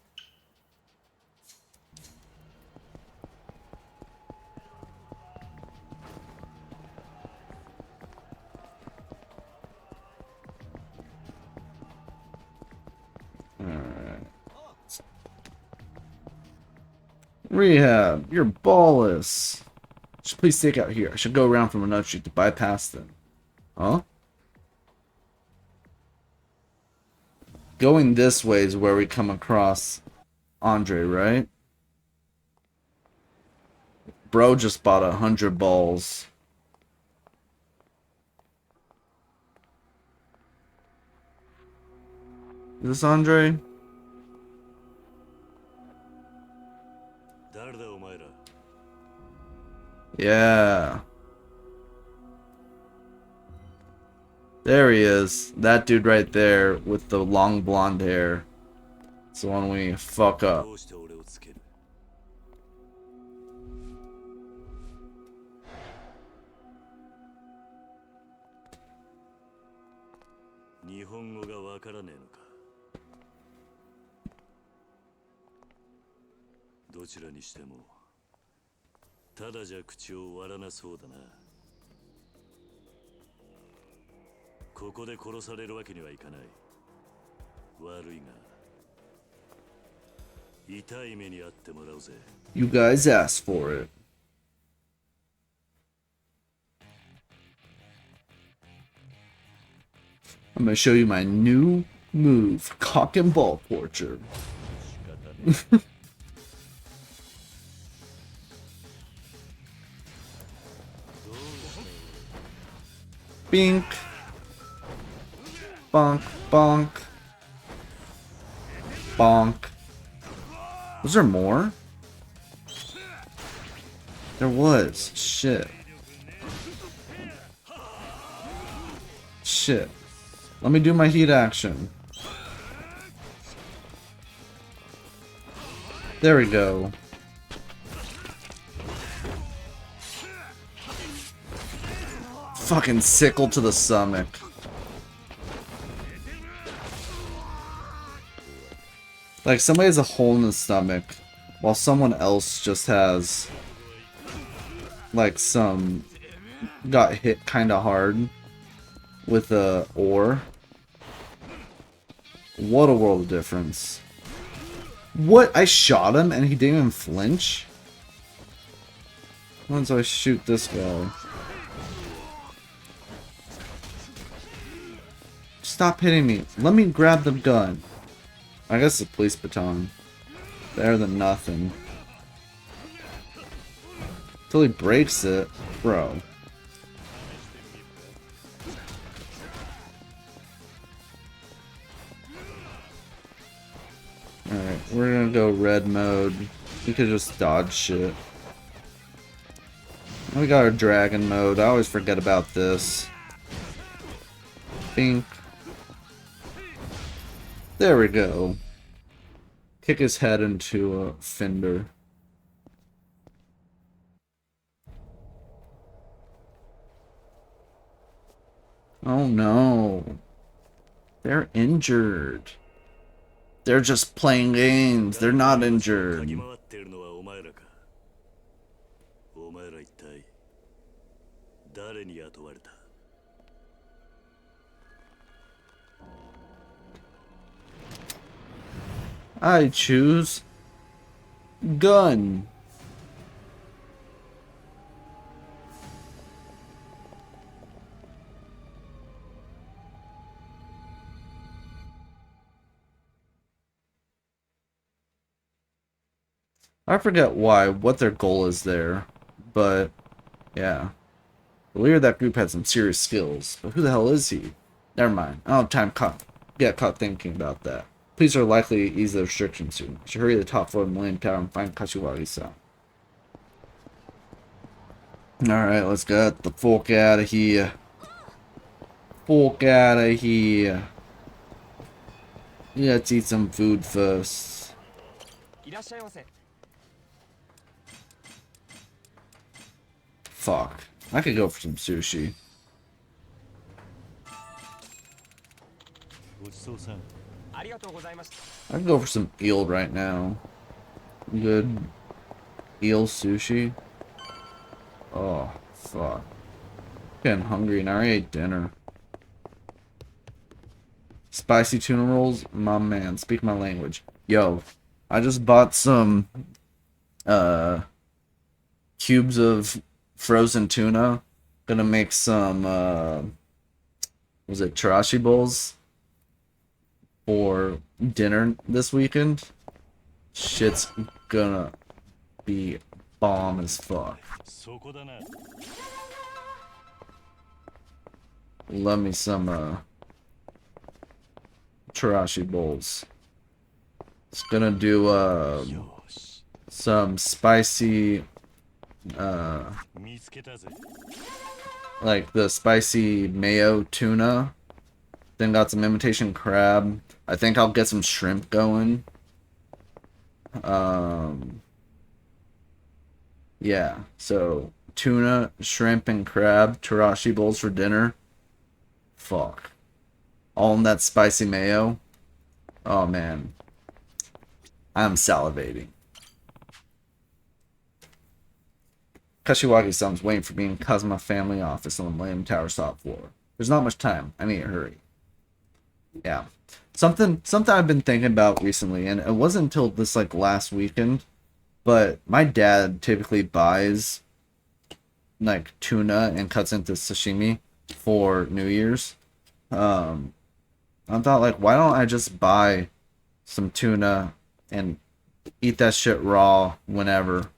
Alright. Rehab, you're ballless. Just please stick out here. I should go around from another street to bypass them. Huh? Going this way is where we come across Andre, right? Bro just bought 100 balls. Is this Andre? 誰だお前ら。 Yeah. There he is. That dude right there with the long blonde hair. It's the one we fuck up. どうして俺をつける。日本語がわからねえのか。どちらにしてもただじゃ口を割らなそうだな。ここで殺されるわけにはいかない。悪いが痛い目に遭ってもらうぜ。 You guys asked for it. I'm gonna show you my new move, cock and ball torture. 仕方ねえ。 Bink. Bonk, bonk. Bonk. Was there more? There was. Shit. Shit. Let me do my heat action. There we go. Fucking sickle to the stomach. Like somebody has a hole in the stomach while someone else just has like some got hit kind of hard with a ore. What a world of difference. What? I shot him and he didn't even flinch? Once I shoot this guy. Stop hitting me. Let me grab the gun. I guess it's a police baton. Better than nothing. Until he breaks it. Bro. Alright, we're gonna go red mode. We could just dodge shit. We got our dragon mode. I always forget about this. Bink. There we go. Kick his head into a fender. Oh no. They're injured. They're just playing games. They're not injured. 嗅ぎ回っているのはお前らか。お前ら一体誰に雇われた。 I choose gun. I forget what their goal is there, but yeah. The leader of that group had some serious skills, but who the hell is he? Never mind. I don't have time get caught thinking about that. Police are likely to ease the restrictions soon. I should hurry to the top floor of the Millennium Tower and find Kashiwagi-san. Alright, let's get the fuck out of here. Fuck out of here. Let's eat some food first. Fuck. I could go for some sushi. ごちそうさん。 I could go for some eel right now. Good eel sushi. Oh, fuck. Getting hungry and I already ate dinner. Spicy tuna rolls? My man, speak my language. Yo, I just bought some cubes of frozen tuna. Gonna make some was it chirashi bowls for dinner this weekend. Shit's gonna be bomb as fuck. そこだな。 Love me some Tarashi bowls. It's gonna do よし some spicy 見つけたぜ like the spicy mayo tuna. Then got some imitation crab. I think I'll get some shrimp going. Yeah, so tuna, shrimp, and crab, tarashi bowls for dinner. Fuck. All in that spicy mayo. Oh man. I'm salivating. Kashiwagi-san's waiting for me in Kazuma family office on the Millennium Tower top floor. There's not much time. I need to hurry. Yeah. Something I've been thinking about recently, and it wasn't until this like last weekend, but my dad typically buys like tuna and cuts into sashimi for New Year's. I thought like, why don't I just buy some tuna and eat that shit raw whenever?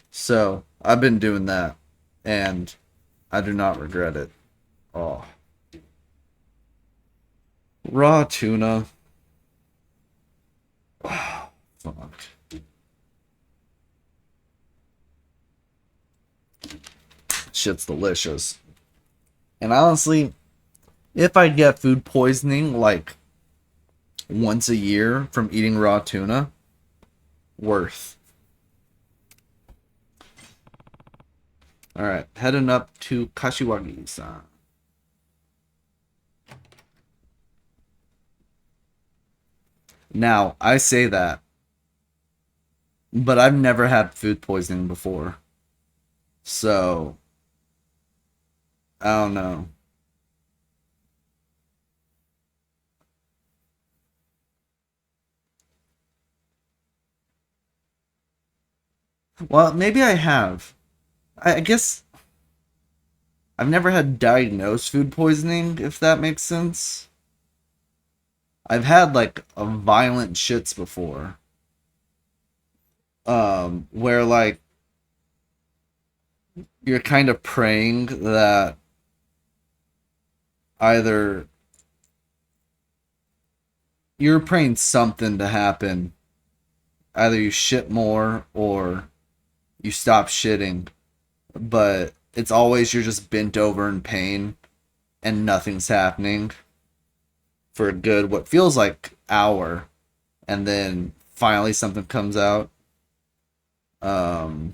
So I've been doing that, and I do not regret it. Oh, raw tuna. Oh, fuck. Shit's delicious. And honestly, if I get food poisoning like once a year from eating raw tuna, worth. Alright, heading up to Kashiwagi-san. Now, I say that, but I've never had food poisoning before. So, I don't know. Well, maybe I have. I guess I've never had diagnosed food poisoning, if that makes sense. I've had like a violent shits before. Where like you're kind of praying that either you're praying something to happen. Either you shit more or you stop shitting. But it's always you're just bent over in pain and nothing's happening for a good what feels like hour, and then finally something comes out. So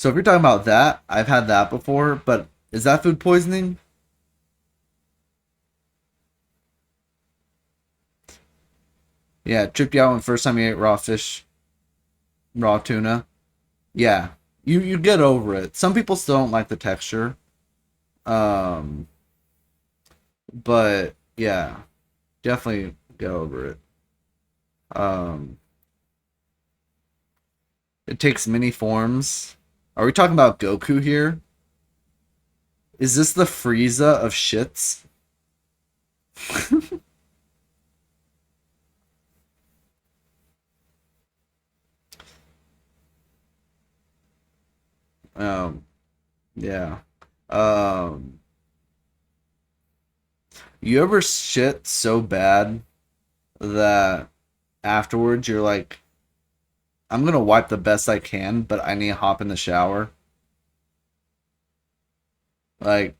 if you're talking about that, I've had that before, but is that food poisoning? Yeah, tripped you out when first time you ate raw fish, raw tuna. Yeah, you get over it. Some people still don't like the texture. Um, but yeah, definitely get over it. Um, it takes many forms. Are we talking about Goku here? Is this the Frieza of shits? um, yeah. Um, you ever shit so bad that afterwards you're like, I'm gonna wipe the best I can, but I need to hop in the shower? Like,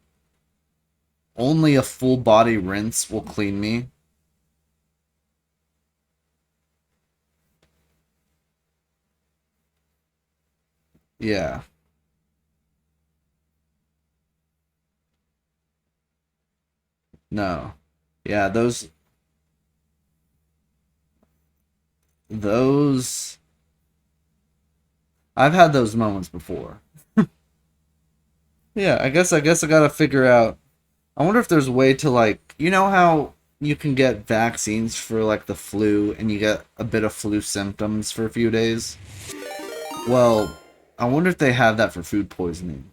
only a full body rinse will clean me. Yeah. No. Yeah, those I've had those moments before. Yeah, I guess I gotta figure out. I wonder if there's a way to like, you know how you can get vaccines for like the flu and you get a bit of flu symptoms for a few days? Well, I wonder if they have that for food poisoning.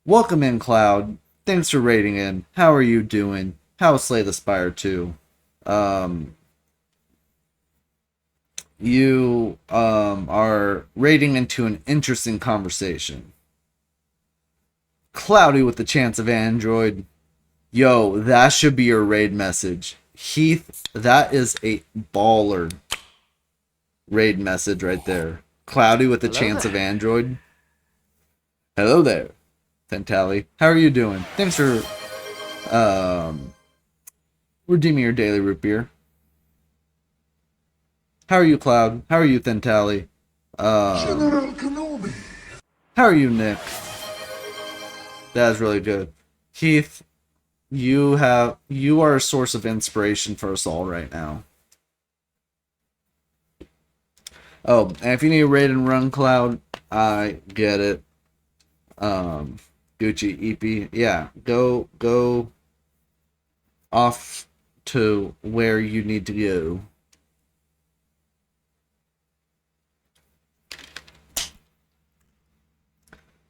Welcome in, Cloud. Thanks for rating in. How are you doing? How's Slay the Spire 2? Um, you are rating into an interesting conversation. Cloudy with the chance of Android. Yo, that should be your raid message. Heath, that is a baller raid message right there. Cloudy with a chance of Android. Hello there, Fentali. How are you doing? Thanks for redeeming your daily root beer. How are you, Cloud? How are you, Thentali? General Kenobi. How are you, Nick? That is really good. Keith, you are a source of inspiration for us all right now. Oh, and if you need a raid and run, Cloud, I get it. Gucci, EP, yeah, go off to where you need to go.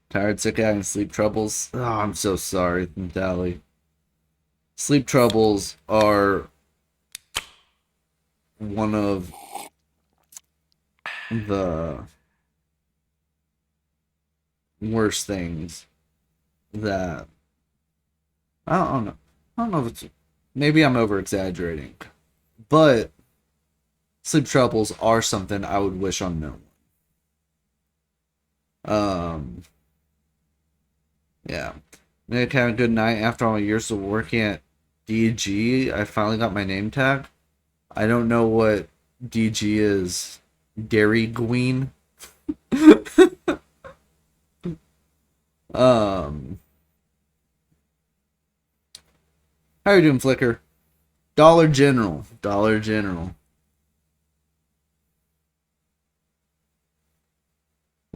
Tired, sick, having sleep troubles. Oh, I'm so sorry, Dally. Sleep troubles are one of the worst things that I don't know. I don't know if it's, maybe I'm over exaggerating, but sleep troubles are something I would wish on no one. Yeah. Nick, have a good night. After all my years of working at DG, I finally got my name tag. I don't know what DG is. Dairy Queen. How you doing, Flicker? Dollar General. Dollar General.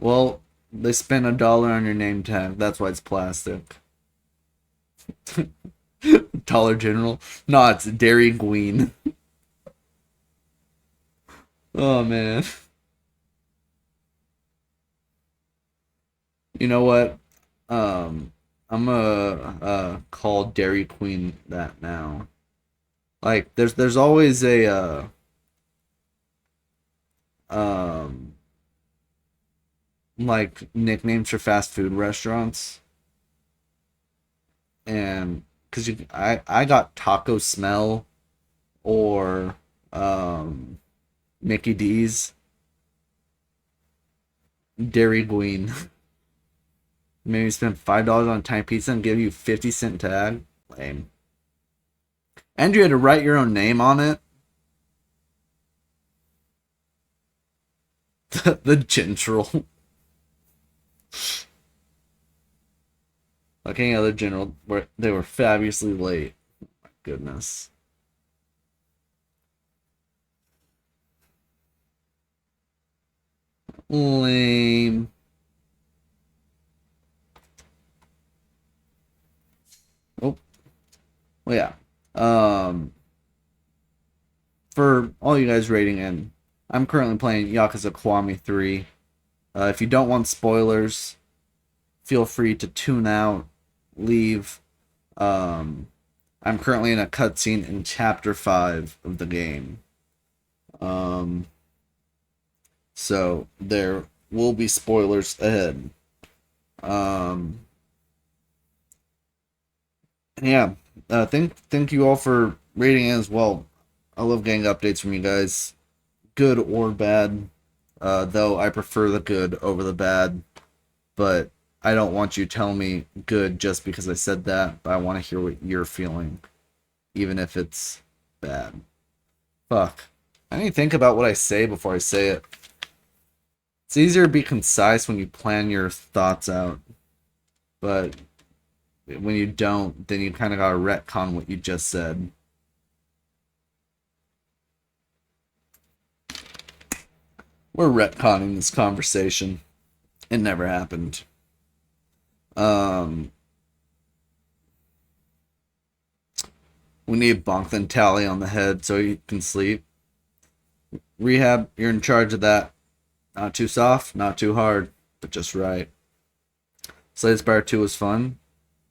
Well, they spent $1 on your name tag. That's why it's plastic. Dollar General. No, it's Dairy Queen. Oh, man. You know what? I'm gonna call Dairy Queen that now. Like, there's always a like nicknames for fast food restaurants, and because I got Taco Smell or Mickey D's. Dairy Queen. Maybe spend $5 on a tiny pizza and give you 50-cent tag. Lame. And you had to write your own name on it. The general. Like any other general, they were fabulously late. Oh my goodness. Lame. Oh. Well, yeah. For all you guys rating in, I'm currently playing Yakuza Kiwami 3. If you don't want spoilers, feel free to tune out, leave. I'm currently in a cutscene in Chapter 5 of the game. So there will be spoilers ahead. Yeah. Thank you all for rating it as well. I love getting updates from you guys, good or bad. Though I prefer the good over the bad, but I don't want you telling me good just because I said that. But I want to hear what you're feeling, even if it's bad. Fuck. I need to think about what I say before I say it. It's easier to be concise when you plan your thoughts out, but when you don't, then you kind of gotta retcon what you just said. We're retconning this conversation. It never happened. We need Bonk Tally on the head so he can sleep. Rehab, you're in charge of that. Not too soft, not too hard, but just right. Slay Spire 2 was fun.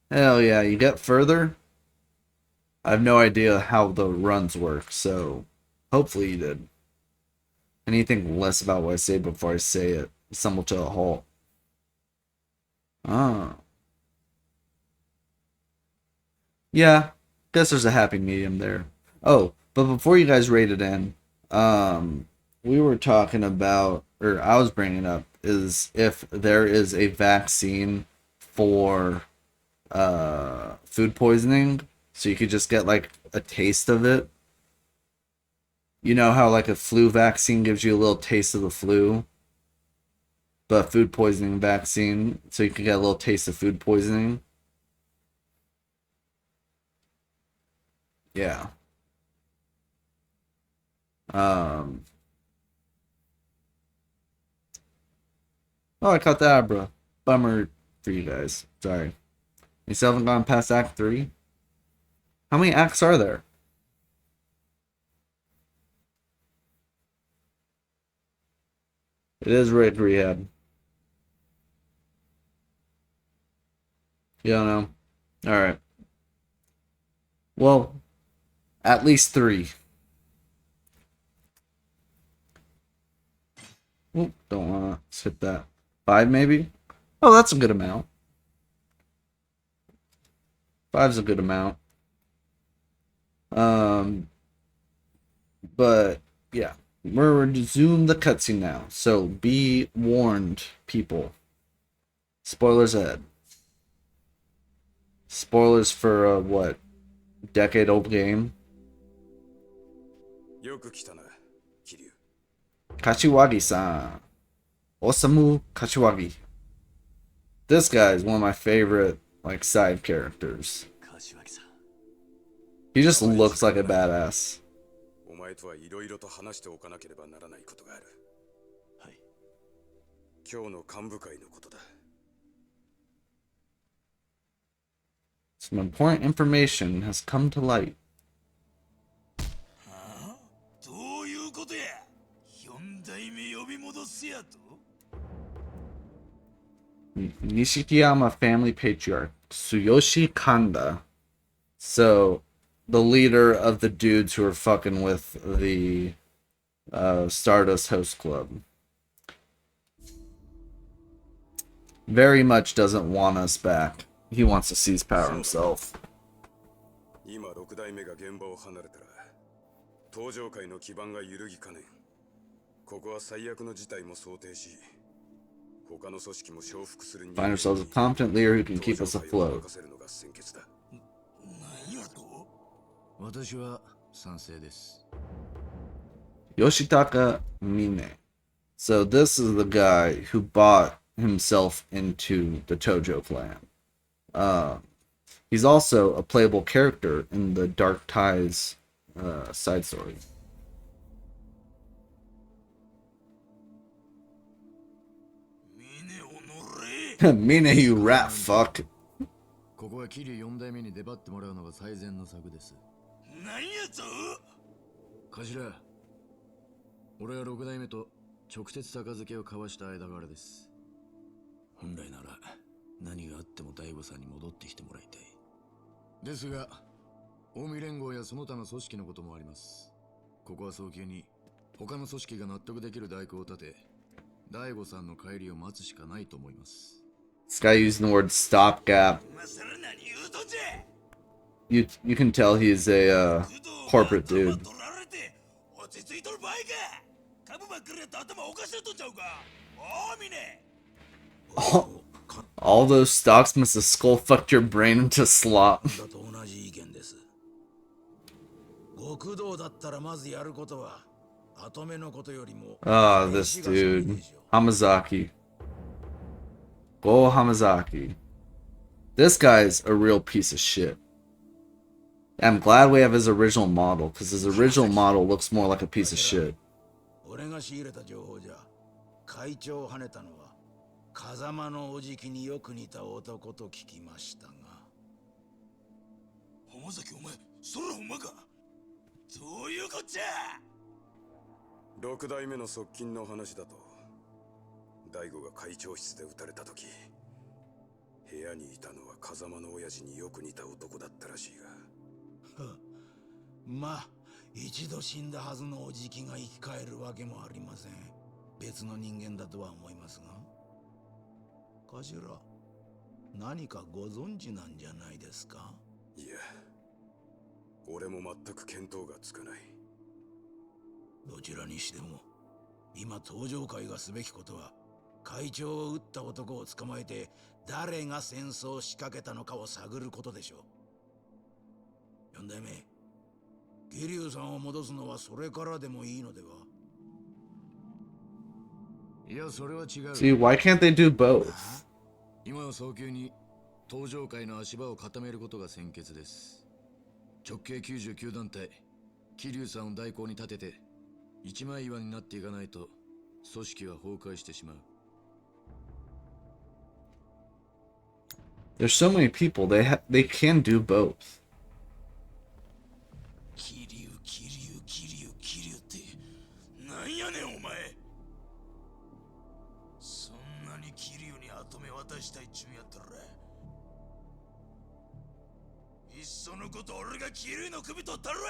Hell yeah, you get further? I have no idea how the runs work, so hopefully you did. Anything less about what I say before I say it, stumble to a halt. Ah. Yeah, guess there's a happy medium there. Oh, but before you guys rate it in, we were talking about, or I was bringing up, is if there is a vaccine for food poisoning, so you could just get like a taste of it. You know how like a flu vaccine gives you a little taste of the flu, but food poisoning vaccine, so you could get a little taste of food poisoning. Yeah. Um. Oh, I caught the Abra. Bummer for you guys. Sorry. You still haven't gone past Act 3? How many acts are there? It is Rick Rehab. You don't know? Alright. Well, at least 3. Oop, don't wanna hit that. 5 maybe? Oh, that's a good amount. 5's a good amount. But yeah. We're resume the cutscene now. So be warned, people. Spoilers ahead. Spoilers for what? Decade-old game? よく来たな、桐生。 Kashiwagi-san. Osamu Kashiwagi. This guy is one of my favorite like side characters. He just looks like a badass. お前とはいろいろと話しておかなければならないことがある。はい。今日の幹部会のことだ。Some important information has come to light. どういうことや。4代目呼び戻すやと。 Nishikiyama family patriarch Tsuyoshi Kanda. So, the leader of the dudes who are fucking with the Stardust Host Club. Very much doesn't want us back. He wants to seize power himself. 今6代目が現場を離れたら、登場界の基盤が揺るぎかねん。ここは最悪の事態も想定し、他の組織も承服するに。Find ourselves a competent leader who can keep us afloat. 何やと？私は賛成です。 Yoshitaka Mine. So this is the guy who bought himself into the Tojo clan. He's also a playable character in the Dark Ties side story. Mine, you rat fuck. ここは桐生4代目に出張ってもらうのが最善の策です。何やと？頭、俺は6代目と直接杯を交わした間柄です。本来なら何があっても大悟さんに戻ってきてもらいたい。ですが、近江連合やその他の組織のこともあります。ここは早急に他の組織が納得できる大工を立て、大悟さんの帰りを待つしかないと思います。 This guy using the word stopgap. You can tell he's a corporate dude. All those stocks must have skull fucked your brain into slop. Ah, this dude. Hamazaki. Go Hamazaki. This guy's a real piece of shit. I'm glad we have his original model, because his original model looks more like a piece of shit. 風間のおじきによく似た男と聞きましたが。浜崎お前、そらほんまか。どういうこっちゃ。6代目の側近の話だと、大悟が会長室で撃たれた時、部屋にいたのは風間の親父によく似た男だったらしいが。まあ、一度死んだはずのおじきが生き返るわけもありません。別の人間だとは思いますが。 頭、何かご存知なんじゃないですか？いや、俺も全く見当がつかない。どちらにしても今登場会がすべきことは会長を撃った男を捕まえて誰が戦争を仕掛けたのかを探ることでしょう。四代目、桐生さんを戻すのはそれからでもいいのでは。いや、それは違う。See, why can't they do both? 今は早急に登場会の足場を固めることが先決です。直径99団体、桐生さんを代行に立てて一枚岩になっていかないと組織は崩壊してしまう。There's so many people. They can do both. 桐生ってなんやねんお前。そんなに桐生に跡目渡したいっちゅうんやったらいっそのこと俺が桐生の首取ったるわ。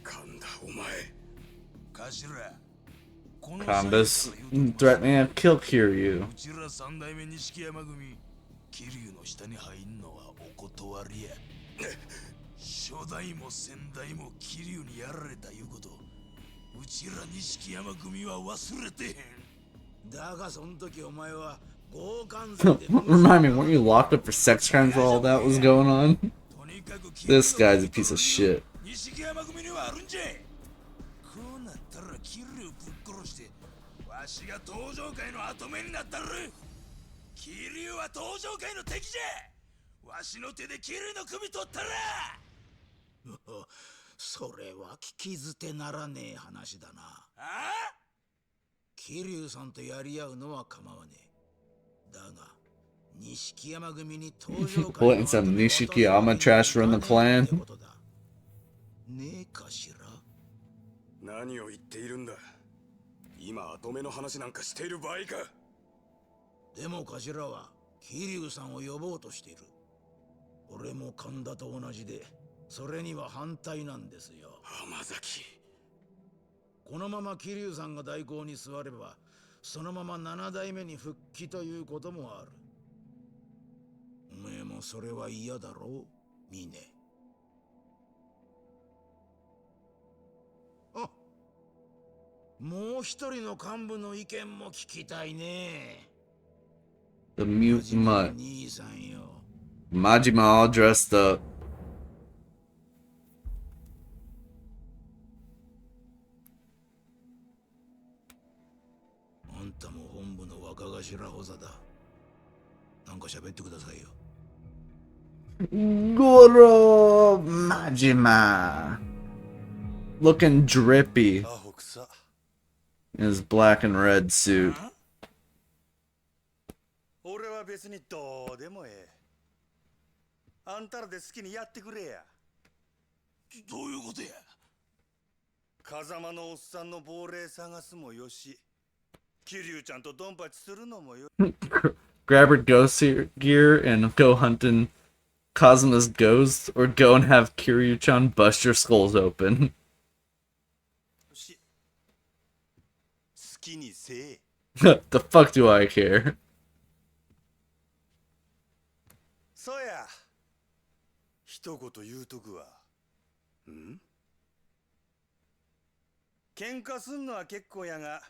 神田、お前。頭、 Kanda's threatening to kill Kiryu. うちら三代目錦山組、桐生の下に入んのはお断りや。初代も先代も桐生にやられたいうこと、うちら錦山組は忘れてへん。だがその時お前は強姦罪で Remind me, weren't you locked up for sex crimes while all that was going on? This guy's a piece of shit. 錦山組にはあるんじゃ。こうなったら桐生ぶっ殺してわしが登場界の跡目になったる。桐生は登場界の敵じゃ。わしの手で桐生の首取ったら。それは聞き捨てならねえ話だな。ああ、桐生さんとやり合うのは構わねえ。だが錦山組に登場界 Letting some Nishikiyama trash run the clan. ねえかしら。何を言っているんだ。今跡目の話なんかしている場合か。でも頭は桐生さんを呼ぼうとしている。俺も神田と同じでそれには反対なんですよ。浜崎、このまま桐生さんが代行に座ればそのまま7代目に復帰ということもある。おめえもそれは嫌だろう、ミネ。あ、もう一人の幹部の意見も聞きたいね。 The mute mutt. 兄さんよ。 Majima all dressed up. あんたも本部の若頭補佐だ。なんか喋ってくださいよ。 Goro Majima. Looking drippy アホくさ。 in his black and red suit. 俺は別にどうでもええ。あんたらで好きにやってくれや。どういうことや。風間のおっさんの亡霊探すもよし、桐生ちゃんとドンパチするのもよ。Grab her ghost gear and go hunting Kazuma's ghost, or go and have Kiryu-chan bust your skulls open. し、好きにせえ。The fuck do I care? そうや。一言言うとくわ。ん？喧嘩すんのは結構やが、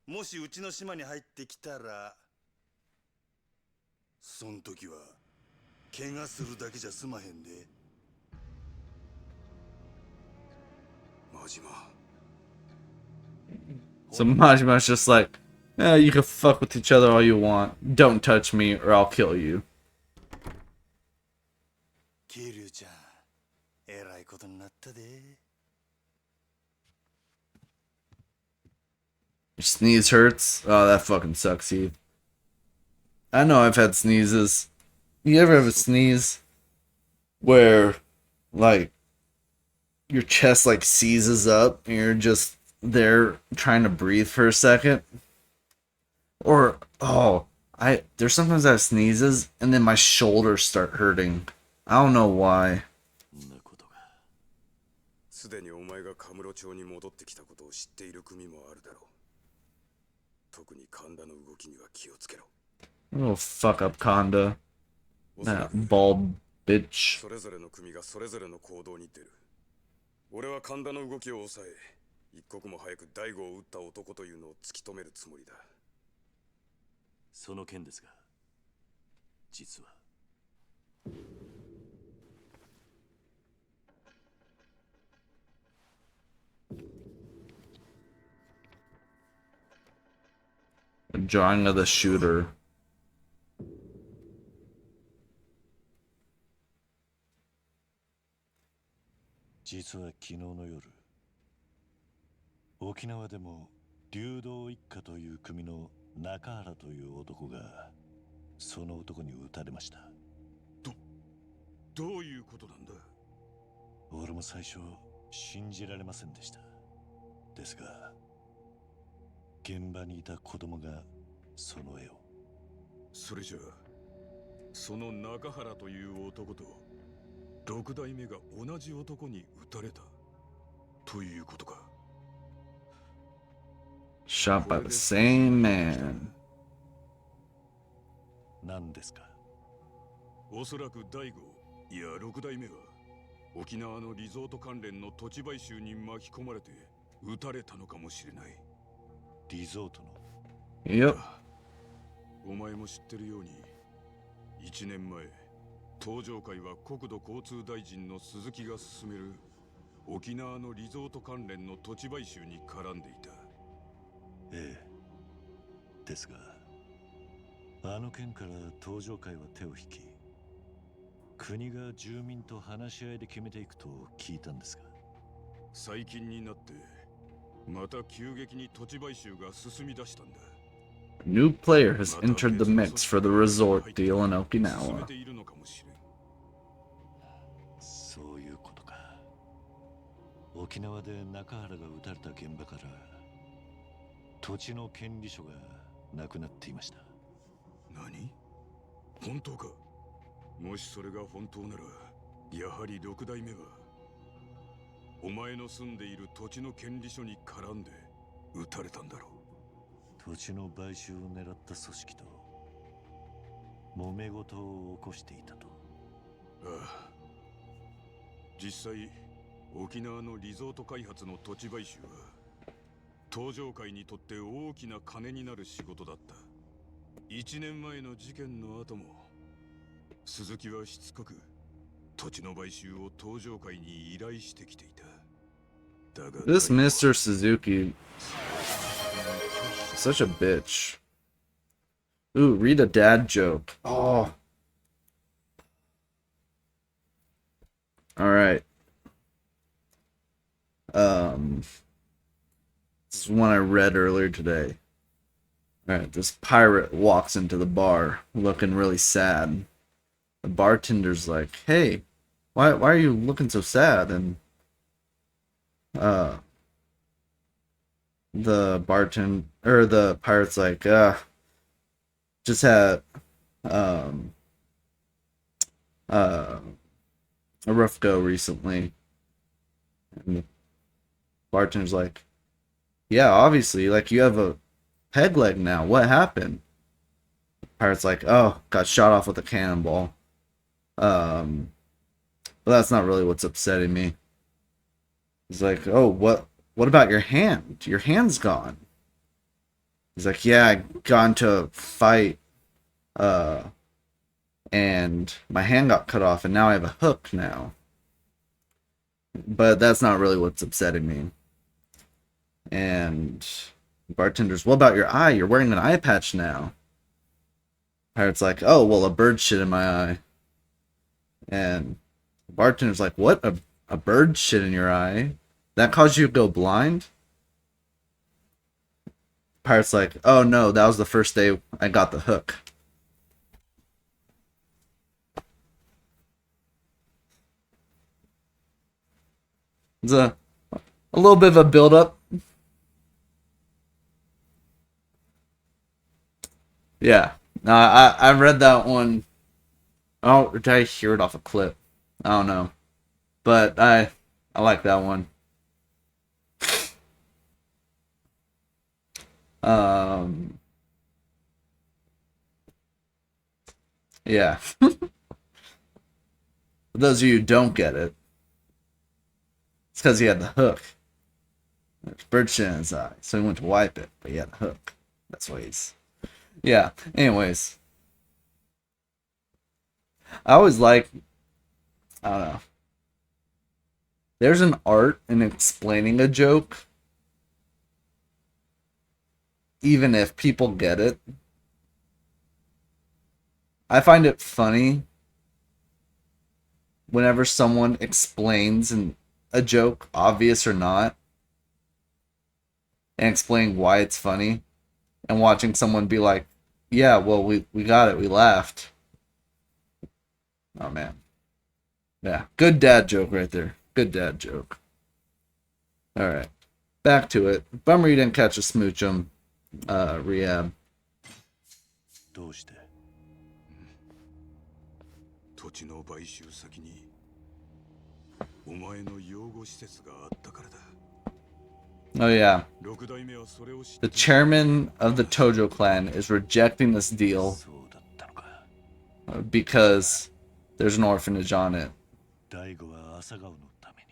もしうちの島に入ってきたら、そん時は怪我するだけじゃ済まへんで。マジマ。 So Majima's just like, you can fuck with each other all you want. Don't touch me or I'll kill you. 桐生ちゃん、えらいことになったで。 Your sneeze hurts? Oh, that fucking sucks, Heath. I know I've had sneezes. You ever have a sneeze where, like, your chest, like, seizes up and you're just there trying to breathe for a second? Or, there's sometimes I have sneezes and then my shoulders start hurting. I don't know why. すでにお前がカムロ町に戻ってきたことを知っている組もあるだろう。特に神田の動きには気をつけろ。Oh, fuck up, Konda. That bald bitch. それぞれの組がそれぞれの行動に出る。俺は神田の動きを抑え、一刻も早く大悟を撃った男というのを突き止めるつもりだ。その件ですが、実はA drawing of the shooter. 実は昨日の夜、沖縄でも流動一家という組の中原という男がその男に撃たれました。どういうことなんだ？俺も最初信じられませんでした。ですが現場にいた子供がその絵を。それじゃあその中原という男と六代目が同じ男に撃たれたということか。Shot by the same man. 何ですか？おそらく大悟、いや六代目は沖縄のリゾート関連の土地買収に巻き込まれて撃たれたのかもしれない。リゾートの。Yep. お前も知ってるように1年前東上会は国土交通大臣の鈴木が進める沖縄のリゾート関連の土地買収に絡んでいた。ええ。ですがあの件から東上会は手を引き、国が住民と話し合いで決めていくと聞いたんですが、最近になってまた急激に土地買収が進み出したんだ。 A new player has entered the mix for the resort deal in 進め Okinawa. ているのかもしれん。そういうことか。沖縄で中原が撃たれた現場から土地の権利書がなくなっていました。何？本当か？もしそれが本当なら、やはり六代目はお前の住んでいる土地の権利書に絡んで撃たれたんだろう。土地の買収を狙った組織と揉め事を起こしていたと。ああ、実際沖縄のリゾート開発の土地買収は東上会にとって大きな金になる仕事だった。1年前の事件の後も鈴木はしつこく土地の買収を東上会に依頼してきていた。だが This Mr. Suzuki, such a bitch. Ooh, read a dad joke. Oh. Alright. This is one I read earlier today. Alright, this pirate walks into the bar looking really sad. The bartender's like, "Hey, why are you looking so sad?" And the pirate's like, just had a rough go recently. And the bartender's like, "Yeah, obviously, like you have a peg leg now. What happened?" The pirate's like, "Oh, got shot off with a cannonball." But that's not really what's upsetting me. He's like, "Oh, what about your hand? Your hand's gone." He's like, "Yeah, I got into a fight, and my hand got cut off, and now I have a hook now." But that's not really what's upsetting me. And the bartender's, "What about your eye? You're wearing an eye patch now." Pirate's like, "Oh, well, a bird shit in my eye." And the bartender's like, "What? A bird shit in your eye? That caused you to go blind?" Pirate's like, "Oh no, that was the first day I got the hook." It's a little bit of a build up. Yeah. No, I read that one. Oh, did I hear it off a clip? I don't know. But I like that one. Yeah. those of you who don't get it, it's because he had the hook. There's bird shit in his eye, so he went to wipe it, but he had the hook. That's why he's... Yeah, anyways. I always like... I don't know. There's an art in explaining a joke, even if people get it. I find it funny whenever someone explains a joke, obvious or not, and explain why it's funny, and watching someone be like, yeah, well, we got it, we laughed. Oh, man. Yeah, good dad joke right there. Good dad joke. Alright, back to it. Bummer you didn't catch a smoochum, rehab. どうして？土地の買収先にお前の養護施設があったからだ。 Oh yeah. 六代目はそれを知っ The て chairman of the Tojo clan is rejecting this deal そうだったのか。 because there's an orphanage on it. 大悟は朝顔のために。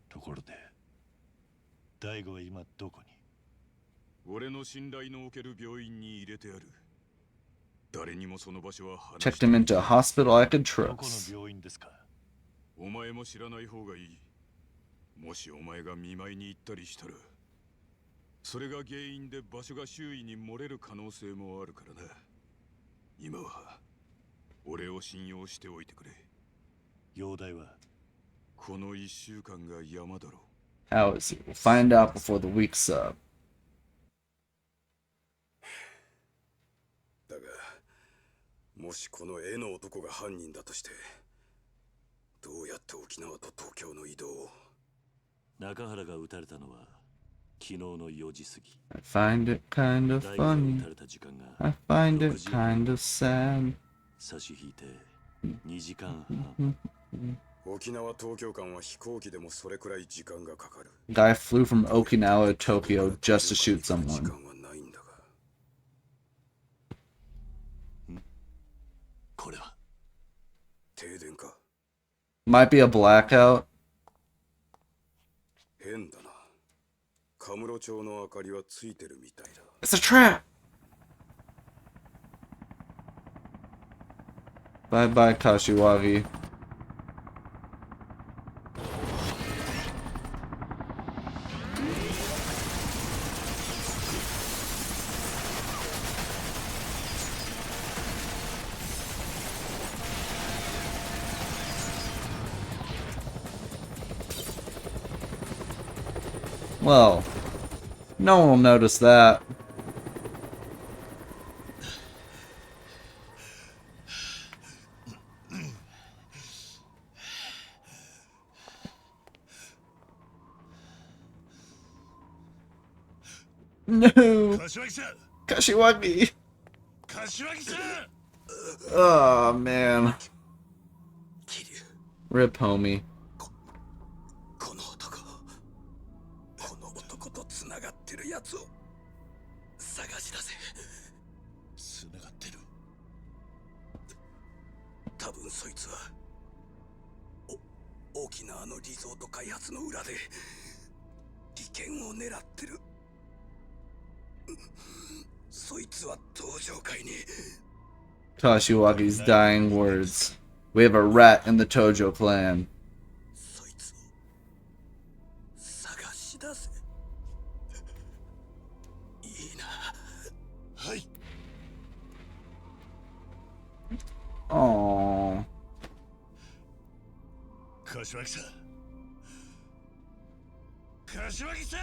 ところで、大悟は今どこに？俺の信頼のおける病院に入れてある。誰にもその場所は話 Checked して him into a hospital I could どこ trust. の病院ですか？お前も知らない方がいい。もしお前が見舞いに行ったりしたら、それが原因で場所が周囲に漏れる可能性もあるからな。今は俺を信用しておいてくれ。容体は？この一週間が山だろう。 How is he? We'll find out before the week's up. だが、もしこの絵の男が犯人だとして、どうやって沖縄と東京の移動を？中原が撃たれたのは昨日の4時過ぎ。 I find it kind of 大悟が撃 funny. たれた時間が I find it kind of sad. 差し引いて2時間半。沖縄東京間は飛行機でもそれくらい時間がかかる。 Guy flew from Okinawa to Tokyo just to shoot 時 someone. 間はないんだが。これは停電か。 Might be a blackout. 変だな。カムロ町の明かりはついてるみたいだ。 It's a trap! Bye bye, Kashiwagi. Well, no one will notice that. No! 柏木さん Kashiwagi! 柏木さん Oh, man. キリュウ、 Rip, homie. この男とつながってるやつを探し出せ。つながってる。多分そいつは沖縄のリゾート開発の裏で利権を狙ってる。そいつは登場会に。 Kashiwagi's dying words. We have a rat in the Tojo clan. そいつを探し出せ。いいな。はい。 Aww. 柏木さん柏木さん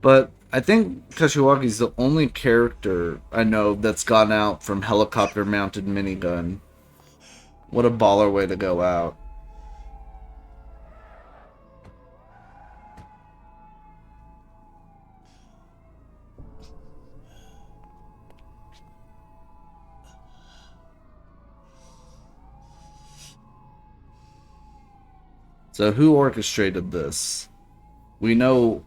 But I think Kashiwagi's the only character I know that's gone out from helicopter-mounted minigun. What a baller way to go out. So who orchestrated this? We know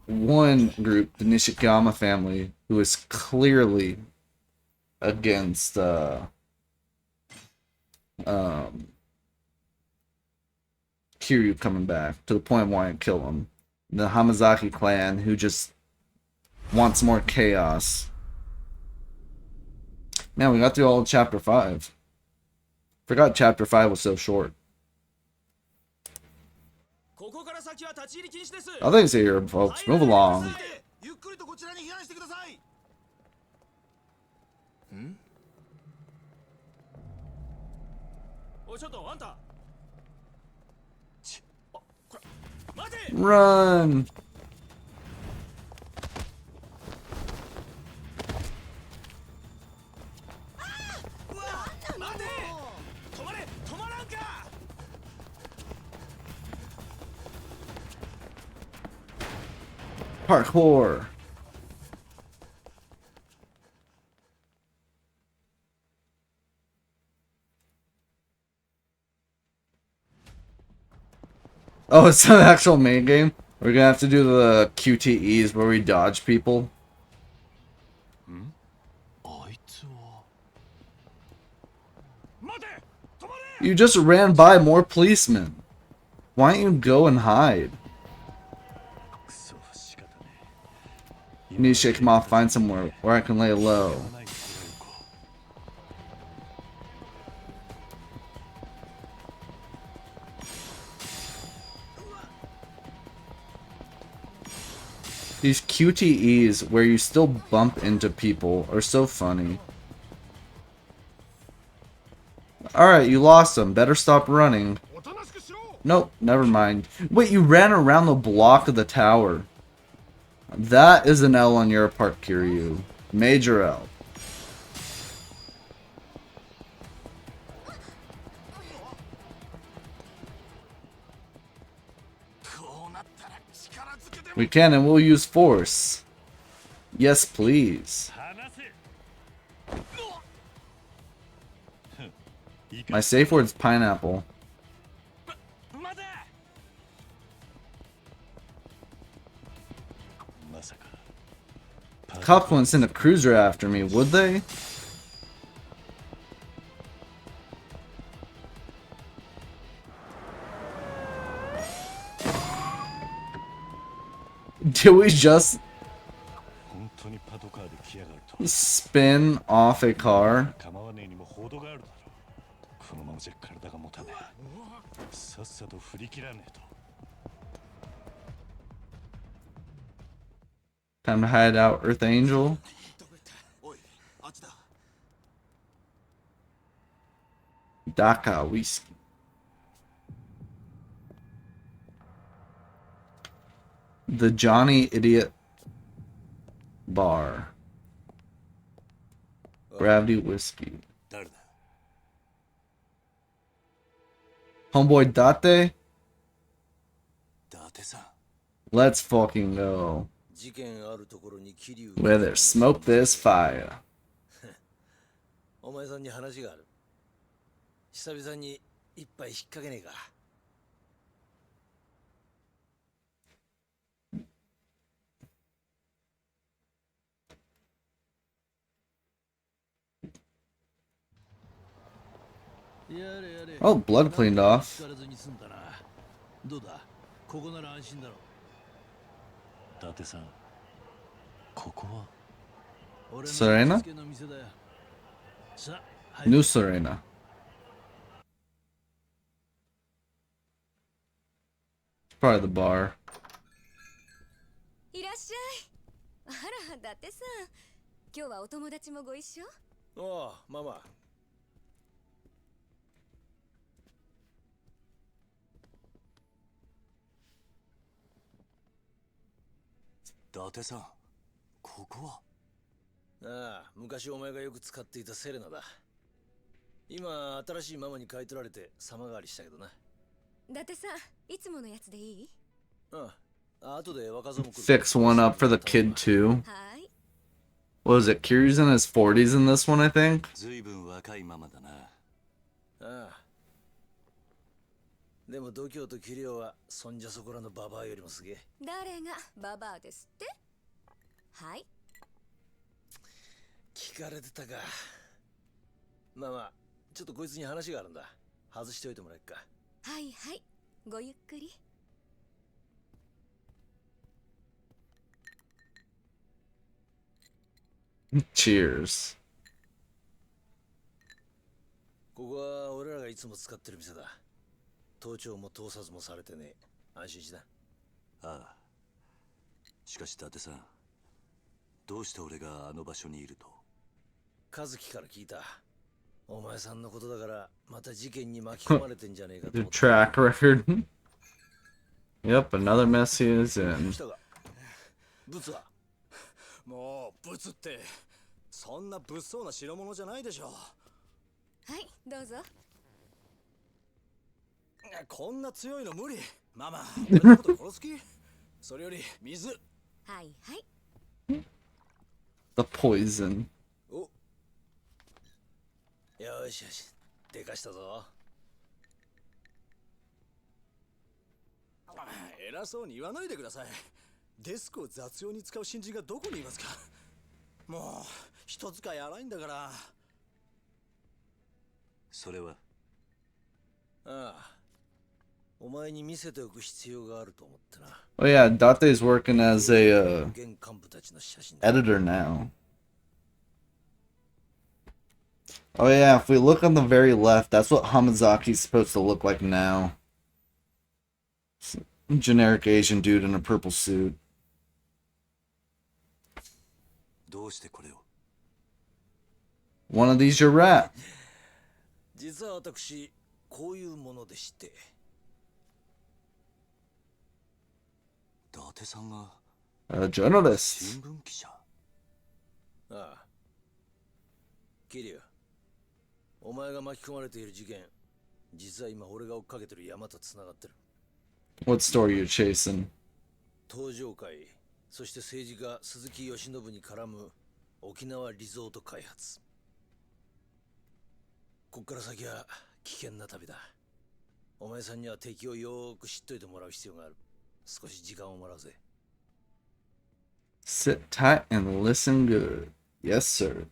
one group, the Nishikiyama family, who is clearly against Kiryu coming back to the point where I kill him. The Hamazaki clan, who just wants more chaos. Man, we got through all of chapter 5. Forgot chapter 5 was so short. I think it's here, folks. Move along. Run! Parkour. Oh, it's an actual main game? We're gonna have to do the QTEs where we dodge people. You just ran by more policemen. Why don't you go and hide? You need to shake him off, find somewhere where I can lay low. These QTEs where you still bump into people are so funny. Alright, you lost them. Better stop running. Nope, never mind. Wait, you ran around the block of the tower. That is an L on your part, Kiryu. Major L. We can and we'll use force. Yes, please. My safe word's pineapple. Cops wouldn't send a cruiser after me, would they? Did we just spin off a car? Time to hide out, Earth Angel. Daka whiskey. The Johnny Idiot Bar. Gravity whiskey. Homeboy Date? Let's fucking go. Where there's smoke, there's fire. Oh, blood cleaned off. Serena? New Serena. Probably the bar. いらっしゃい。あら、だってさ、今日はお友達もご一緒？ああ、ママ。伊達さん、ここは？ああ、昔お前がよく使っていたセレナだ。今、新しいママに買い取られて様変わりしたけどな。伊達さん、いつものやつでいい？ああ、後で若造も来る。Fix one up for the kid too. What was it? Kiryu's in his 40s in this one, I think. ずいぶん若いママだな。ああ。でも度胸と器量はそんじゃそこらのババアよりもすげえ。誰がババアですって？はい。聞かれてたか。まあまあ、ちょっとこいつに話があるんだ。外しておいてもらえっか。はいはい、ごゆっくり。Cheers. ここは俺らがいつも使ってる店だ。盗聴も盗撮もされてねえ。安心しな。ああ。しかし伊達さん、どうして俺があの場所にいると？和樹から聞いた。お前さんのことだからまた事件に巻き込まれてんじゃねえかと The 思って。 track record. Yep, another mess he is in. 来たか。ブツはもうブツってそんな物騒な代物じゃないでしょ。はい、どうぞ。こんな強いの無理。ママ、俺のこと殺す気？それより水。はいはい。 The poison. お、よしよし、でかしたぞ。偉そうに言わないでください。デスクを雑用に使う新人がどこにいますか。もう人使い荒いんだから。それは？ああ、お前に見せておく必要があると思ってな。 Oh yeah, Date's working as a 現幹部たちの写真だ。 editor now. Oh yeah, if we look on the very left, that's what Hamazaki's supposed to look like now. Generic Asian dude in a purple suit. どうしてこれを？ One of these your rat. 実は私こういうものでして。伊達さんが A journalist. 新聞記者？ああ、キリュウ、お前が巻き込まれている事件、実は今俺が追っかけてる山とつながってる。 What story you chasing? 東上会、そして政治家鈴木義信に絡む沖縄リゾート開発。こっから先は危険な旅だ。お前さんには敵をよーく知っといてもらう必要がある。少し時間をもらうぜ。 Sit tight and listen good. Yes, sir.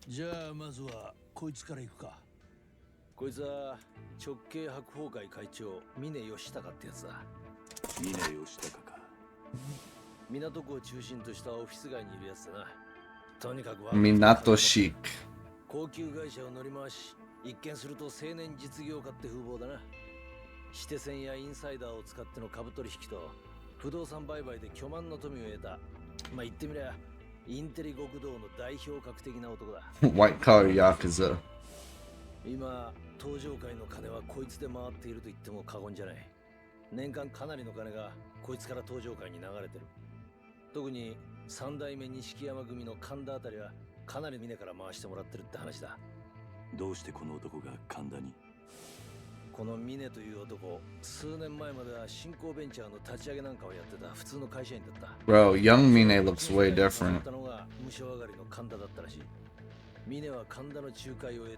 じゃあまずはこいつから行くか。こいつは直系白鵬会会長峰義孝ってやつだ。峰義孝か。港区を中心としたオフィス街にいるやつだな。とにかく Minato chic. 高級会社を乗り回し、一見すると青年実業家って風貌だな。指定線やインサイダーを使っての株取引と不動産売買で巨万の富を得た、まあ言ってみりゃインテリ極道の代表格的な男だ。White collar Yakuza. 今東上界の金はこいつで回っていると言っても過言じゃない。年間かなりの金がこいつから東上界に流れてる。特に三代目錦山組の神田あたりはかなり峰から回してもらってるって話だ。どうしてこの男が神田に？この峰という男、数年前までは新興ベンチャーの立ち上げなんかをやってた普通の会社員だった。 Bro, young Mine looks way different. のが無償上がりの神田だったらしい。峰は神田の仲介を得て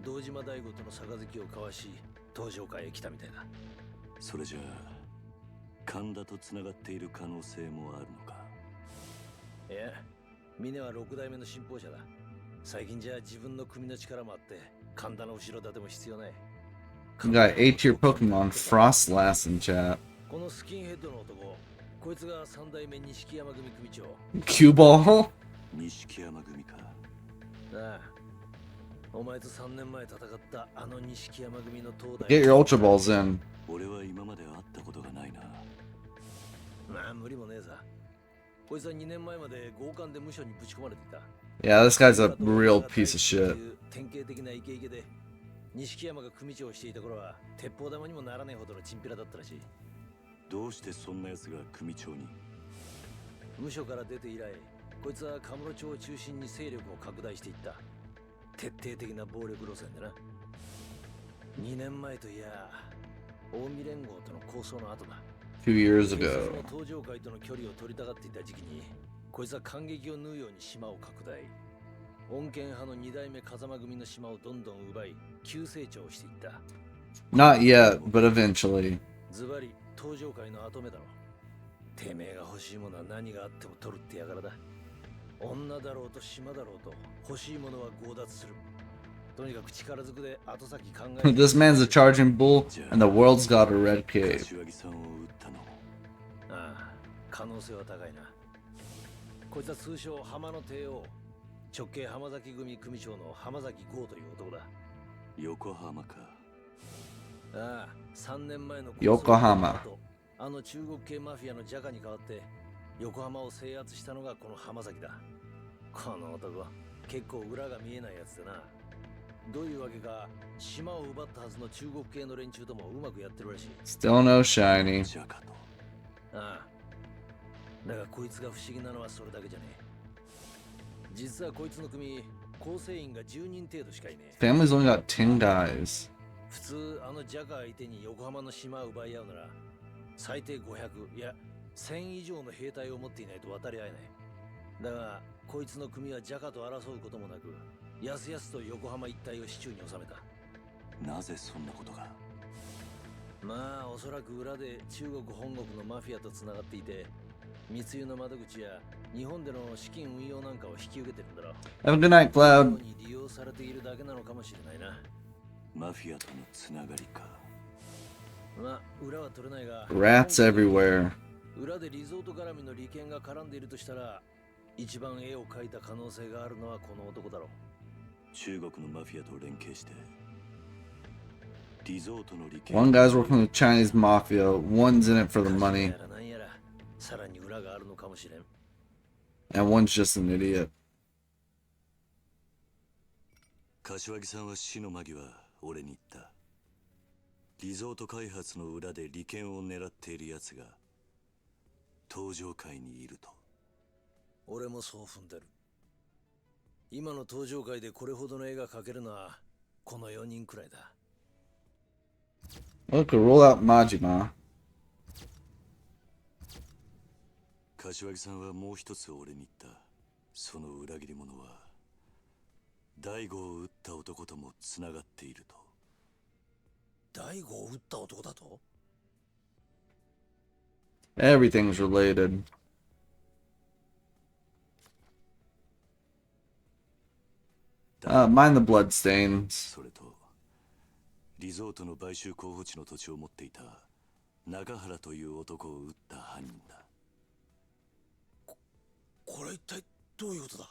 堂島大吾との杯を交わし東上界へ来たみたいだ。それじゃあ神田とつながっている可能性もあるのか？いや、峰は6代目の信奉者だ。最近じゃ自分の組の力もあって神田の後ろ盾も必要ない。 You got A-tier Pokemon Frostlass in chat. このスキンヘッドの男、こいつが三代目錦山組組長。 Cue ball? 錦山組か。ああ、お前と3年前戦ったあの錦山組の東大。 Get your Ultra Balls in. 俺は今まで会ったことがないな。まあ無理もねえさ。こいつは2年前まで強姦で無所にぶち込まれていた。 Yeah, this guy's a real piece of shit. 典型的なイケイケで、錦山が組長をしていた頃は鉄砲玉にもならないほどのチンピラだったらしい。どうしてそんな奴が組長に？無所から出て以来、こいつはカムロ町を中心に勢力を拡大していった。徹底的な暴力路線でな。2年前といや近江連合との抗争の後だ。 2 years 警 ago. 察も東上界との距離を取りたがっていた時期に、こいつは感激を縫うように島を拡大。穏健派の2代目風間組の島をどんどん奪い急成長していった。Not yet, but eventually. ズバリ登場会の跡目だろ。てめえが欲しいものは何があっても取るってやからだ。女だろうと島だろうと欲しいものは強奪する。とにかく力ずくで後先考え。This man's a charging bull, and the world's got a red cave. 柏木さんを撃ったのもああ、可能性は高いな。こいつは通称浜の帝王、直系浜崎組組長の浜崎剛という男だ。横浜か。ああ、3年前の横浜。あの中国系マフィアのジャカに代わって横浜を制圧したのがこの浜崎だ。この男、結構裏が見えないやつでな。どういうわけか島を奪ったはずの中国系の連中ともうまくやってるらしい。 Still no shiny. ジャカと。ああ、だがこいつが不思議なのはそれだけじゃねえ。実はこいつの組構成員が10人程度しかいねえ。 Family's only got 10 guys. 普通あのジャカ相手に横浜の島を奪い合うなら最低500いや1000以上の兵隊を持っていないと渡り合えない。だがこいつの組はジャカと争うこともなくやすやすと横浜一帯を手中に収めた。なぜそんなことが。まあおそらく裏で中国本国のマフィアとつながっていて密輸の窓口や日本での資金運用なんかを引き受けてるんだろう。 Have a good night, Cloud. に利用されているだけなのかもしれないな。マフィアとのつながりか。まあ裏は取れないが Rats everywhere. 裏でリゾート絡みの利権が絡んでいるとしたら一番絵を描いた可能性があるのはこの男だろう。中国のマフィアと連携してリゾートの利権。 One guy's working with Chinese mafia, one's in it for the money, やらなんやらさらに裏があるのかもしれん。 and one's just an idiot. 柏木さんは死の間際俺に言った。リゾート開発の裏で利権を狙っている奴が登場会にいると。俺もそう踏んでる。今の登場会でこれほどの絵が描けるのはこの4人くらいだ。 Look, roll out Majima. 柏木さんはもう一つ俺に言った。その裏切り者は大悟を撃った男ともつながっていると。大悟を撃った男だと。 Everything's related. Mind the bloodstains. それとリゾートの買収候補地の土地を持っていた中原という男を撃った犯人だ。これ一体どういうことだ。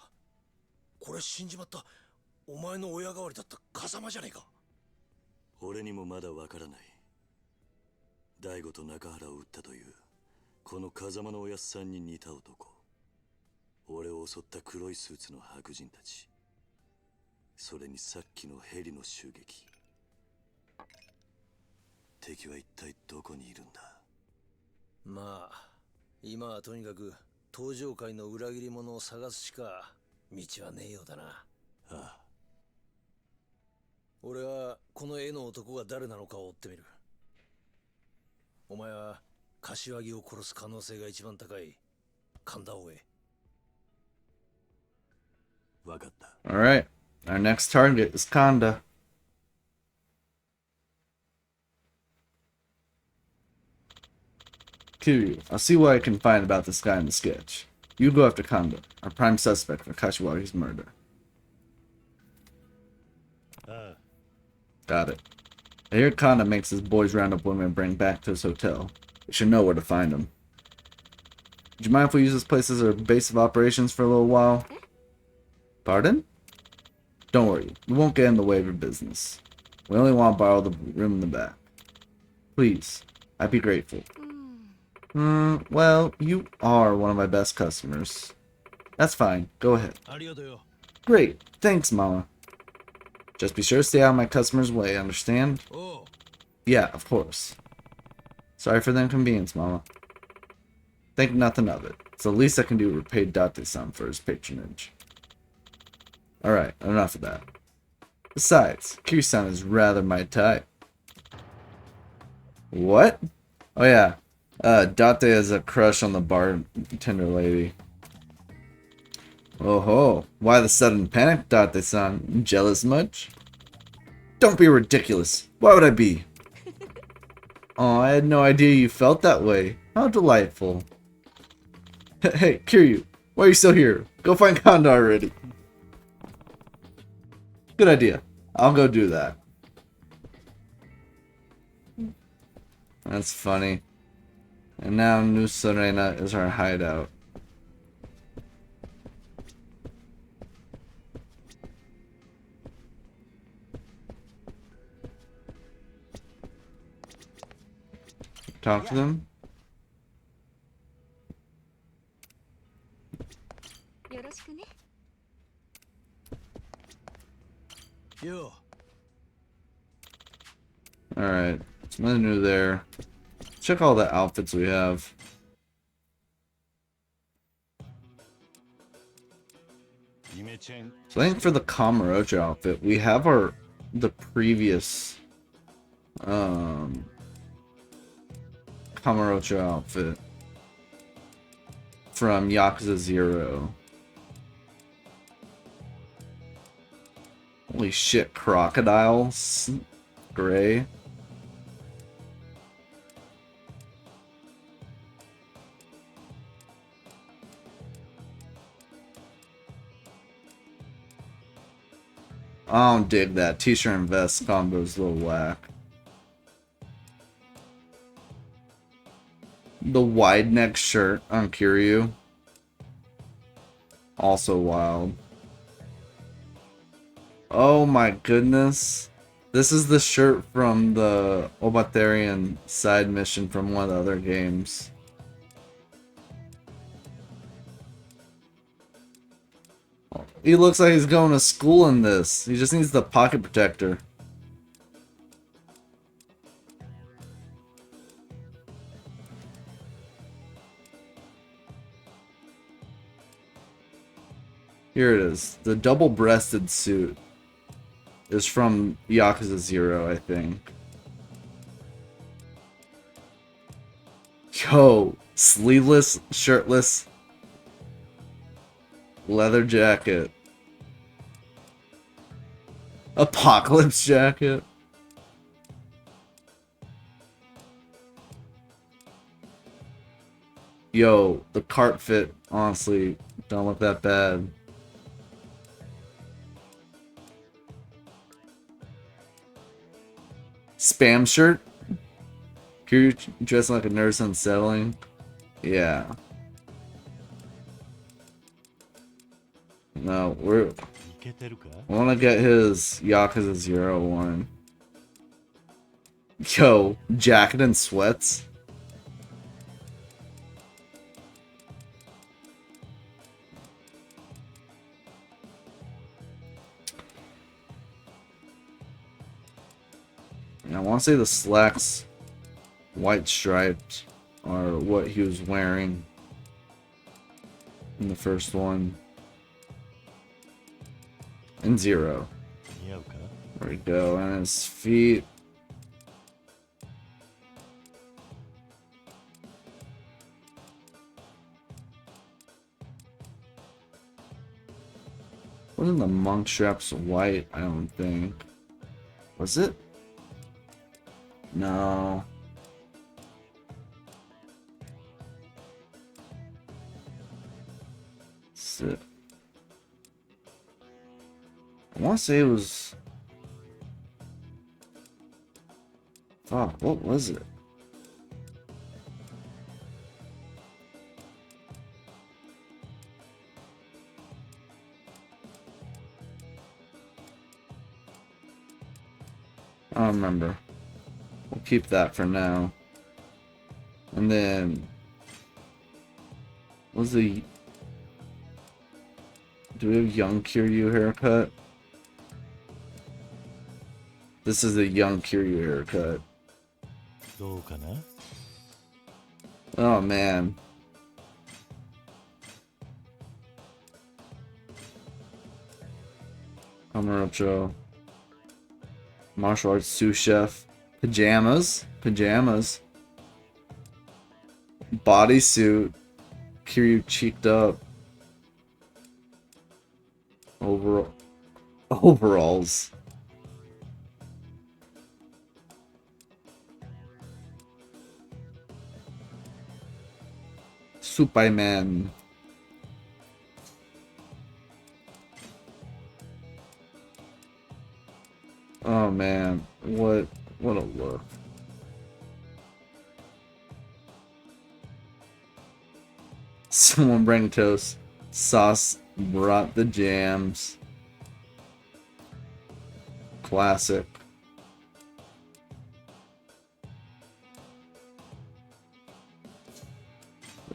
これ死んじまったお前の親代わりだった風間じゃねえか。俺にもまだわからない。大悟と中原を撃ったというこの風間のおやっさんに似た男。俺を襲った黒いスーツの白人たち。それにさっきのヘリの襲撃。敵は一体どこにいるんだ。まあ今はとにかく登場会の裏切り者を探すしか道はねえようだな。ああ。俺はこの絵の男が誰なのかを追ってみる。お前は柏木を殺す可能性が一番高い神田を追え。わかった。 Alright, our next target is Kanda. Kiryu, I'll see what I can find about this guy in the sketch. You go after Kanda, our prime suspect for Kashiwagi's murder. ああ。 Got it. I hear Kanda makes his boys round up women and bring back to his hotel. We should know where to find them. Would you mind if we use this place as our base of operations for a little while? Pardon? Don't worry, we won't get in the way of your business. We only want to borrow the room in the back. Please, I'd be grateful. Well, you are one of my best customers. That's fine, go ahead. ありがとうよ。 Great, thanks, Mama. Just be sure to stay out of my customer's way, understand? おう。 Yeah, of course. Sorry for the inconvenience, Mama. Think nothing of it. It's the least I can do to repay Date-san for his patronage. Alright, enough of that. Besides, Kiryu-san is rather my type. What? Oh yeah, Date has a crush on the bartender lady. Oh ho, why the sudden panic, Date-san? Jealous much? Don't be ridiculous. Why would I be? Oh, I had no idea you felt that way. How delightful. Hey, Kiryu, why are you still here? Go find Kanda already. Good idea. I'll go do that. That's funny. And now New Serena is our hideout. Talk to them? よろしくね。よ Alright. There's nothing new there. Check all the outfits we have. So I think for the Kamurocho outfit, we have the previous Kamurocho outfit from Yakuza 0. Holy shit, crocodiles? Gray. I don't dig that. T-shirt and vest combo is a little whack. The wide neck shirt on Kiryu. Also wild. Oh my goodness. This is the shirt from the Obaterian side mission from one of the other games. He looks like he's going to school in this. He just needs the pocket protector. Here it is. The double-breasted suit is from Yakuza 0, I think. Yo, sleeveless, shirtless, leather jacket. Apocalypse jacket. Yo, the cart fit, honestly, don't look that bad. Spam shirt? You're dressing like a nurse unsettling? Yeah. No, I want to get his Yakuza 0 one. Yo, jacket and sweats? I want to say the slacks, white striped, are what he was wearing in the first one. And 0. There we go. And his feet. Wasn't the monk straps white? I don't think. Was it? No. Sit. I want to say it was. Fuck, what was it? I don't remember. We'll keep that for now. And then. Was the. Do we have young Kiryu haircut? This is a young Kiryu haircut. Oh man. Kamurocho. Martial arts sous chef. Pajamas. Pajamas. Bodysuit. Kiryu cheeked up. Overalls. Superman. Oh man, what a look. Someone bring toast. Sauce brought the jams. Classic.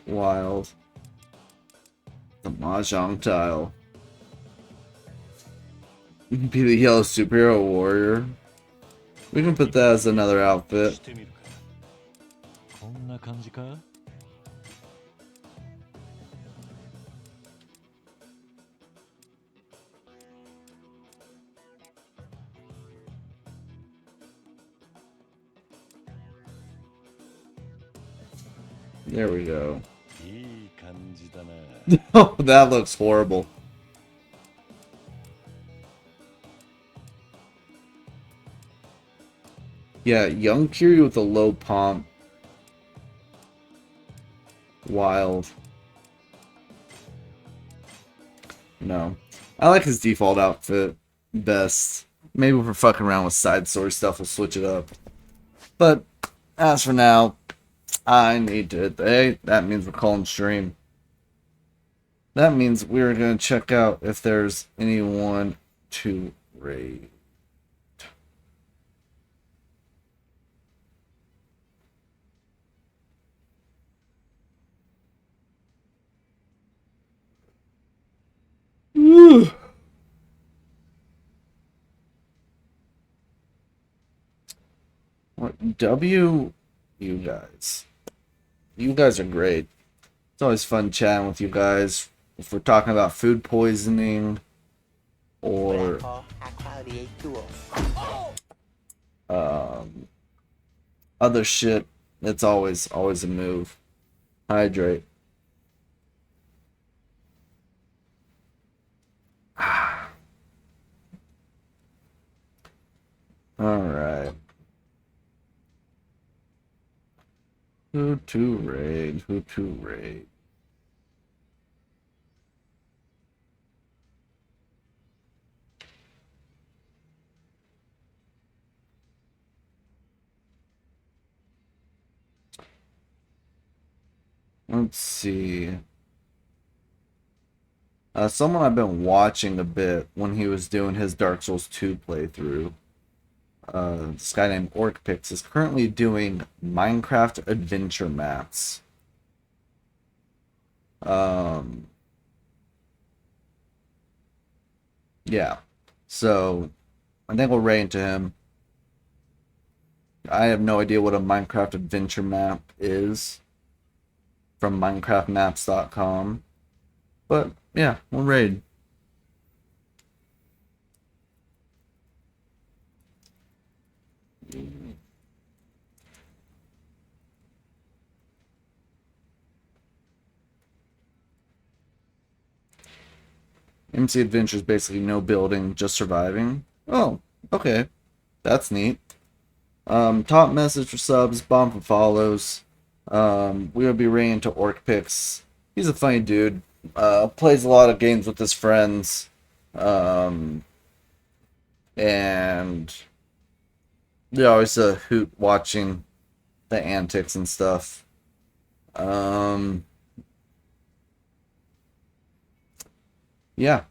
Wild. The Mahjong tile. You can be the yellow superhero warrior. We can put that as another outfit. There we go. Oh, that looks horrible. Yeah, young Kiri with a low pomp. Wild. No. I like his default outfit best. Maybe if we're fucking around with side story stuff, we'll switch it up. But as for now, I need to hit the A. That means we're calling stream. That means we're going to check out if there's anyone to raid. What W? You guys. You guys are great. It's always fun chatting with you guys. If we're talking about food poisoning or other shit, it's always a move. Hydrate. Alright. Who to raid? Who to raid? Let's see. Someone I've been watching a bit when he was doing his Dark Souls 2 playthrough. This guy named OrcPix is currently doing Minecraft adventure maps. Yeah. So, I think we'll raid into him. I have no idea what a Minecraft adventure map is from minecraftmaps.com. But, yeah, we'll raid. MC Adventure is basically no building, just surviving. Oh, okay. That's neat. Top message for subs, bomb for follows. We'll be raiding to OrcPix. He's a funny dude. Plays a lot of games with his friends. And they're always a hoot watching the antics and stuff. Yeah.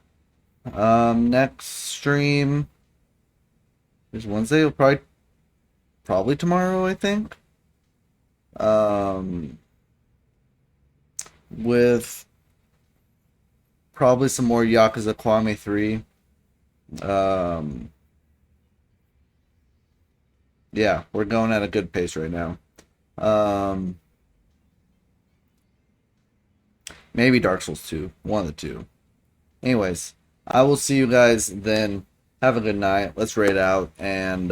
Next stream is Wednesday. It'll probably tomorrow, I think. With probably some more Yakuza Kiwami 3. Yeah, we're going at a good pace right now. Maybe Dark Souls 2. One of the two. Anyways, I will see you guys then. Have a good night. Let's raid out. And,